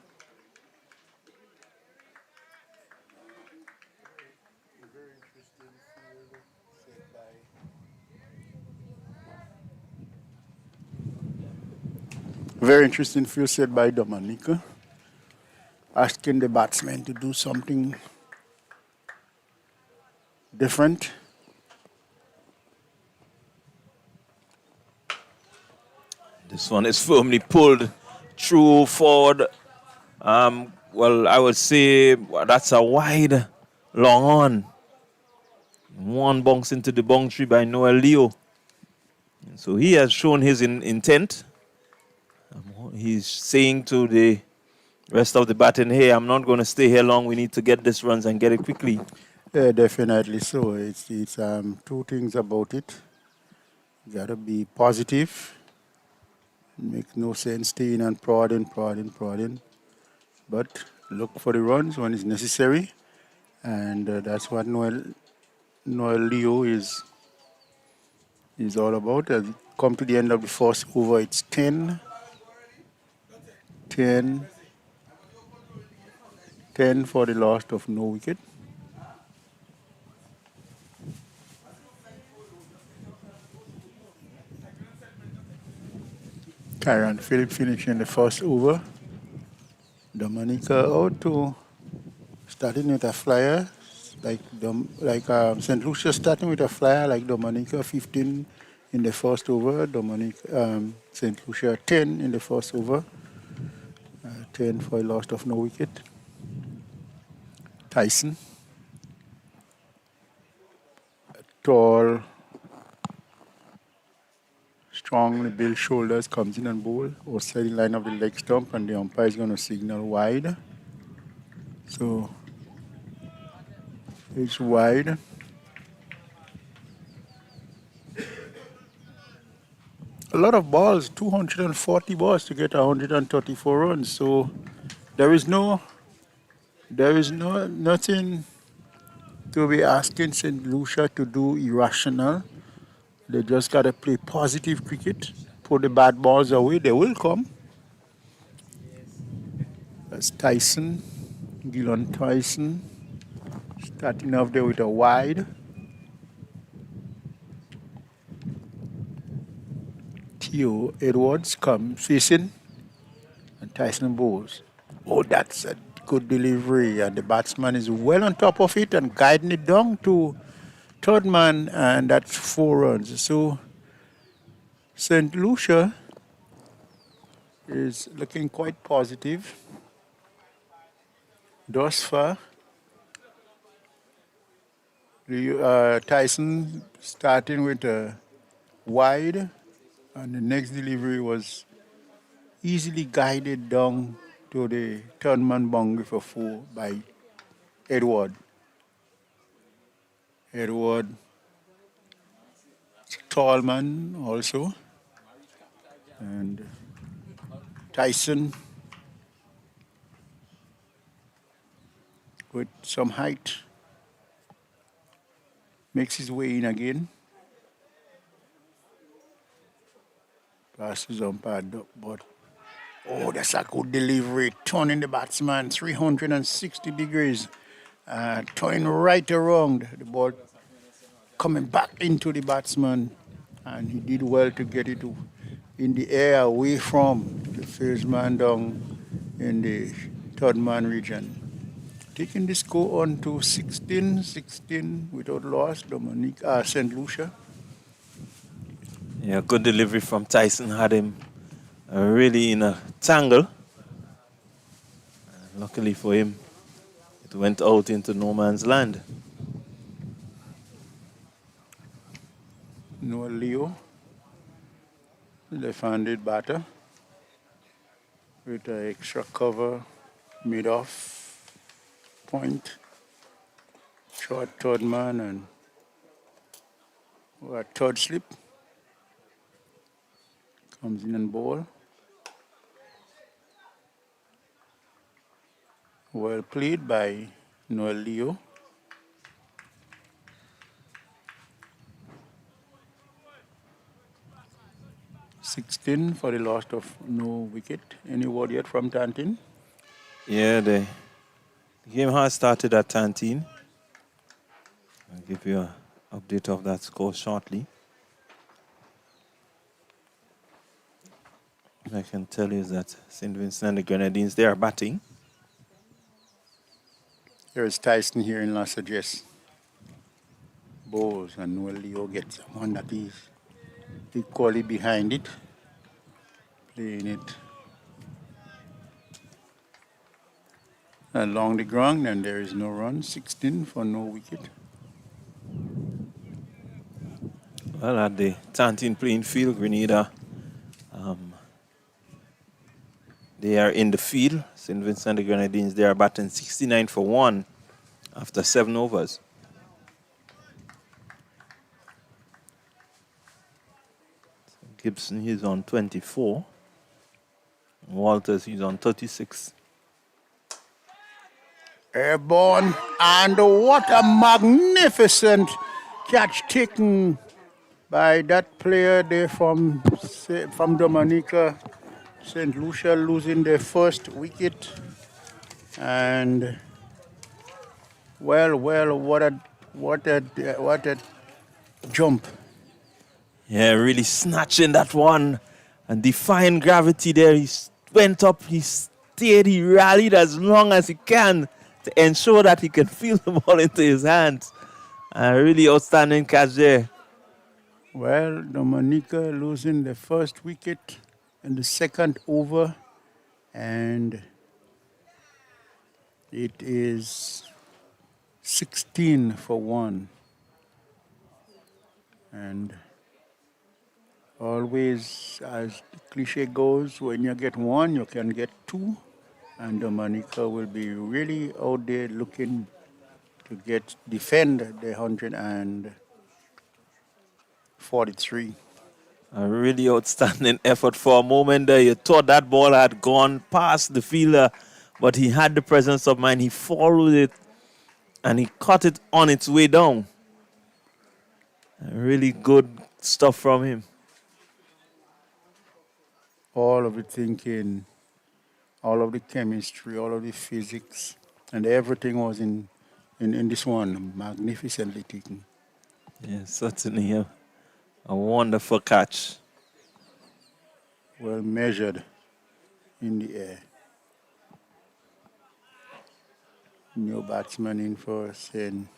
Very interesting field set by Dominica, asking the batsman to do something different. This one is firmly pulled through forward. Well, I would say that's a wide, long on. One bounce into the boundary by Noel Leo. So he has shown his intent. He's saying to the rest of the batting, hey, I'm not going to stay here long. We need to get this runs and get it quickly. Yeah, definitely so. It's two things about it. You got to be positive. Make no sense staying and prodding. But look for the runs when it's necessary. And that's what Noel Leo is all about. As we come to the end of the first over, it's 10 for the loss of no wicket. Kyron Philip finishing the first over. Dominica out to starting with a flyer, like St. Lucia starting with a flyer like Dominica 15 in the first over. St. Lucia 10 in the first over. 10 for a loss of no wicket. Tyson. Tall, strongly built shoulders, comes in and bowl outside the line of the leg stump, and the umpire is going to signal wide. So it's wide. A lot of balls, 240 balls to get 134 runs. So there is nothing to be asking St. Lucia to do irrational. They just got to play positive cricket, put the bad balls away. They will come. That's Tyson, Gillon Tyson, starting off there with a wide. Theo Edwards come facing, and Tyson bowls. Oh, that's a good delivery, and the batsman is well on top of it and guiding it down to third man, and that's 4 runs. So St. Lucia is looking quite positive thus far. Tyson starting with a wide, and the next delivery was easily guided down to the third man boundary for 4 by Edward. Edward, tall man also, and Tyson with some height. Makes his way in again. Passes on pad up, but oh, that's a good delivery. Turning the batsman 360 degrees. Turning right around. The ball coming back into the batsman. And he did well to get it in the air away from the first man down in the third man region. Taking the score on to 16 without loss, Dominica, St. Lucia. Yeah, good delivery from Tyson. Had him really in a tangle. Luckily for him, it went out into no man's land. Noah Leo, left-handed batter with an extra cover mid-off point. Short third man and a third slip. Comes in and ball. Well played by Noel Leo. $16 for the loss of no wicket. Any word yet from Tantin? Yeah, the game has started at 10. I'll give you an update of that score shortly. What I can tell you is that St. Vincent and the Grenadines, they are batting. There's Tyson here in Los Angeles. Bowls and Noel Leo gets one that is equally behind it. Playing it along the ground, and there is no run. 16 for no wicket. Well, at the Tantin playing field, Grenada, they are in the field. St. Vincent and the Grenadines, they are batting 69 for 1 after 7 overs. Gibson, he's on 24. Walters, he's on 36. Airborne, and what a magnificent catch taken by that player there from Dominica. St. Lucia losing their first wicket. And well, what a jump. Yeah, really snatching that one and defying gravity there. He went up, he stayed, he rallied as long as he can to ensure that he can feel the ball into his hands. A really outstanding catch there. Well, Dominica losing the first wicket in the second over, and it is 16 for 1. And always, as the cliche goes, when you get 1, you can get 2. And Dominica will be really out there looking to defend the 143. A really outstanding effort. For a moment there, you thought that ball had gone past the fielder, but he had the presence of mind. He followed it, and he caught it on its way down. Really good stuff from him. All of the thinking, all of the chemistry, all of the physics, and everything was in this one, magnificently taken. Yeah, certainly a wonderful catch. Well measured in the air. New batsman in for St.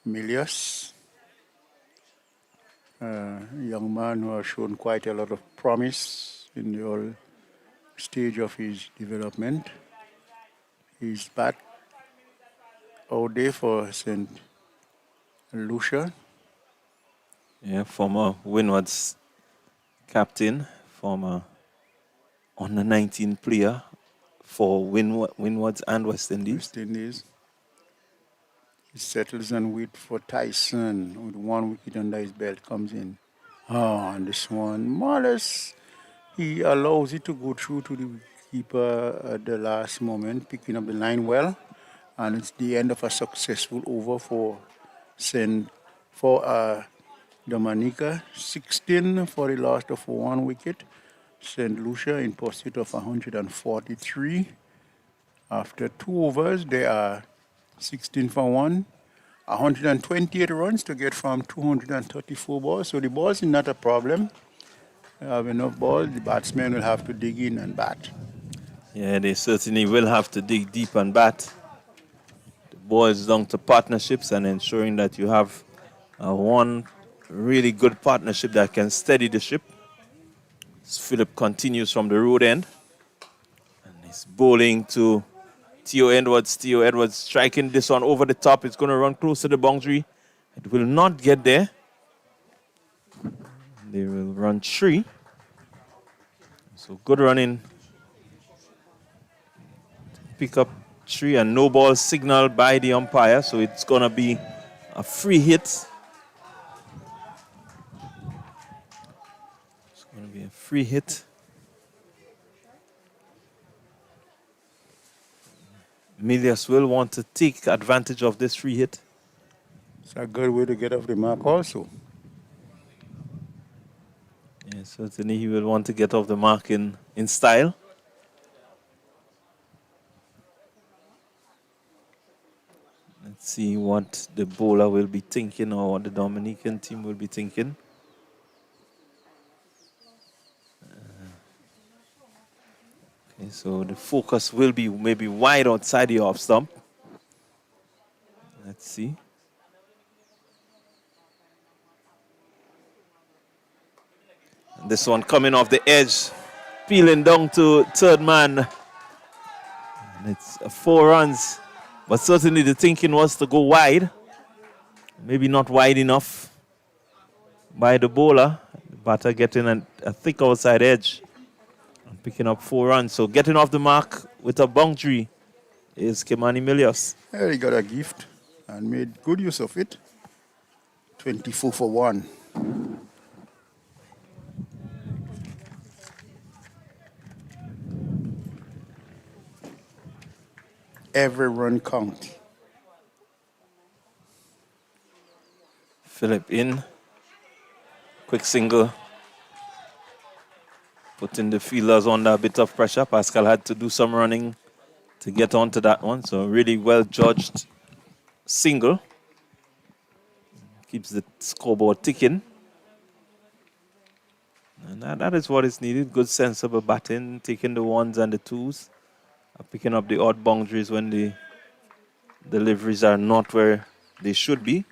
Milius. A young man who has shown quite a lot of promise in the early stage of his development. He's back all day for St. Lucia. Yeah, former Windwards captain, former under 19 player for Windwards and West Indies. West Indies. He settles and waits for Tyson with 1 wicket under his belt, comes in. And this one, more or less, he allows it to go through to the keeper at the last moment, picking up the line well. And it's the end of a successful over for for Dominica. 16 for the loss of 1 wicket. St. Lucia in pursuit of 143. After 2 overs, they are 16 for 1. 128 runs to get from 234 balls. So the balls is not a problem. They have enough balls. The batsmen will have to dig in and bat. Yeah, they certainly will have to dig deep and bat. The boys down to partnerships and ensuring that you have one really good partnership that can steady the ship. Philip continues from the road end. And he's bowling to Theo Edwards. Theo Edwards striking this one over the top. It's going to run close to the boundary. It will not get there. They will run 3. So good running. Pick up 3 and no ball signaled by the umpire. So it's going to be a free hit. It's going to be a free hit. Milius will want to take advantage of this free hit. It's a good way to get off the mark also. Yeah, certainly he will want to get off the mark in style. Let's see what the bowler will be thinking or what the Dominican team will be thinking. Okay, so the focus will be maybe wide outside the off stump. Let's see. And this one coming off the edge, peeling down to third man. And it's 4 runs. But certainly the thinking was to go wide. Maybe not wide enough by the bowler. The batter getting a thick outside edge. Picking up 4 runs. So getting off the mark with a boundary is Kimani Milius. Yeah, he got a gift and made good use of it. 24 for 1. Every run counts. Philip in. Quick single. Putting the fielders under a bit of pressure. Pascal had to do some running to get onto that one. So really well judged single. Keeps the scoreboard ticking. And that is what is needed. Good sensible batting, taking the 1s and the 2s. Picking up the odd boundaries when the deliveries are not where they should be.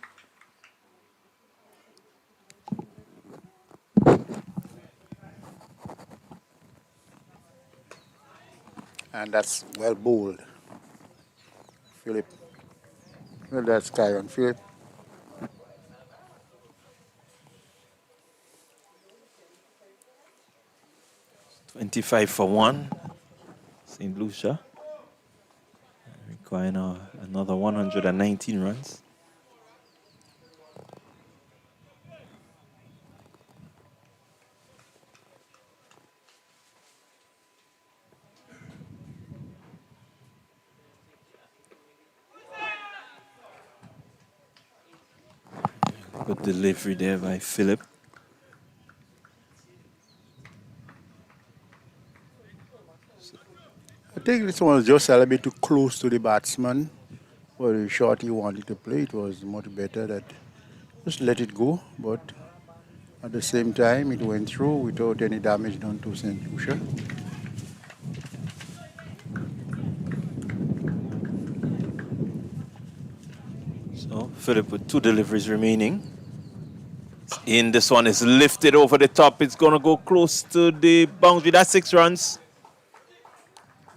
And that's well bowled. Philip. Well, that's Kyron. Philip. $25 for 1. St. Lucia. Requiring another 119 runs. Good delivery there by Philip. I think this one was just a little bit too close to the batsman. For the shot he wanted to play, it was much better that just let it go. But at the same time, it went through without any damage done to St. Lucia. So Philip with 2 deliveries remaining. In this one is lifted over the top. It's going to go close to the boundary. That's 6 runs.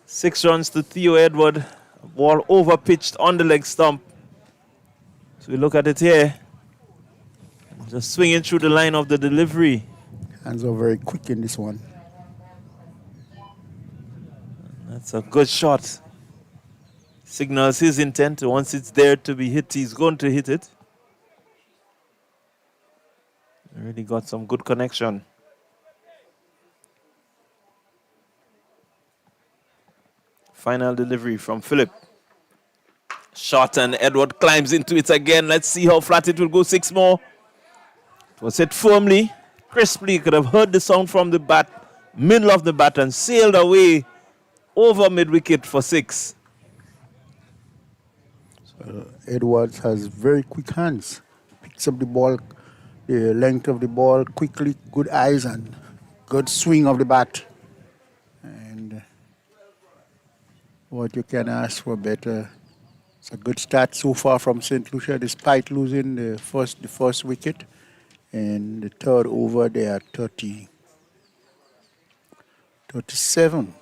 6 runs to Theo Edward. Ball over pitched on the leg stump. So we look at it here. Just swinging through the line of the delivery. Hands are very quick in this one. That's a good shot. Signals his intent. Once it's there to be hit, he's going to hit it. Really got some good connection. Final delivery from Philip. shot, and Edward climbs into it again. Let's see how flat it will go. 6 more. It was hit firmly, crisply. You could have heard the sound from the bat, middle of the bat, and sailed away over mid-wicket for 6. Edwards has very quick hands. Picks up the ball, the length of the ball quickly, good eyes and good swing of the bat. And what you can ask for better. It's a good start so far from St. Lucia, despite losing the first wicket. And the third over, they are 37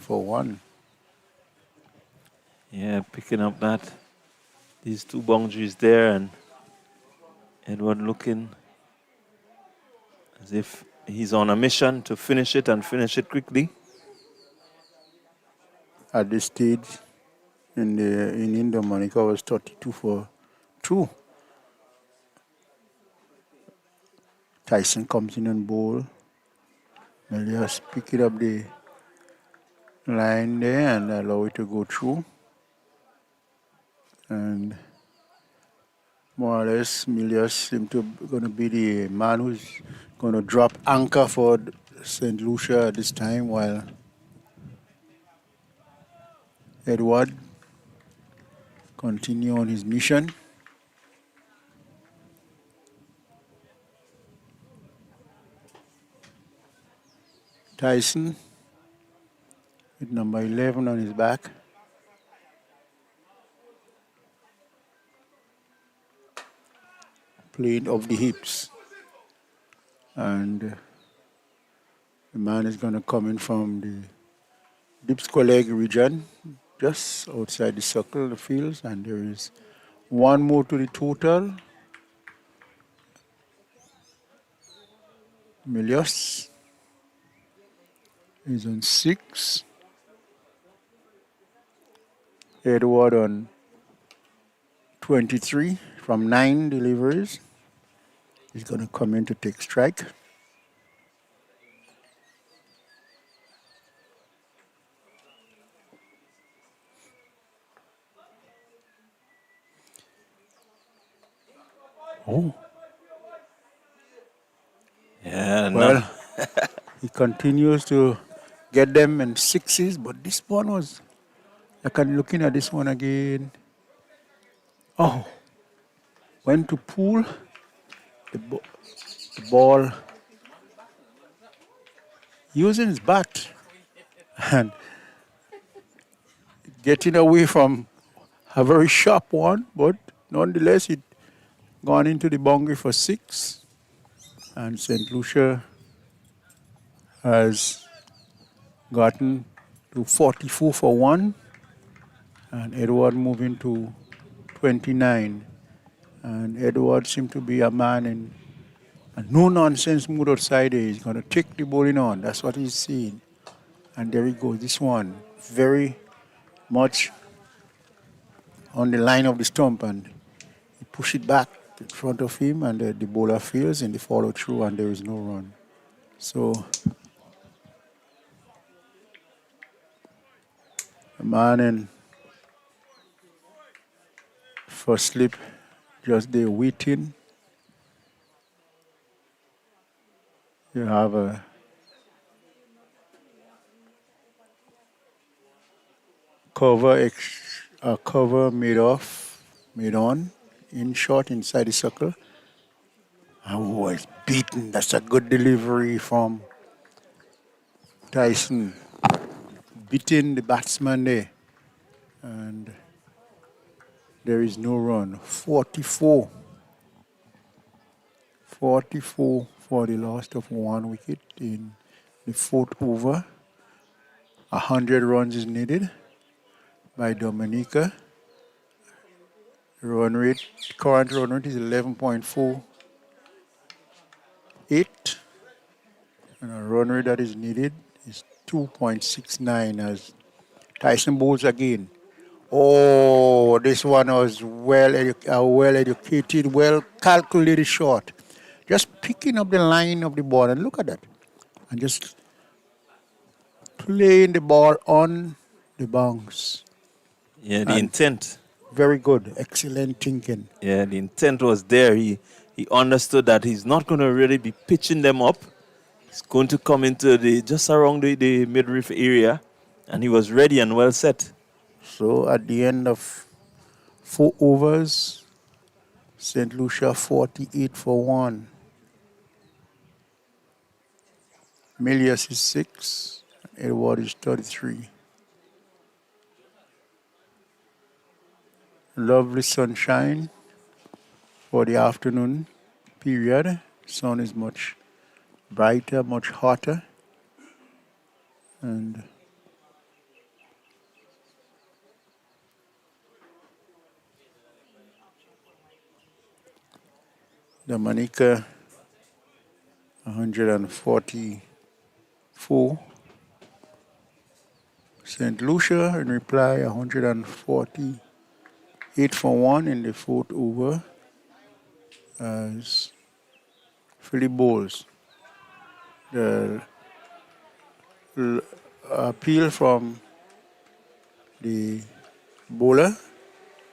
for 1. Yeah, picking up these 2 boundaries there, and Edward looking as if he's on a mission to finish it and finish it quickly. At this stage, in Dominica was 32 for 2. Tyson comes in and bowl. Melias pick it up the line there and allow it to go through. And more or less, Melias seems to going to be the man who's going to drop anchor for St. Lucia at this time, while Edward continue on his mission. Tyson with number 11 on his back. Playing off the hips. And the man is going to come in from the deep square leg region, just outside the circle of the fields, and there is 1 more to the total. Melias is on 6. Edward on 23 from 9 deliveries. He's going to come in to take strike. Oh. Yeah, well, he continues to get them in 6s, but this one was, like I'm looking at this one again. Oh, went to pull the ball using his bat and getting away from a very sharp one, but nonetheless it gone into the boundary for 6. And St. Lucia has gotten to 44 for 1. And Edward moving to 29. And Edward seemed to be a man in a no-nonsense mood outside there. He's going to take the bowling on. That's what he's seeing. And there he goes. This one very much on the line of the stump. And he pushed it back in front of him, and the bowler fails in the follow-through, and there is no run. So the man in first slip just there waiting. You have a cover made on. In short, inside the circle. Oh, it's beaten. That's a good delivery from Tyson. Beating the batsman there. And there is no run. 44 for the loss of 1 wicket in the 4th over. 100 runs is needed by Dominica. Run rate, current run rate is 11.48, and a run rate that is needed is 2.69 as Tyson bowls again. Oh, this one was well-educated, well-calculated shot. Just picking up the line of the ball, and look at that. And just playing the ball on the bounce. Yeah, the intent. Very good. Excellent thinking. Yeah, the intent was there. He understood that he's not going to really be pitching them up. He's going to come into the just around the midriff area, and he was ready and well set. So at the end of 4 overs, St. Lucia 48 for 1. Milius is 6. Edward is 33. Lovely sunshine for the afternoon period. Sun is much brighter, much hotter. And Dominica 144. St. Lucia in reply 148 for 1 in the 4th over as Philip bowls. The appeal from the bowler,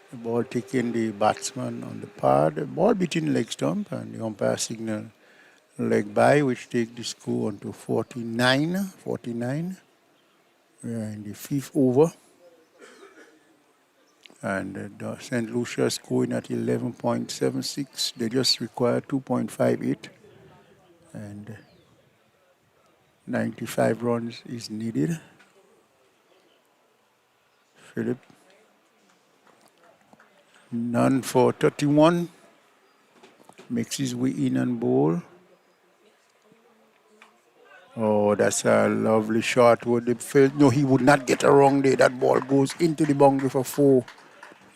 the ball taking the batsman on the pad, the ball between leg stump, and the umpire signal leg by, which take the score on to 49. We are in the 5th over. And St. Lucia scoring at 11.76. They just require 2.58. And 95 runs is needed. Philip, none for 31. Makes his way in and bowl. Oh, that's a lovely shot. Would the field? No, he would not get around there. That ball goes into the boundary for 4.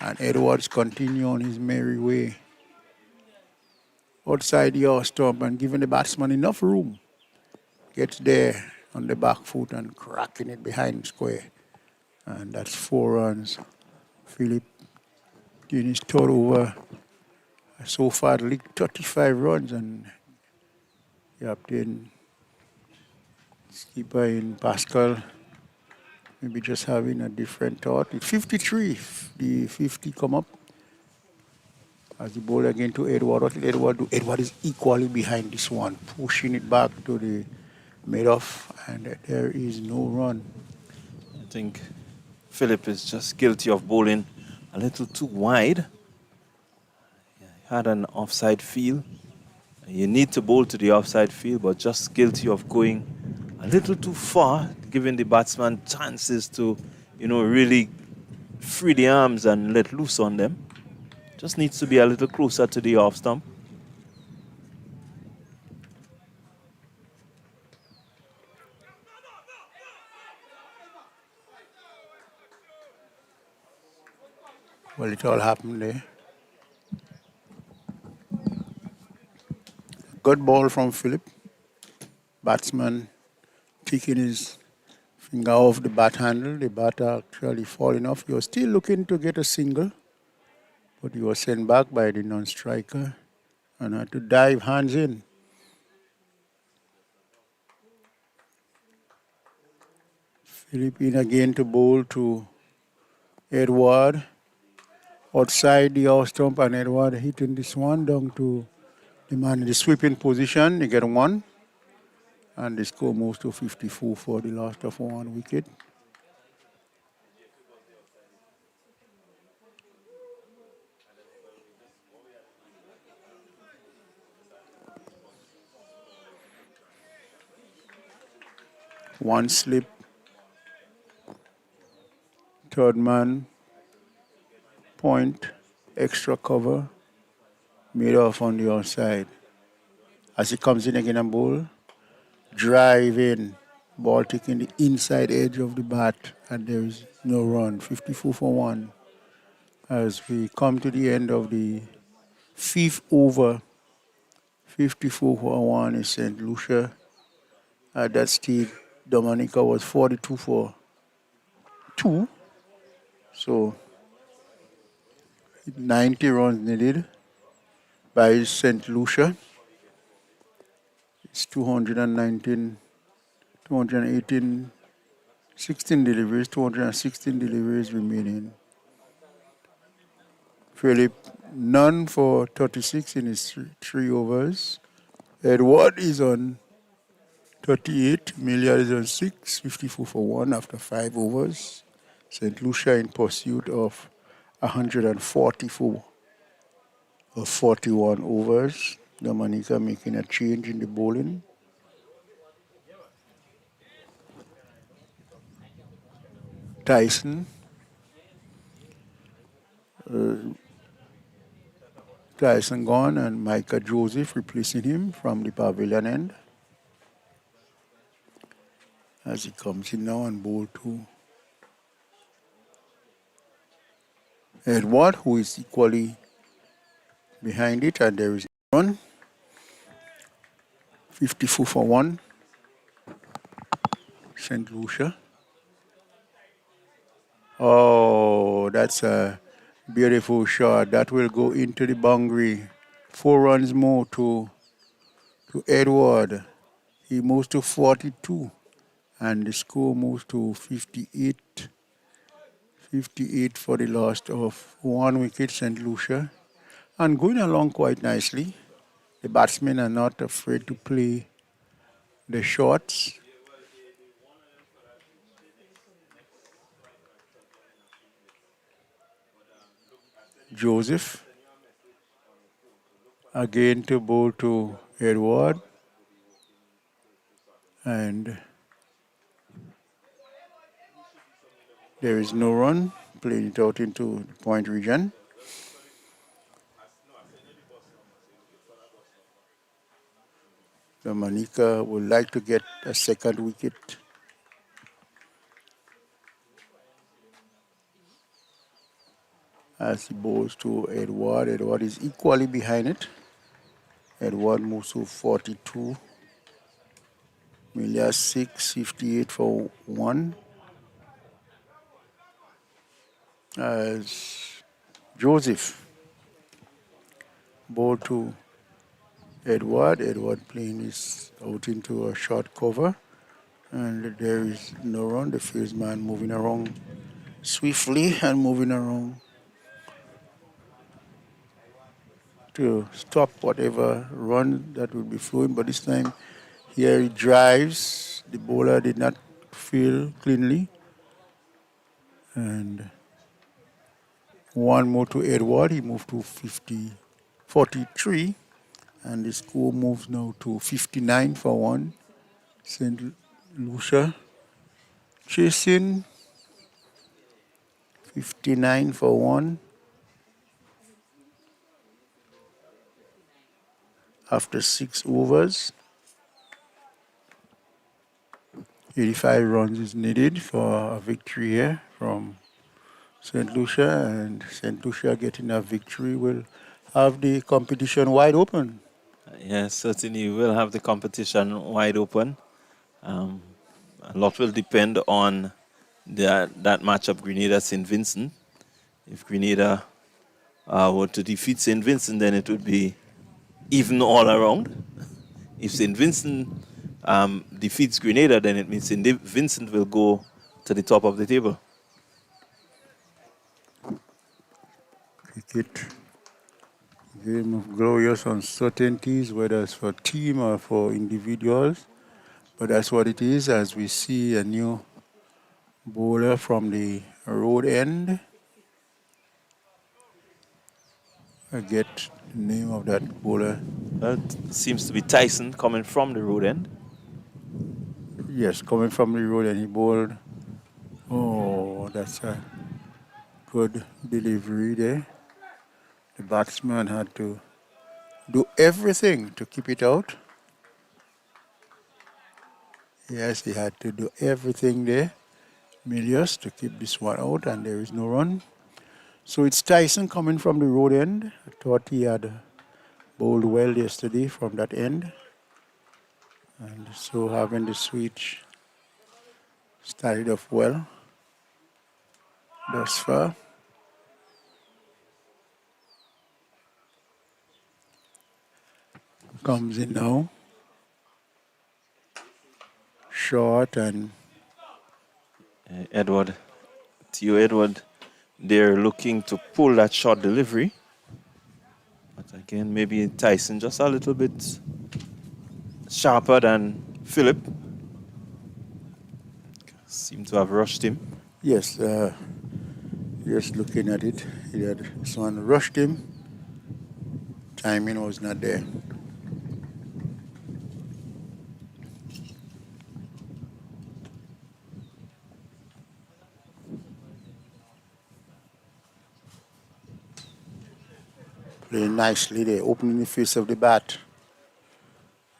And Edwards continue on his merry way. Outside the off stump and giving the batsman enough room. Gets there on the back foot and cracking it behind square. And that's 4 runs. Philip in his 3rd over. So far, league 35 runs, and Captain skipper in Pascal maybe just having a different thought. It's 53, the 50 come up. As the ball again to Edward. What did Edward do? Edward is equally behind this one, pushing it back to the mid-off, and there is no run. I think Philip is just guilty of bowling a little too wide. He had an offside feel. You need to bowl to the offside field, but just guilty of going a little too far, giving the batsman chances to, really free the arms and let loose on them. Just needs to be a little closer to the off stump. Well, it all happened there. Good ball from Philip. Batsman taking his finger off the bat handle. The bat actually falling off. He was still looking to get a single, but he was sent back by the non-striker and had to dive hands in. Philip in again to bowl to Edward. Outside the off stump, and Edward hitting this one down to the man in the sweeping position. They get 1. And the score moves to 54 for the last of 1 wicket. One slip. 3rd man. Point. Extra cover. Made off on the outside. As he comes in again and bowl. Drive in. Ball taking the inside edge of the bat. And there is no run. 54 for 1. As we come to the end of the 5th over. 54 for 1 is St. Lucia. At that stage, Dominica was 42 for 2. So 90 runs needed by St. Lucia. It's 218, 16 deliveries, 216 deliveries remaining. Philip, none for 36 in his three overs. Edward is on 38. Amelia is on 6, 54 for 1 after 5 overs. St. Lucia in pursuit of 144 of 41 overs. Dominica making a change in the bowling. Tyson. Tyson gone and Micah Joseph replacing him from the pavilion end. As he comes in now and bowl to Edward, who is equally behind it, and there is a run. 54 for 1. St. Lucia. Oh, that's a beautiful shot. That will go into the boundary. 4 runs more to Edward. He moves to 42. And the score moves to 58. 58 for the loss of 1 wicket, St. Lucia. And going along quite nicely. The batsmen are not afraid to play the shots. Joseph. Again to bowl to Edward. And there is no run. Playing it out into the point region. Dominica would like to get a second wicket. As he bowls to Edward. Edward is equally behind it. Edward moves to 42. Amelia 6, 58 for 1. As Joseph bowled to Edward. Edward playing is out into a short cover. And there is no run. The fieldsman moving around swiftly and moving around to stop whatever run that would be flowing. But this time here he drives. The bowler did not field cleanly. And 1 more to Edward. He moved to 43. And the score moves now to 59 for 1. St. Lucia chasing 59 for 1. After 6 overs. 85 runs is needed for a victory here from St. Lucia, and St. Lucia getting a victory will have the competition wide open. Yes, certainly we'll have the competition wide open. A lot will depend on that matchup, Grenada St. Vincent. If Grenada were to defeat St. Vincent, then it would be even all around. If St. Vincent defeats Grenada, then it means St. Vincent will go to the top of the table. Cricket, game of glorious uncertainties, whether it's for team or for individuals. But that's what it is, as we see a new bowler from the road end. I get the name of that bowler. That seems to be Tyson coming from the road end. Yes, coming from the road end, he bowled. Oh, that's a good delivery there. The batsman had to do everything to keep it out. Yes, he had to do everything there, Milius, to keep this one out, and there is no run. So it's Tyson coming from the road end. I thought he had bowled well yesterday from that end. And so having the switch started off well thus far. Comes in now. Short and Edward, Theo Edward they're looking to pull that short delivery. But again, maybe Tyson just a little bit sharper than Philip. Seem to have rushed him. Yes, just looking at it, he had someone rushed him. Timing was not there. Playing nicely there, opening the face of the bat.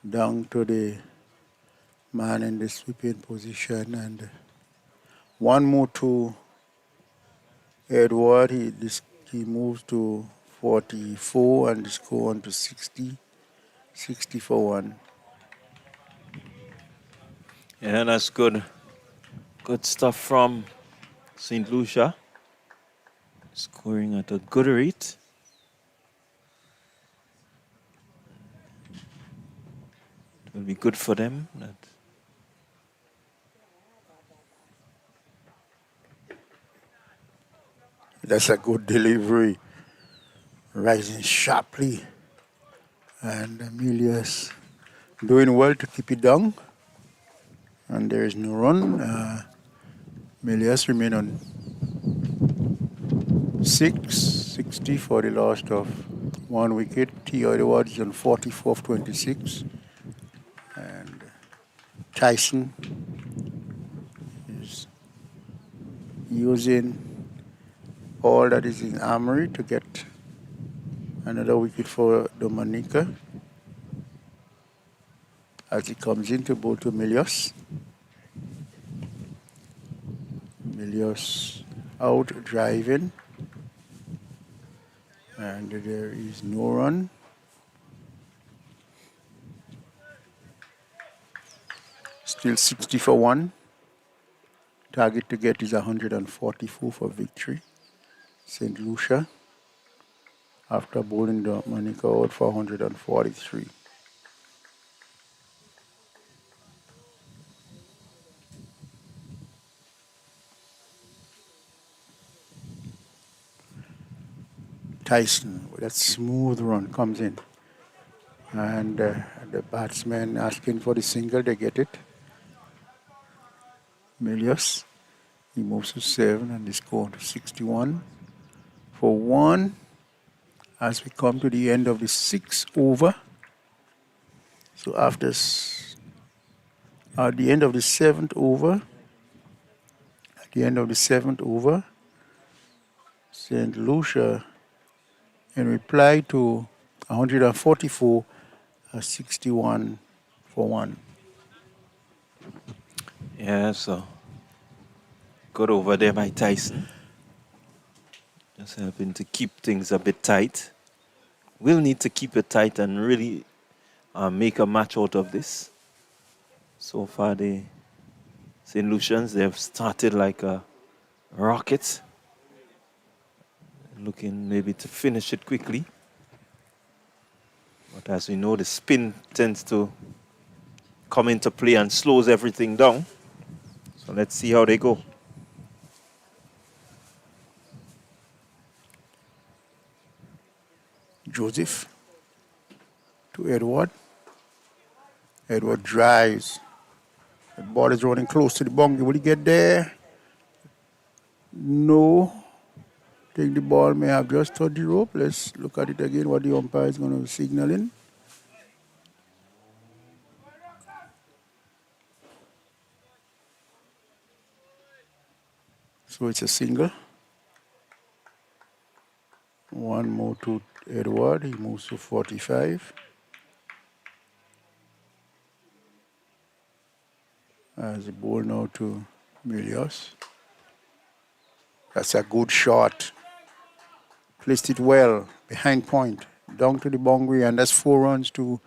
Down to the man in the sweeping position, and one more to Edward. He moves to 44 and the score on to 60 for 1. Yeah, that's good. Good stuff from St. Lucia. Scoring at a good rate. It will be good for them. That's a good delivery. Rising sharply. And Amelia's doing well to keep it down. And there is no run. Amelia's remain on 60 for the last of 1 wicket. T. Edwards is on 44 of 26. And Tyson is using all that is in armory to get another wicket for Dominica as he comes in to bowl to Milios. Milios out driving, and there is no run. Still 60 for 1. Target to get is 144 for victory. St. Lucia after bowling Dominica out for 143. Tyson with that smooth run comes in, and the batsman asking for the single, they get it. Milios, he moves to 7 and they score to 61 for 1 as we come to the end of the 6th over. So at the end of the 7th over, St. Lucia, in reply to 144, 61 for 1. Yeah, so good over there by Tyson. Just helping to keep things a bit tight. We'll need to keep it tight and really make a match out of this. So far, the St. Lucians, they've started like a rocket. Looking maybe to finish it quickly. But as we know, the spin tends to come into play and slows everything down. So let's see how they go. Joseph to Edward. Edward drives. The ball is running close to the boundary. Will he get there? No. I think the ball may have just touched the rope. Let's look at it again, what the umpire is going to signal in. So it's a single. One more to Edward. He moves to 45. As the ball now to Milios. That's a good shot. Placed it well, behind point, down to the boundary, and that's 4 runs to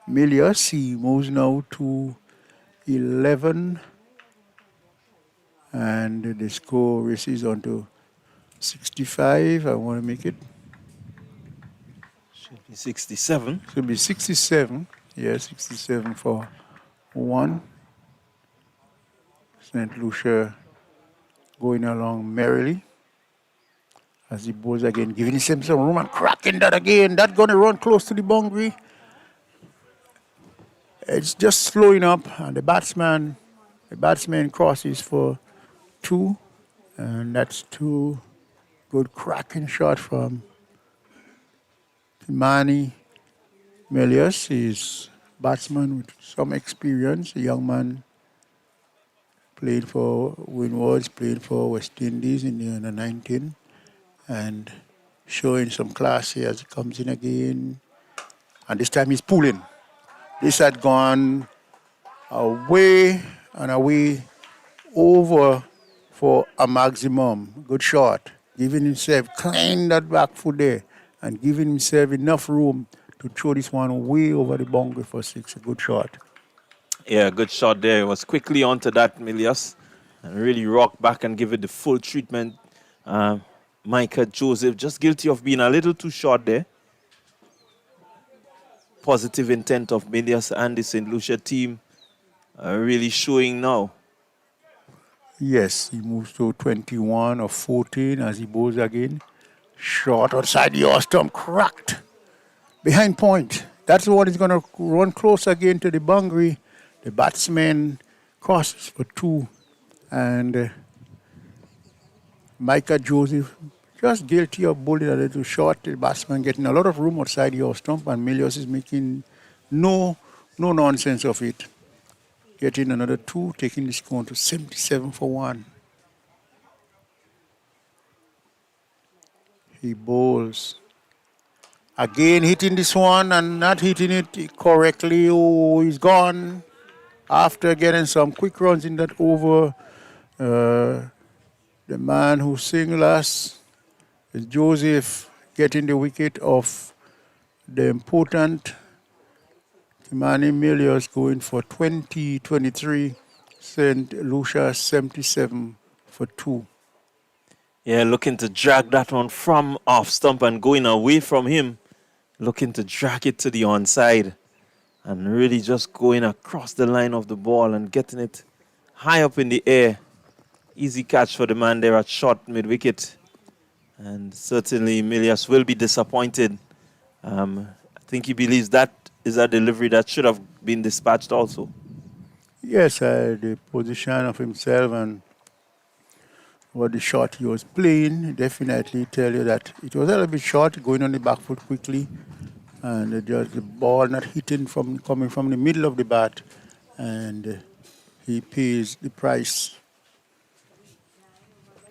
Milios. He moves now to 11. And the score races on to 65. I want to make it. Should be 67. Should be 67. Yeah, 67 for 1. St. Lucia going along merrily. as he bowls again, giving himself some room and cracking that again. That's going to run close to the boundary. It's just slowing up, and the batsman crosses for 2, and that's 2. Good cracking shot from Imani Melius. He's batsman with some experience, a young man, played for Windwards, played for West Indies in the under 19, and showing some class here as he comes in again. And this time he's pulling. This had gone away and away over for a maximum. Good shot. Giving himself, clean that back foot there, and giving himself enough room to throw this one way over the boundary for 6. A good shot. Yeah, good shot there. It was quickly onto that, Milius, and really rocked back and give it the full treatment. Micah Joseph just guilty of being a little too short there. Positive intent of Milius and the St. Lucia team really showing now. Yes, he moves to 21 or 14 as he bowls again. Shot outside the off stump, cracked. Behind point. That's the one he's going to run close again to the boundary. The batsman crosses for 2. And Micah Joseph just guilty of bowling a little short. The batsman getting a lot of room outside the off stump, and Milius is making no nonsense of it. Getting another 2, taking the score to 77 for 1. He bowls. Again hitting this one and not hitting it correctly. Oh, he's gone. After getting some quick runs in that over, the man who sang last is Joseph getting the wicket of the important Imani Milius going for 20-23. St. Lucia 77 for 2. Yeah, looking to drag that one from off stump and going away from him. Looking to drag it to the onside. And really just going across the line of the ball and getting it high up in the air. Easy catch for the man there at short mid-wicket. And certainly Milius will be disappointed. I think he believes that is a delivery that should have been dispatched also. Yes, the position of himself and what the shot he was playing definitely tell you that it was a little bit short, going on the back foot quickly, and just the ball not hitting coming from the middle of the bat, and he pays the price.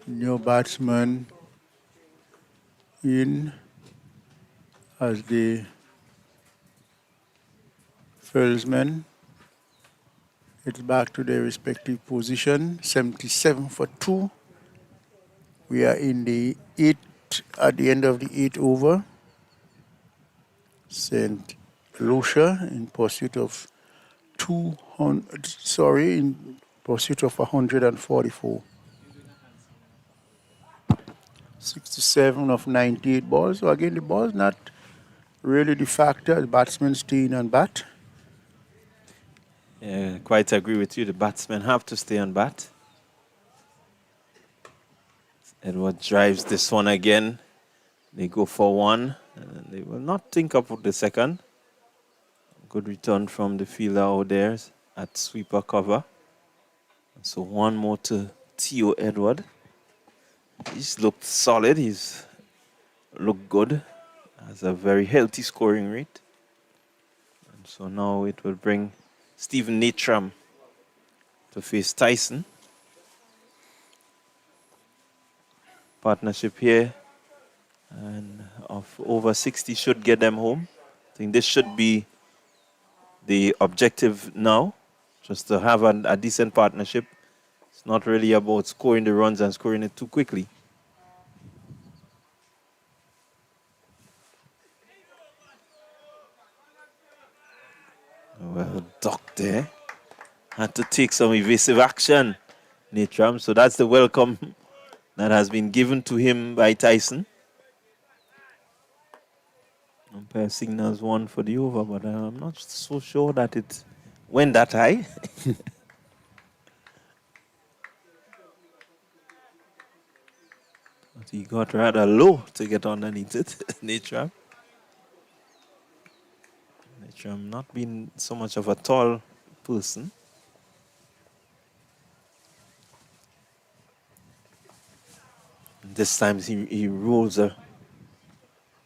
New batsman in as the fieldsmen. It's back to their respective position. 77 for 2. We are in the 8th, at the end of the 8th over. St. Lucia in pursuit of 144. 67 of 98 balls. So again, the ball's not really the factor. The batsmen staying on bat. Yeah, quite agree with you. The batsmen have to stay on bat. Edward drives this one again. They go for 1. And they will not think up of the second. Good return from the fielder out there at sweeper cover. So 1 more to Theo Edward. He's looked solid. He's looked good. Has a very healthy scoring rate. And so now it will bring Stephen Natram to face Tyson. Partnership here and of over 60 should get them home. I think this should be the objective now, just to have a decent partnership. It's not really about scoring the runs and scoring it too quickly. Well, ducked there. Had to take some evasive action, Natram. So that's the welcome that has been given to him by Tyson. Umpire signals 1 for the over, but I'm not so sure that it went that high. But he got rather low to get underneath it, Natram. Natram not being so much of a tall person. This time he rolls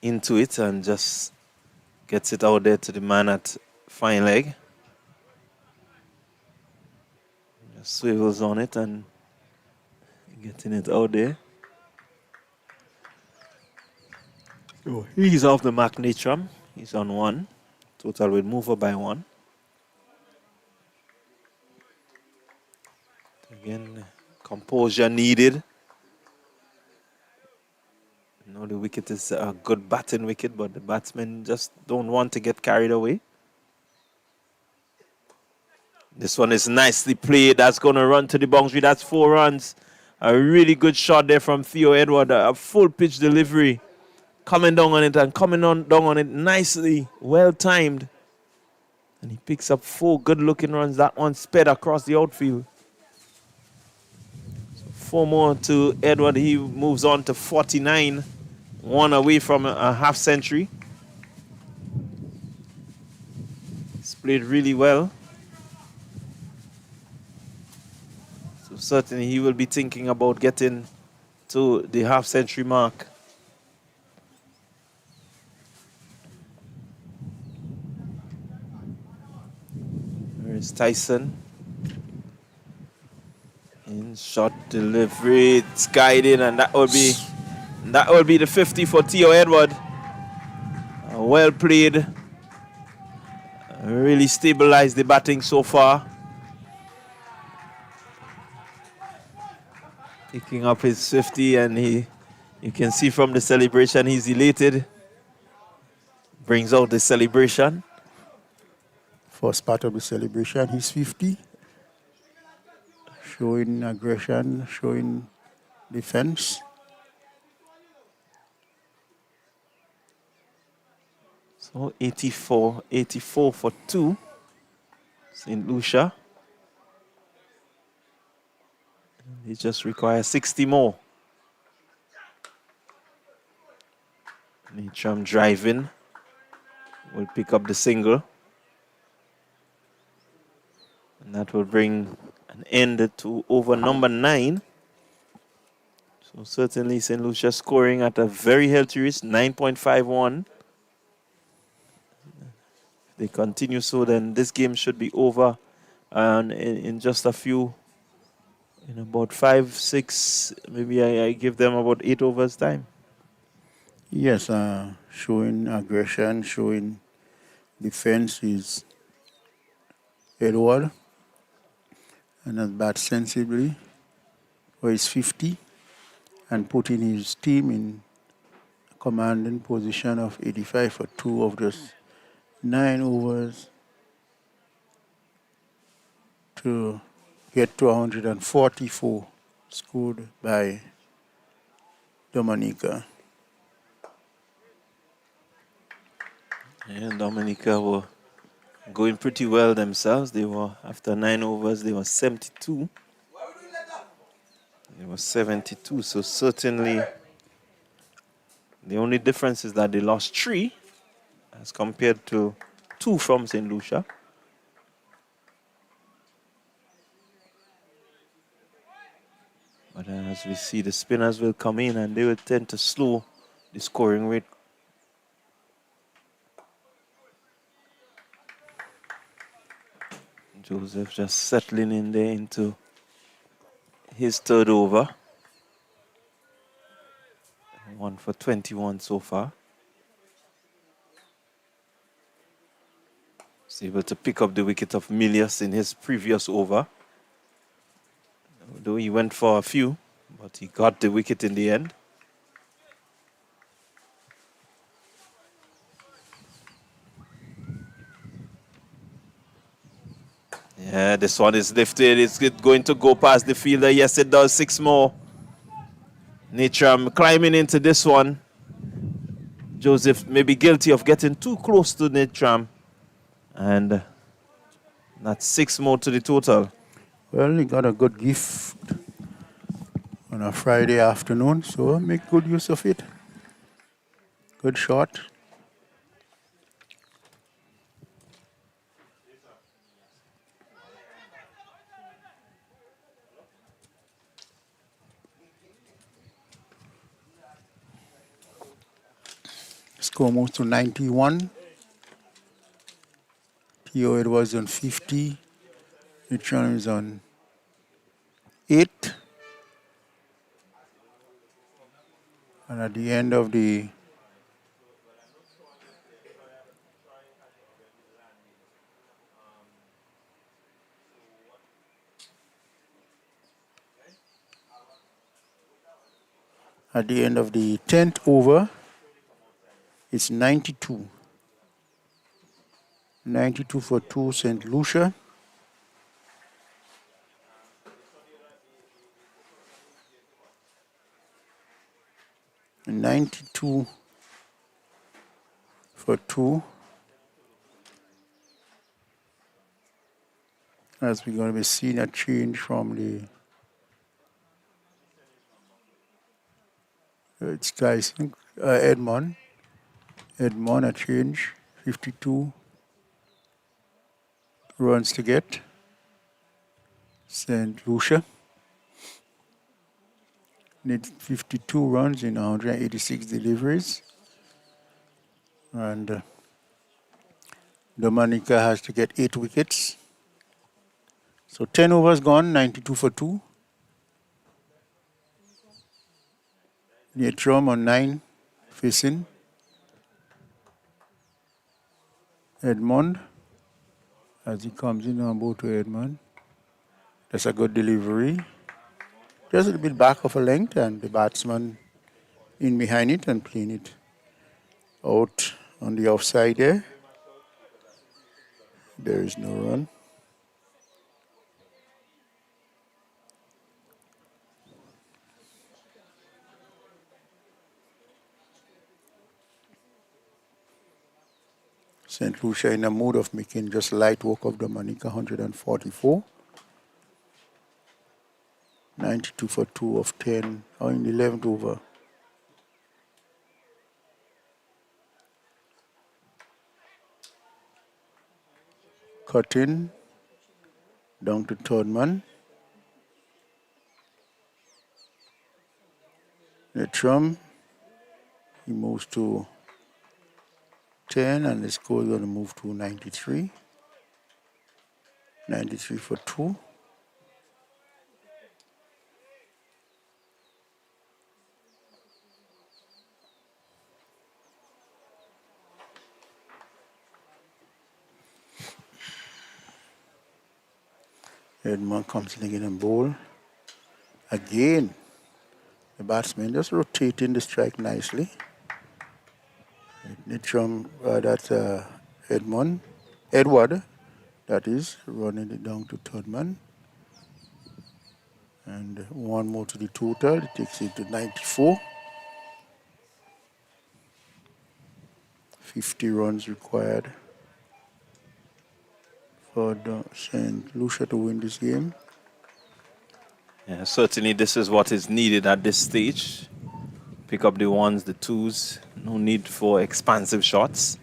into it and just gets it out there to the man at fine leg. Just swivels on it and getting it out there. So he's off the mark, Natram. He's on 1. Total will move up by 1. Again, composure needed. No, the wicket is a good batting wicket, but the batsmen just don't want to get carried away. This one is nicely played. That's going to run to the boundary. That's 4 runs. A really good shot there from Theo Edward. A full pitch delivery. Coming down on it and coming on down on it nicely. Well timed. And he picks up 4 good looking runs. That one sped across the outfield. So 4 more to Edward. He moves on to 49. 1 away from a half century. He's played really well. So certainly he will be thinking about getting to the half century mark. There is Tyson. In shot delivery, it's guided, and that will be the 50 for Theo Edward. Well played. Really stabilized the batting so far. Picking up his 50, and you can see from the celebration he's elated. Brings out the celebration. First part of the celebration, he's 50. Showing aggression, showing defense. So 84 for 2. St. Lucia. He just requires 60 more. Natram driving. Will pick up the single. And that will bring an end to over number 9. So certainly St. Lucia scoring at a very healthy risk, 9.51. If they continue so, then this game should be over in just a few, in about 5, 6, maybe I give them about 8 overs time. Yes, showing aggression, showing defense is Edward. And not bat sensibly for his 50 and putting his team in commanding position of 85 for 2 of those 9 overs to get to 144 scored by Dominica. And Dominica were going pretty well themselves. They were, after 9 overs, they were 72. They were 72, so certainly the only difference is that they lost 3 as compared to 2 from St. Lucia. But as we see, the spinners will come in and they will tend to slow the scoring rate. Joseph just settling in there into his 3rd over. 1 for 21 so far. He's able to pick up the wicket of Milius in his previous over. Though he went for a few, but he got the wicket in the end. Yeah, this one is lifted. It's going to go past the fielder. Yes, it does. 6 more. Natram climbing into this one. Joseph may be guilty of getting too close to Natram. And that's 6 more to the total. Well, he got a good gift on on a Friday afternoon, so make good use of it. Good shot. Score moves to 91. Theo it was on 50. Mitchell is on 8. And at the end of the At the end of the 10th over, it's 92. 92 for 2, St. Lucia. And 92 for 2. As we're going to be seeing a change from the it's Tyson, Edmond. Edmond a change, 52 runs to get. St. Lucia needs 52 runs in 186 deliveries. And Dominica has to get 8 wickets. So 10 overs gone, 92 for 2. Neutrum on 9, facing. Edmond, as he comes in on board to Edmond. That's a good delivery. Just a little bit back of a length, and the batsman in behind it and playing it out on the offside there. There is no run. St. Lucia in a mood of making just light work of Dominica, 144. 92 for 2 of 10, or in the 11th over. Cut in, down to third man. Neutrum, he moves to 10, and the score is going to move to 93. 93 for 2. Edmond comes in again and bowl. Again, the batsman just rotating the strike nicely. Neutrum, that's Edward, that is, running it down to third man. And one more to the total, it takes it to 94. 50 runs required for the St. Lucia to win this game. Yeah, certainly this is what is needed at this stage. Pick up the ones, the twos. No need for expansive shots.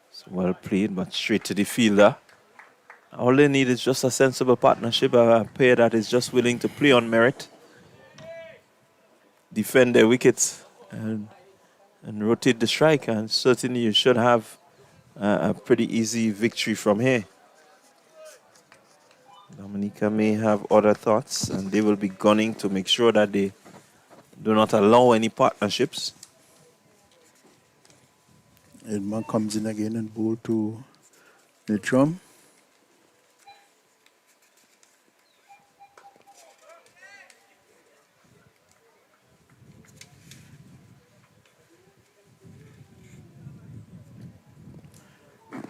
It's well played, but straight to the fielder. All they need is just a sensible partnership, a pair that is just willing to play on merit, defend their wickets, and rotate the strike. And certainly you should have a pretty easy victory from here. Dominica may have other thoughts, and they will be gunning to make sure that they do not allow any partnerships. Edmond comes in again and bowl to Neutrum.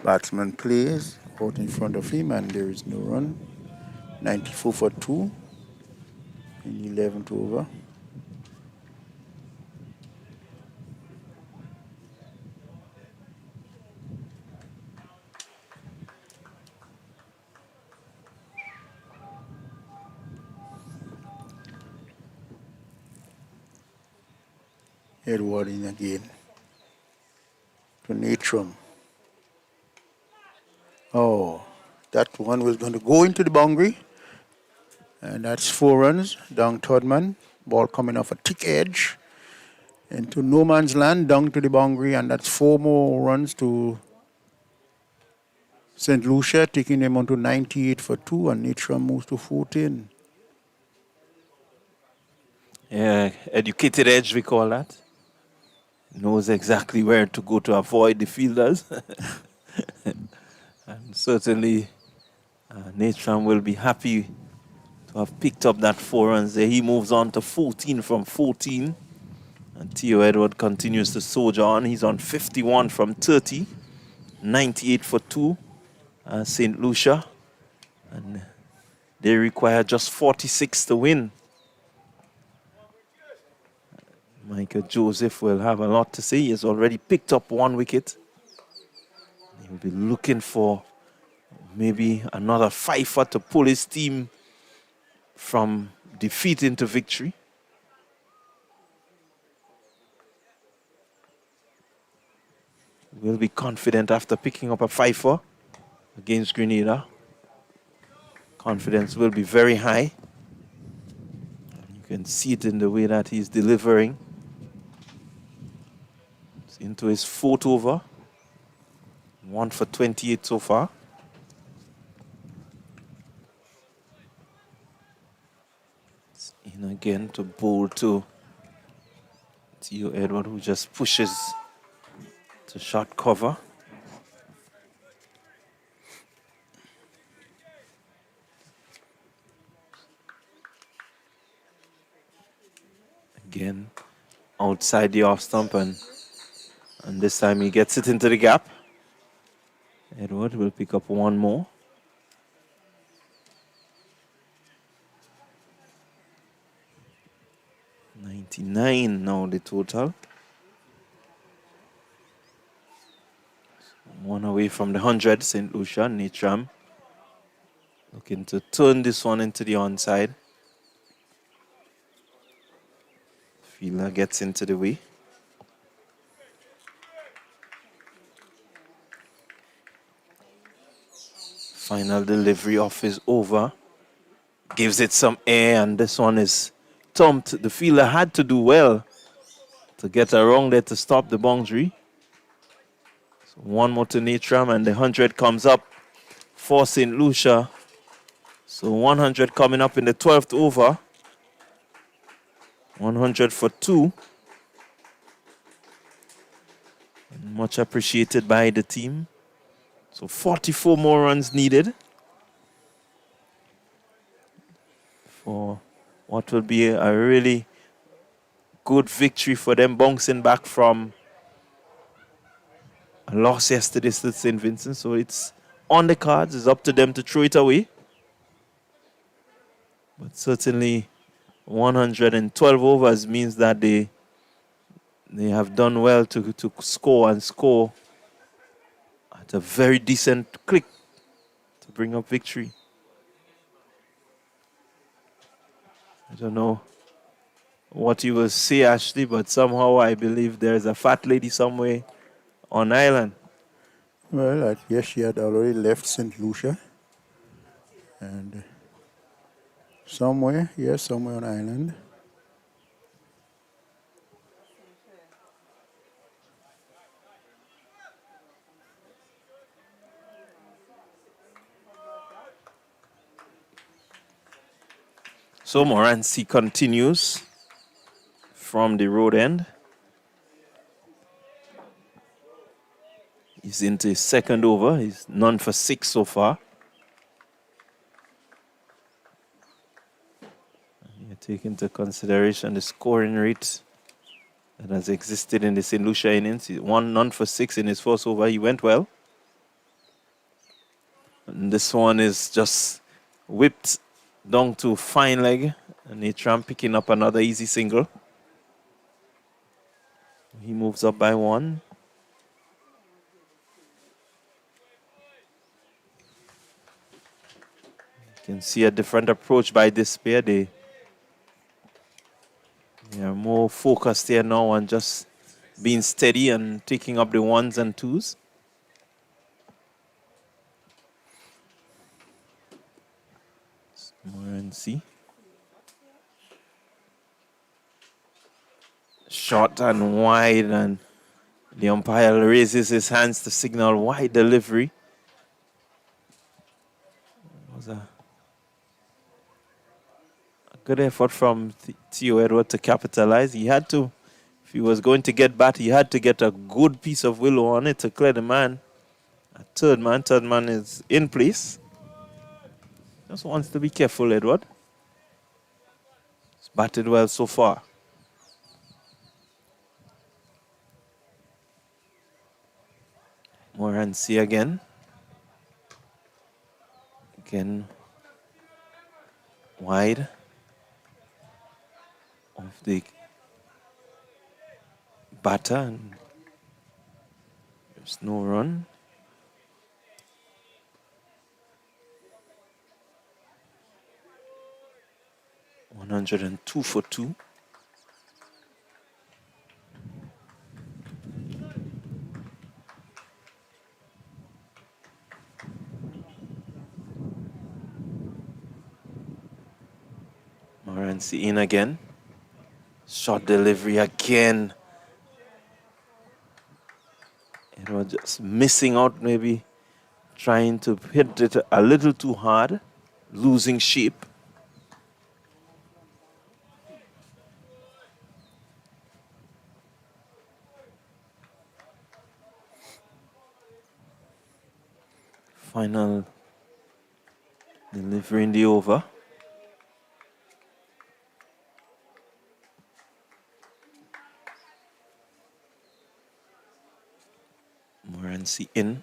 Batsman plays out in front of him, and there is no run. 94 for 2 in the 11th over. Edward in again. To Natrum. Oh, that one was going to go into the boundary. And that's 4 runs down Todman. Ball coming off a thick edge into no man's land down to the boundary. And that's 4 more runs to St. Lucia, taking them on to 98 for 2. And Natrum moves to 14. Yeah, educated edge, we call that. Knows exactly where to go to avoid the fielders. And certainly, Natram will be happy to have picked up that 4 runs there. He moves on to 14 from 14. And Theo Edward continues to soldier on. He's on 51 from 30. 98 for 2. St. Lucia. And they require just 46 to win. Michael Joseph will have a lot to say. He has already picked up 1 wicket. He'll be looking for maybe another fifer to pull his team from defeat into victory. Will be confident after picking up a fifer against Grenada. Confidence will be very high. You can see it in the way that he's delivering. It's into his 4th over. 1 for 28 so far. It's in again to bowl to Theo Edward, who just pushes to short cover. Again, outside the off stump, and this time he gets it into the gap. Edward will pick up 1 more. 99 now the total. 1 away from the 100, St. Lucia. Natram looking to turn this one into the onside. Fielder gets into the way. Final delivery off his over. Gives it some air, and this one is thumped. The fielder had to do well to get around there to stop the boundary. So 1 more to Natram, and the 100 comes up for St. Lucia. So 100 coming up in the 12th over. 100 for 2. And much appreciated by the team. So 44 more runs needed for what will be a really good victory for them, bouncing back from a loss yesterday to St. Vincent. So it's on the cards. It's up to them to throw it away. But certainly 112 overs means that they have done well to score and score at a very decent click to bring up victory. I don't know what you will say, Ashley, but somehow I believe there's a fat lady somewhere on island. Well, I guess she had already left St. Lucia. And somewhere on island. So Morancy continues from the road end. He's into his 2nd over. He's none for 6 so far. You take into consideration the scoring rate that has existed in the St. Lucia innings. He won none for 6 in his 1st over. He went well. And this one is just whipped down to fine leg, and Natram picking up another easy single. He moves up by 1. You can see a different approach by this pair. They Yeah, more focused here now on just being steady and taking up the ones and twos. More and see. Short and wide, and the umpire raises his hands to signal wide delivery. It was a good effort from Theo Edward to capitalize. He had to, if he was going to get bat, he had to get a good piece of willow on it to clear the man. A third man is in place. Just wants to be careful, Edward. He's batted well so far. Morancy again. Again, wide of the batter, and there's no run. $102 for 2. Morancy in again. Short delivery again. It was just missing out, maybe trying to hit it a little too hard, losing shape. Final delivery in the over. Morancy in.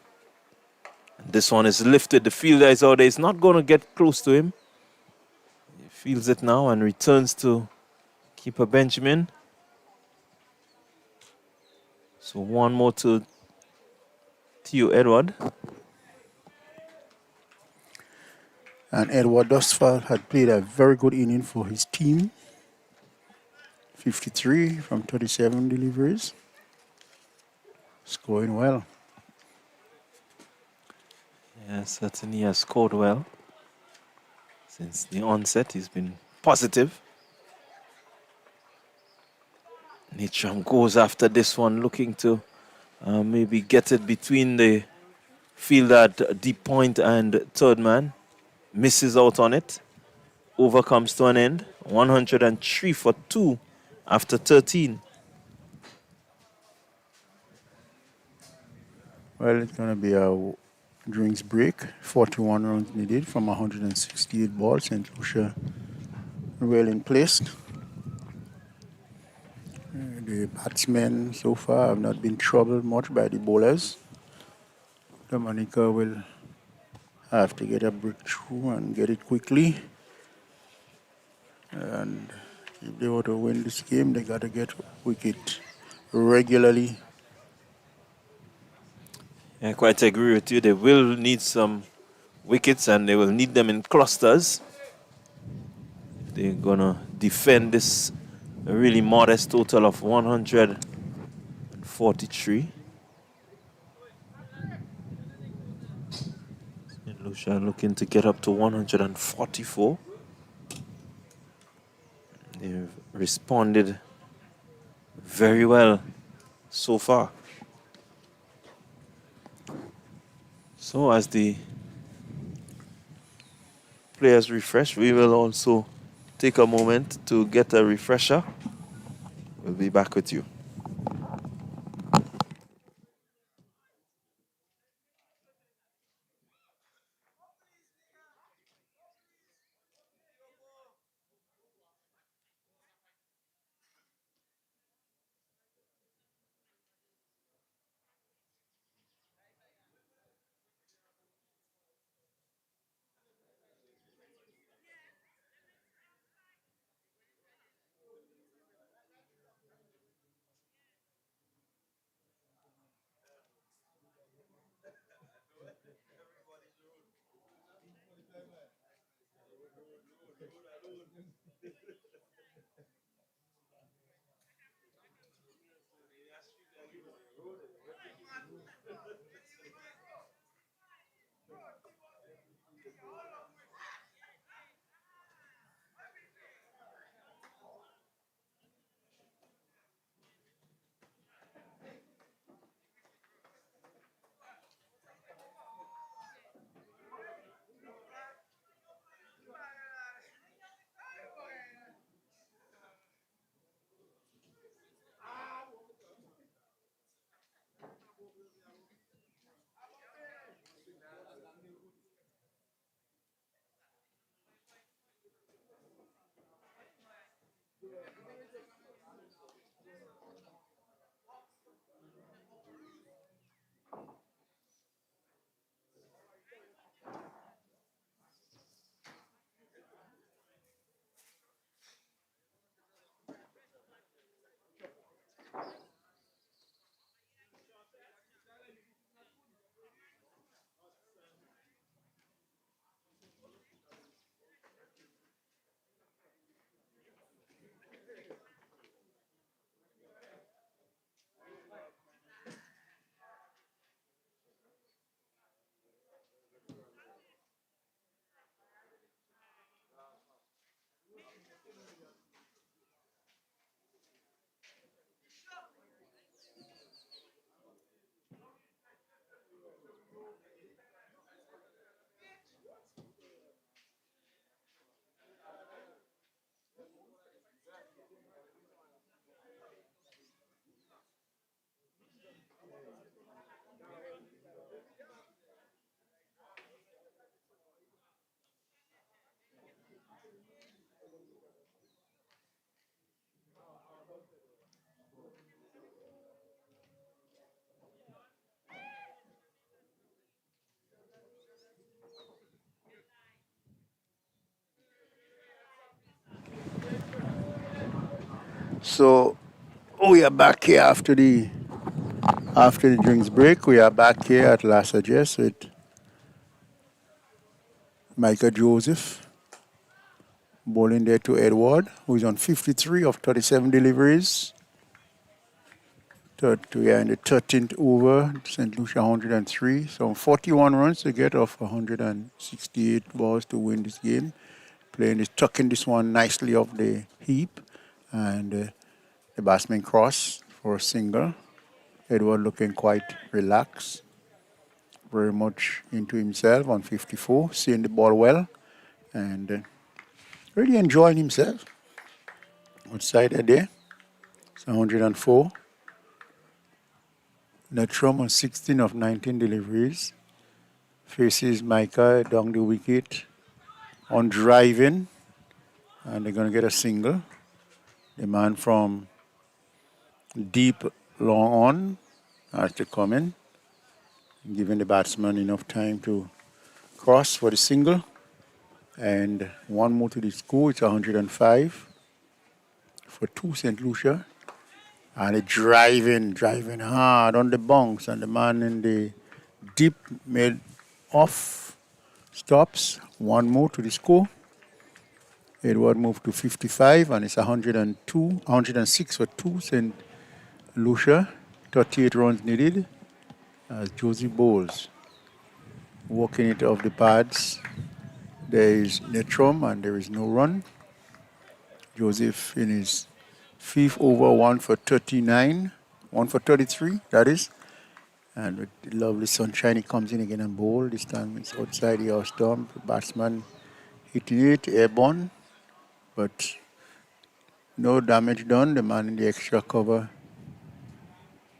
And this one is lifted. The fielder is out there. He's not going to get close to him. He feels it now and returns to keeper Benjamin. So one more to Theo Edward. And Edward thus far had played a very good inning for his team. 53 from 37 deliveries. Scoring well. Yeah, certainly has scored well. Since the onset, he's been positive. Nitram goes after this one, looking to maybe get it between the fielder at deep point and third man. Misses out on it. Over comes to an end. 103 for 2 after 13. Well, it's going to be a drinks break. 41 runs needed from 168 balls. St. Lucia well in place. The batsmen so far have not been troubled much by the bowlers. Dominica will have to get a breakthrough and get it quickly. And if they want to win this game, they got to get wicket regularly. I quite agree with you. They will need some wickets, and they will need them in clusters. They're going to defend this really modest total of 143. Lucia looking to get up to 144. They've responded very well so far. So as the players refresh, we will also take a moment to get a refresher. We'll be back with you. So we are back here after the drinks break. We are back here at Las Ages with Micah Joseph bowling there to Edward, who is on 53 of 37 deliveries. We are in the 13th over, St. Lucia 103. So 41 runs to get off 168 balls to win this game. Tucking this one nicely off the heap. And the batsman cross for a single. Edward looking quite relaxed, very much into himself on 54, seeing the ball well, and really enjoying himself. Outside there, it's 104. Netrum on 16 of 19 deliveries. Faces Micah down the wicket on driving, and they're going to get a single. The man from deep long on has to come in, giving the batsman enough time to cross for the single. And one more to the score, it's 105 for 2 St. Lucia. And it driving hard on the bounce, and the man in the deep made off, stops. One more to the score. Edward moved to 55, and it's 106 for 2 St. Lucia. 38 runs needed as Josie bowls. Walking it off the pads. There is Netrum, and there is no run. Joseph in his 5th over, 1 for 39, 1 for 33, that is. And with the lovely sunshine, he comes in again and bowl. This time it's outside the house stump. The batsman hitting it, airborne, but no damage done. The man in the extra cover,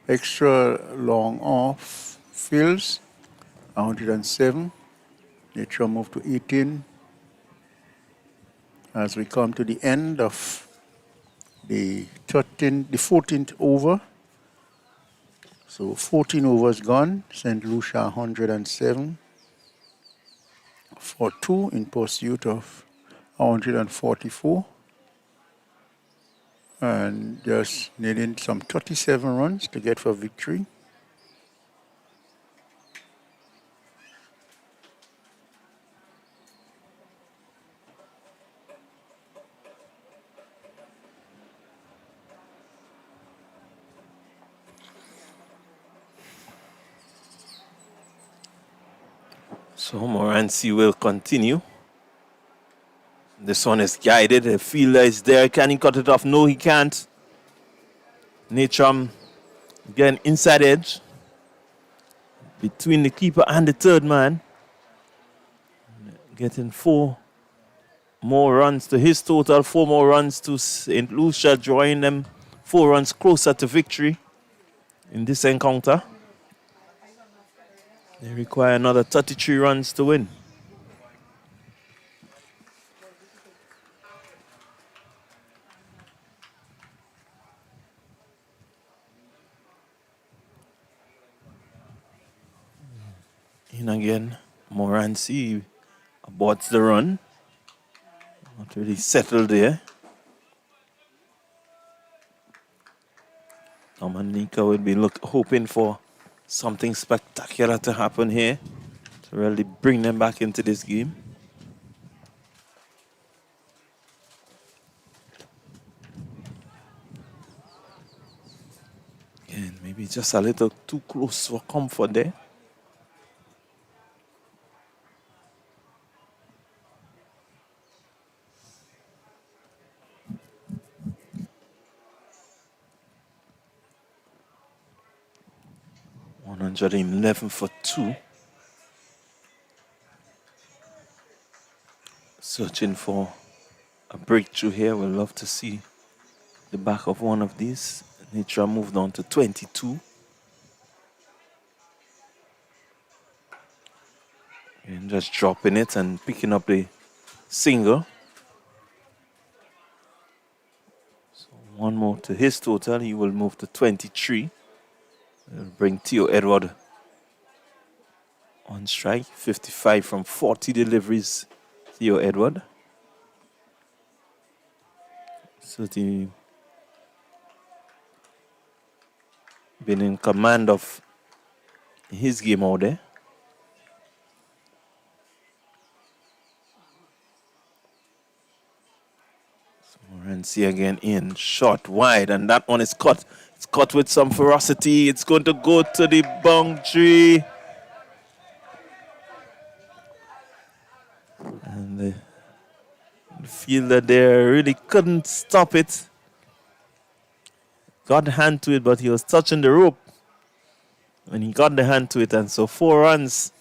extra long off, fields, 107. Nature moved to 18. As we come to the end of the 14th over. So 14 overs gone. St. Lucia 107 for 2 in pursuit of 144. And just needing some 37 runs to get for victory. So Morancy will continue. This one is guided. The fielder is there. Can he cut it off? No, he can't. Natram getting inside edge between the keeper and the third man. Getting 4 more runs to his total. 4 more runs to St. Lucia, drawing them 4 runs closer to victory in this encounter. They require another 33 runs to win. in again. Morancy aborts the run. Not really settled there. Dominica will be hoping for something spectacular to happen here to really bring them back into this game. Again, maybe just a little too close for comfort there. $111 for 2. Searching for a breakthrough here. We'd love to see the back of one of these. Nature moved on to 22. And just dropping it and picking up the single. So one more to his total. He will move to 23. It'll bring Theo Edward on strike. 55 from 40 deliveries, Theo Edward. Certainly been in command of his game out there. Morency again in, shot wide, and that one is cut. It's cut with some ferocity. It's going to go to the boundary. And the fielder there really couldn't stop it. Got the hand to it, but he was touching the rope when he got the hand to it. And so 4 runs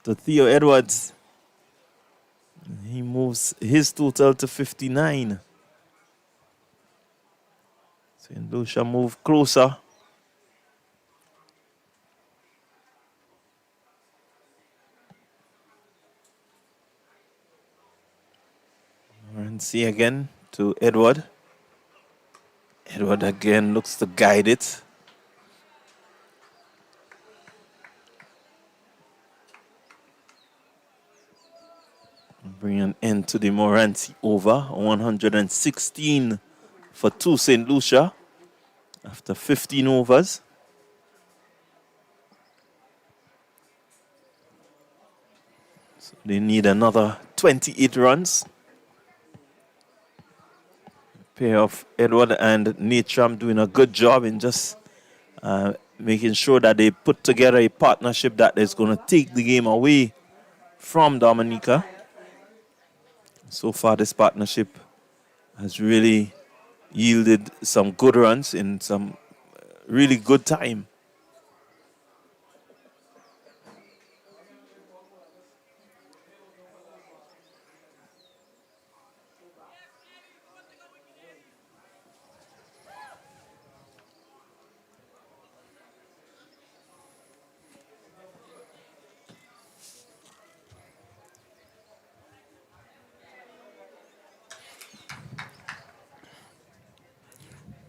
to Theo Edwards. He moves his total to 59. St. Lucia move closer. And see again to Edward. Edward again looks to guide it. Bring an end to the Morancy over. 116 for 2 St. Lucia after 15 overs. So they need another 28 runs. Pair of Edward and Natram doing a good job in just making sure that they put together a partnership that is going to take the game away from Dominica. So far, this partnership has really yielded some good runs in some really good time.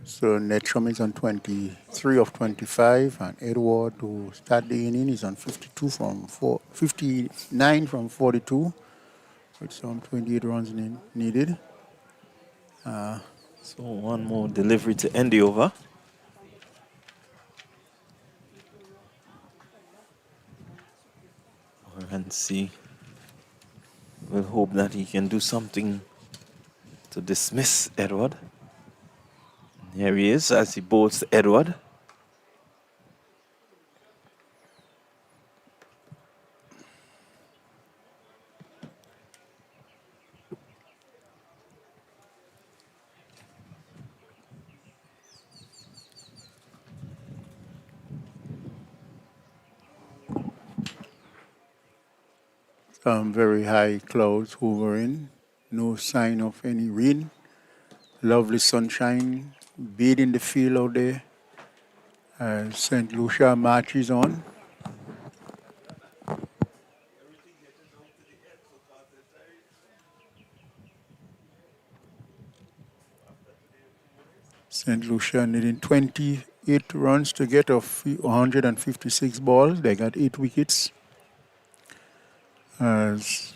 So Netram is on 23 of 25, and Edward, who start the inning, is on 59 from 42, with some 28 runs needed. So one more delivery to end the over. And see. We'll hope that he can do something to dismiss Edward. Here he is as he bowls to Edward. Some very high clouds hovering, no sign of any rain. Lovely sunshine, bathing the field out there. St. Lucia marches on. St. Lucia needing 28 runs to get off 156 balls. They got 8 wickets. As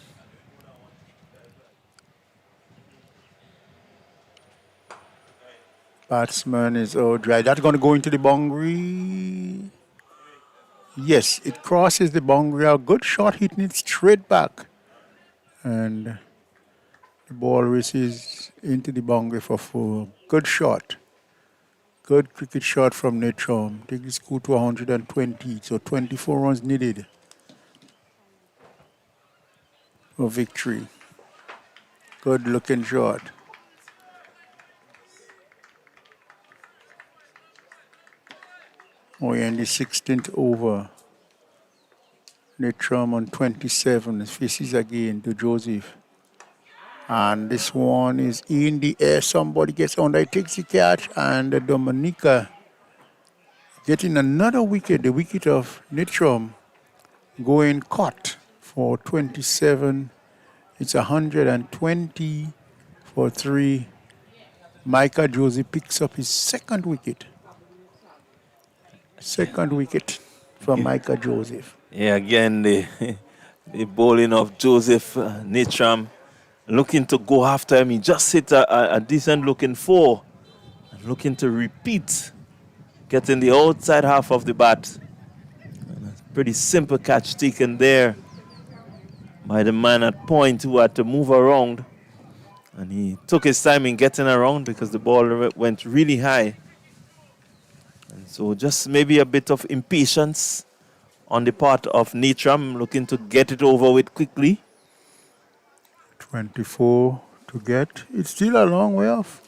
batsman is out dry. That's going to go into the boundary. Yes, it crosses the boundary. A good shot hitting it straight back. And the ball races into the boundary for 4. Good shot. Good cricket shot from Netrom. Take the score to 120. So 24 runs needed for victory. Good looking shot. We're in the 16th over. Netrom on 27. Faces again to Joseph. And this one is in the air. Somebody gets on there, takes the catch, and Dominica getting another wicket, the wicket of Netrom, going caught for 27. It's 120 for 3. Micah Joseph picks up his second wicket. Second wicket from Micah Joseph. Yeah, again, the bowling of Joseph Netram looking to go after him. He just hit a decent looking 4. Looking to repeat, getting the outside half of the bat. And a pretty simple catch taken there by the man at point who had to move around. And he took his time in getting around because the ball went really high. And so just maybe a bit of impatience on the part of Netram, looking to get it over with quickly. 24 to get. It's still a long way off.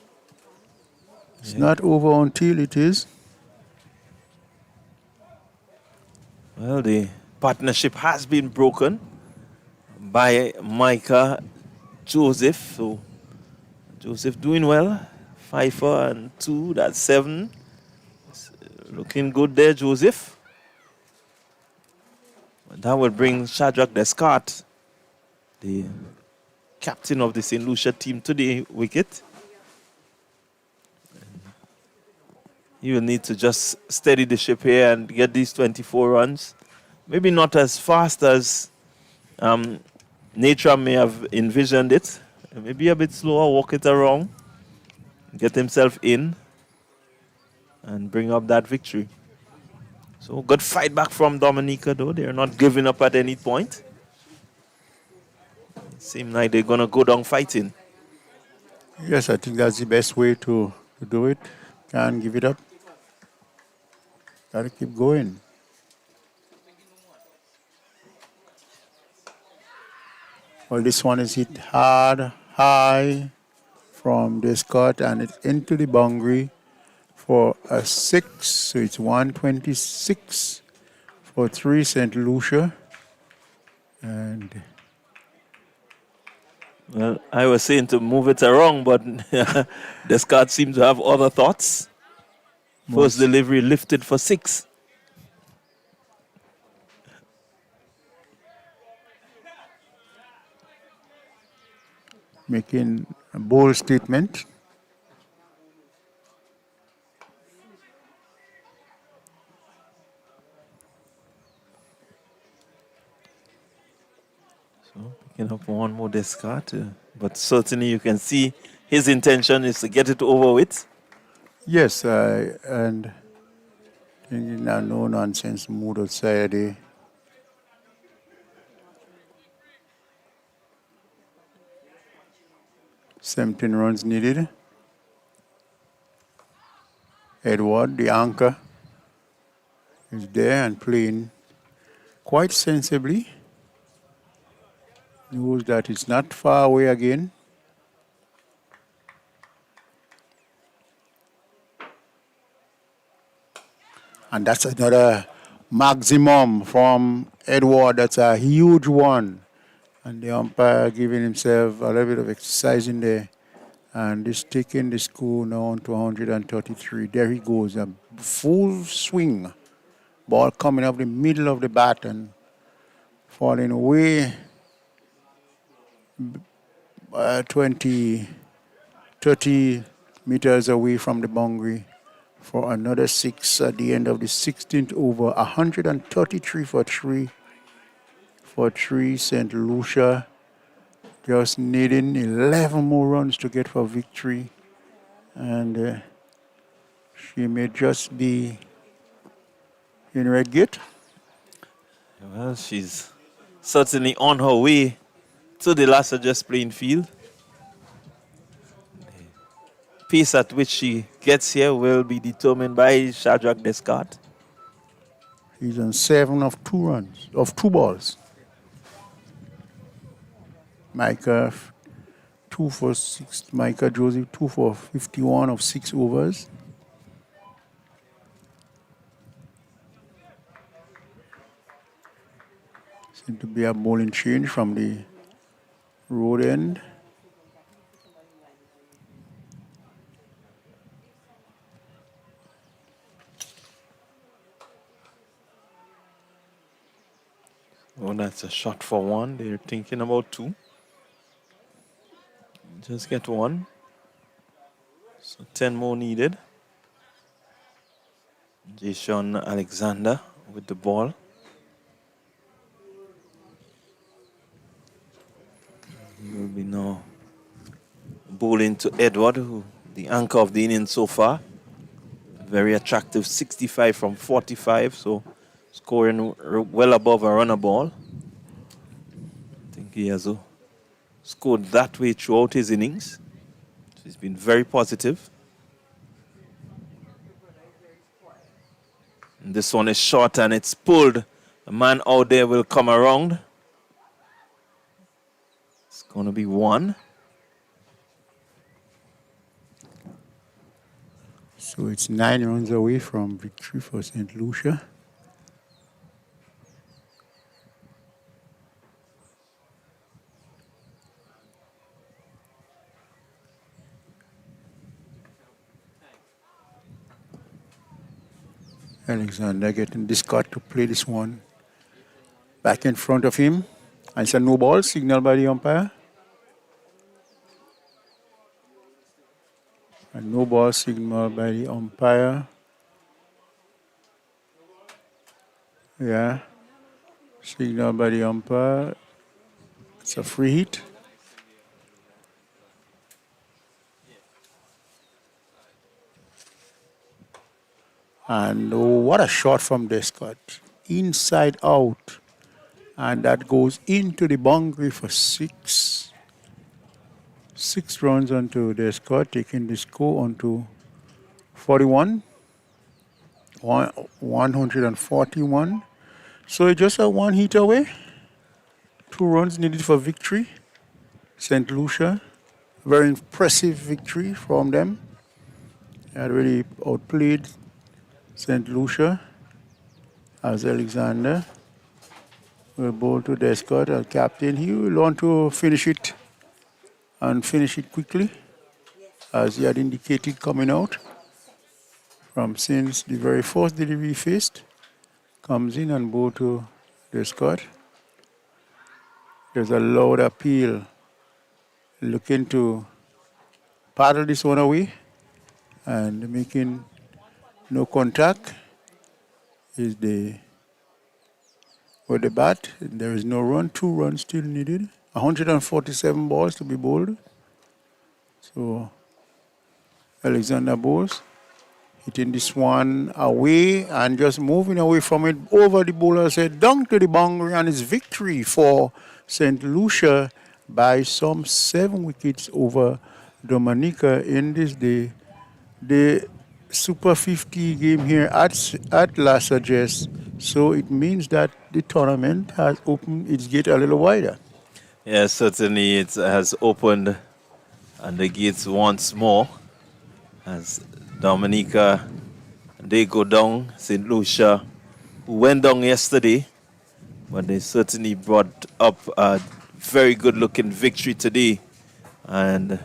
It's not over until it is. Well, the partnership has been broken by Micah Joseph. So Joseph doing well. 5 for and 2, that's 7. Looking good there, Joseph. That will bring Shadrach Descartes, the captain of the St. Lucia team, to the wicket. You will need to just steady the ship here and get these 24 runs. Maybe not as fast as Netram may have envisioned it. Maybe a bit slower, walk it around, get himself in, and bring up that victory. So good fight back from Dominica, though. They're not giving up at any point. It seems like they're going to go down fighting. Yes, I think that's the best way to do it. Can't give it up. Gotta keep going. Well, this one is hit hard, high from this cut, and it's into the boundary for a 6. So it's 126 for 3 St. Lucia. And well, I was saying to move it around, but Descartes seems to have other thoughts. First delivery lifted for 6. making a bold statement. So picking up one more discard, but certainly you can see his intention is to get it over with. Yes, and in a no-nonsense mood outside. 17 runs needed. Edward, the anchor, is there and playing quite sensibly. Knows that it's not far away again. And that's another maximum from Edward. That's a huge one. And the umpire giving himself a little bit of exercise in there. And he's taking the score now on to 133. There he goes, a full swing. Ball coming up the middle of the bat and falling away 20, 30 meters away from the boundary for another 6 at the end of the 16th over. 133 for 3 for 3. St. Lucia just needing 11 more runs to get for victory. And she may just be in red gate. Well, she's certainly on her way to the last just playing field. The pace at which she gets here will be determined by Shadrach Descartes. He's on 7 of 2 balls. Micah 2 for 6. Micah Joseph 2 for 51 of 6 overs. Seems to be a bowling change from the road end. Oh, that's a shot for 1. They're thinking about 2. Just get 1. So 10 more needed. Jason Alexander with the ball. He will be now bowling to Edward, who the anchor of the inning so far. Very attractive 65 from 45, so scoring well above a runner ball. I think he has scored that way throughout his innings. So he's been very positive. And this one is short and it's pulled. The man out there will come around. It's going to be 1. So it's 9 runs away from victory for St. Lucia. Alexander getting Descartes to play this one back in front of him. And it's a no ball signal by the umpire. A no ball signal by the umpire. Yeah. Signal by the umpire. It's a free hit. And oh, what a shot from Descartes. Inside out. And that goes into the boundary for 6. 6 runs onto Descartes, taking the score onto 41. 141. So just a 1 hit away. 2 runs needed for victory. St. Lucia, very impressive victory from them. They had really outplayed St. Lucia as Alexander will bowl to Descartes, our captain. He will want to finish it and finish it quickly, as he had indicated coming out from since the very first delivery he faced. Comes in and bowl to Descartes. There's a loud appeal looking to paddle this one away and making no contact is with the bat. There is no run. 2 runs still needed. 147 balls to be bowled. So Alexander bowls, hitting this one away and just moving away from it over the bowler's head down to the boundary, and it's victory for St. Lucia by some 7 wickets over Dominica in this day. The Super50 game here at Las Sages. So it means that the tournament has opened its gate a little wider. Yes, certainly it has opened and the gates once more as Dominica, they go down. St. Lucia, who went down yesterday, but they certainly brought up a very good looking victory today. And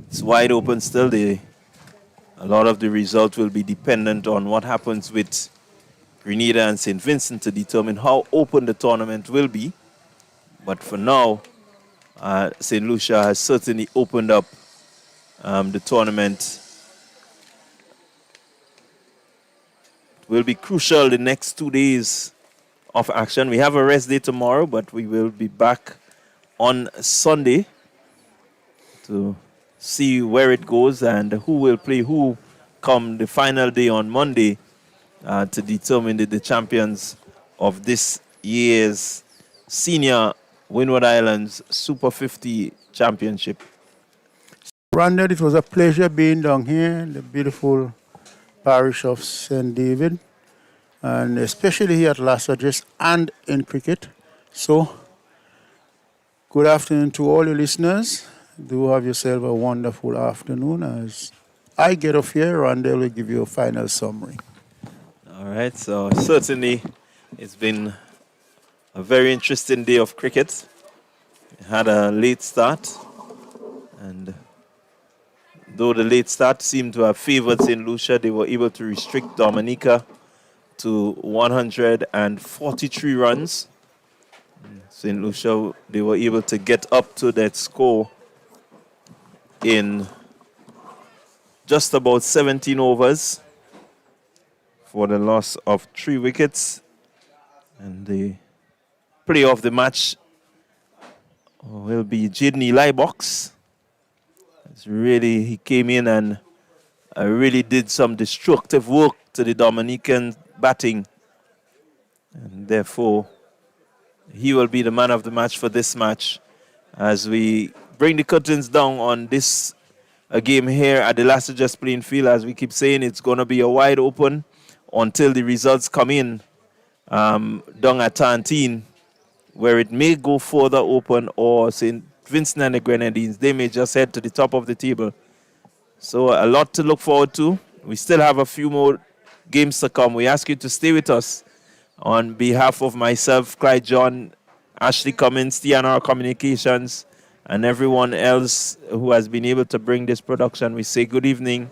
it's wide open still. A lot of the result will be dependent on what happens with Grenada and St. Vincent to determine how open the tournament will be. But for now, St. Lucia has certainly opened up the tournament. It will be crucial the next 2 days of action. We have a rest day tomorrow, but we will be back on Sunday to see where it goes and who will play who come the final day on Monday to determine the champions of this year's Senior Windward Islands Super 50 Championship. Randall, it was a pleasure being down here in the beautiful parish of St. David, and especially here at Las Vegas and in cricket. So, good afternoon to all your listeners. Do have yourself a wonderful afternoon. As I get off here, Randall will give you a final summary. All right, so certainly it's been a very interesting day of cricket. We had a late start, and though the late start seemed to have favored St. Lucia, they were able to restrict Dominica to 143 runs. St. Lucia, they were able to get up to that score in just about 17 overs for the loss of 3 wickets. And the player of the match will be Jaden Eli Box. Really, he came in and really did some destructive work to the Dominican batting. And therefore, he will be the man of the match for this match as we bring the curtains down on this game here at the Las Vegas playing field. As we keep saying, it's going to be a wide open until the results come in down at Tantine, where it may go further open, or St. Vincent and the Grenadines, they may just head to the top of the table. So a lot to look forward to. We still have a few more games to come. We ask you to stay with us. On behalf of myself, Clyde John, Ashley Cummins, TNR Communications, and everyone else who has been able to bring this production, we say good evening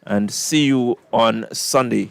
and see you on Sunday.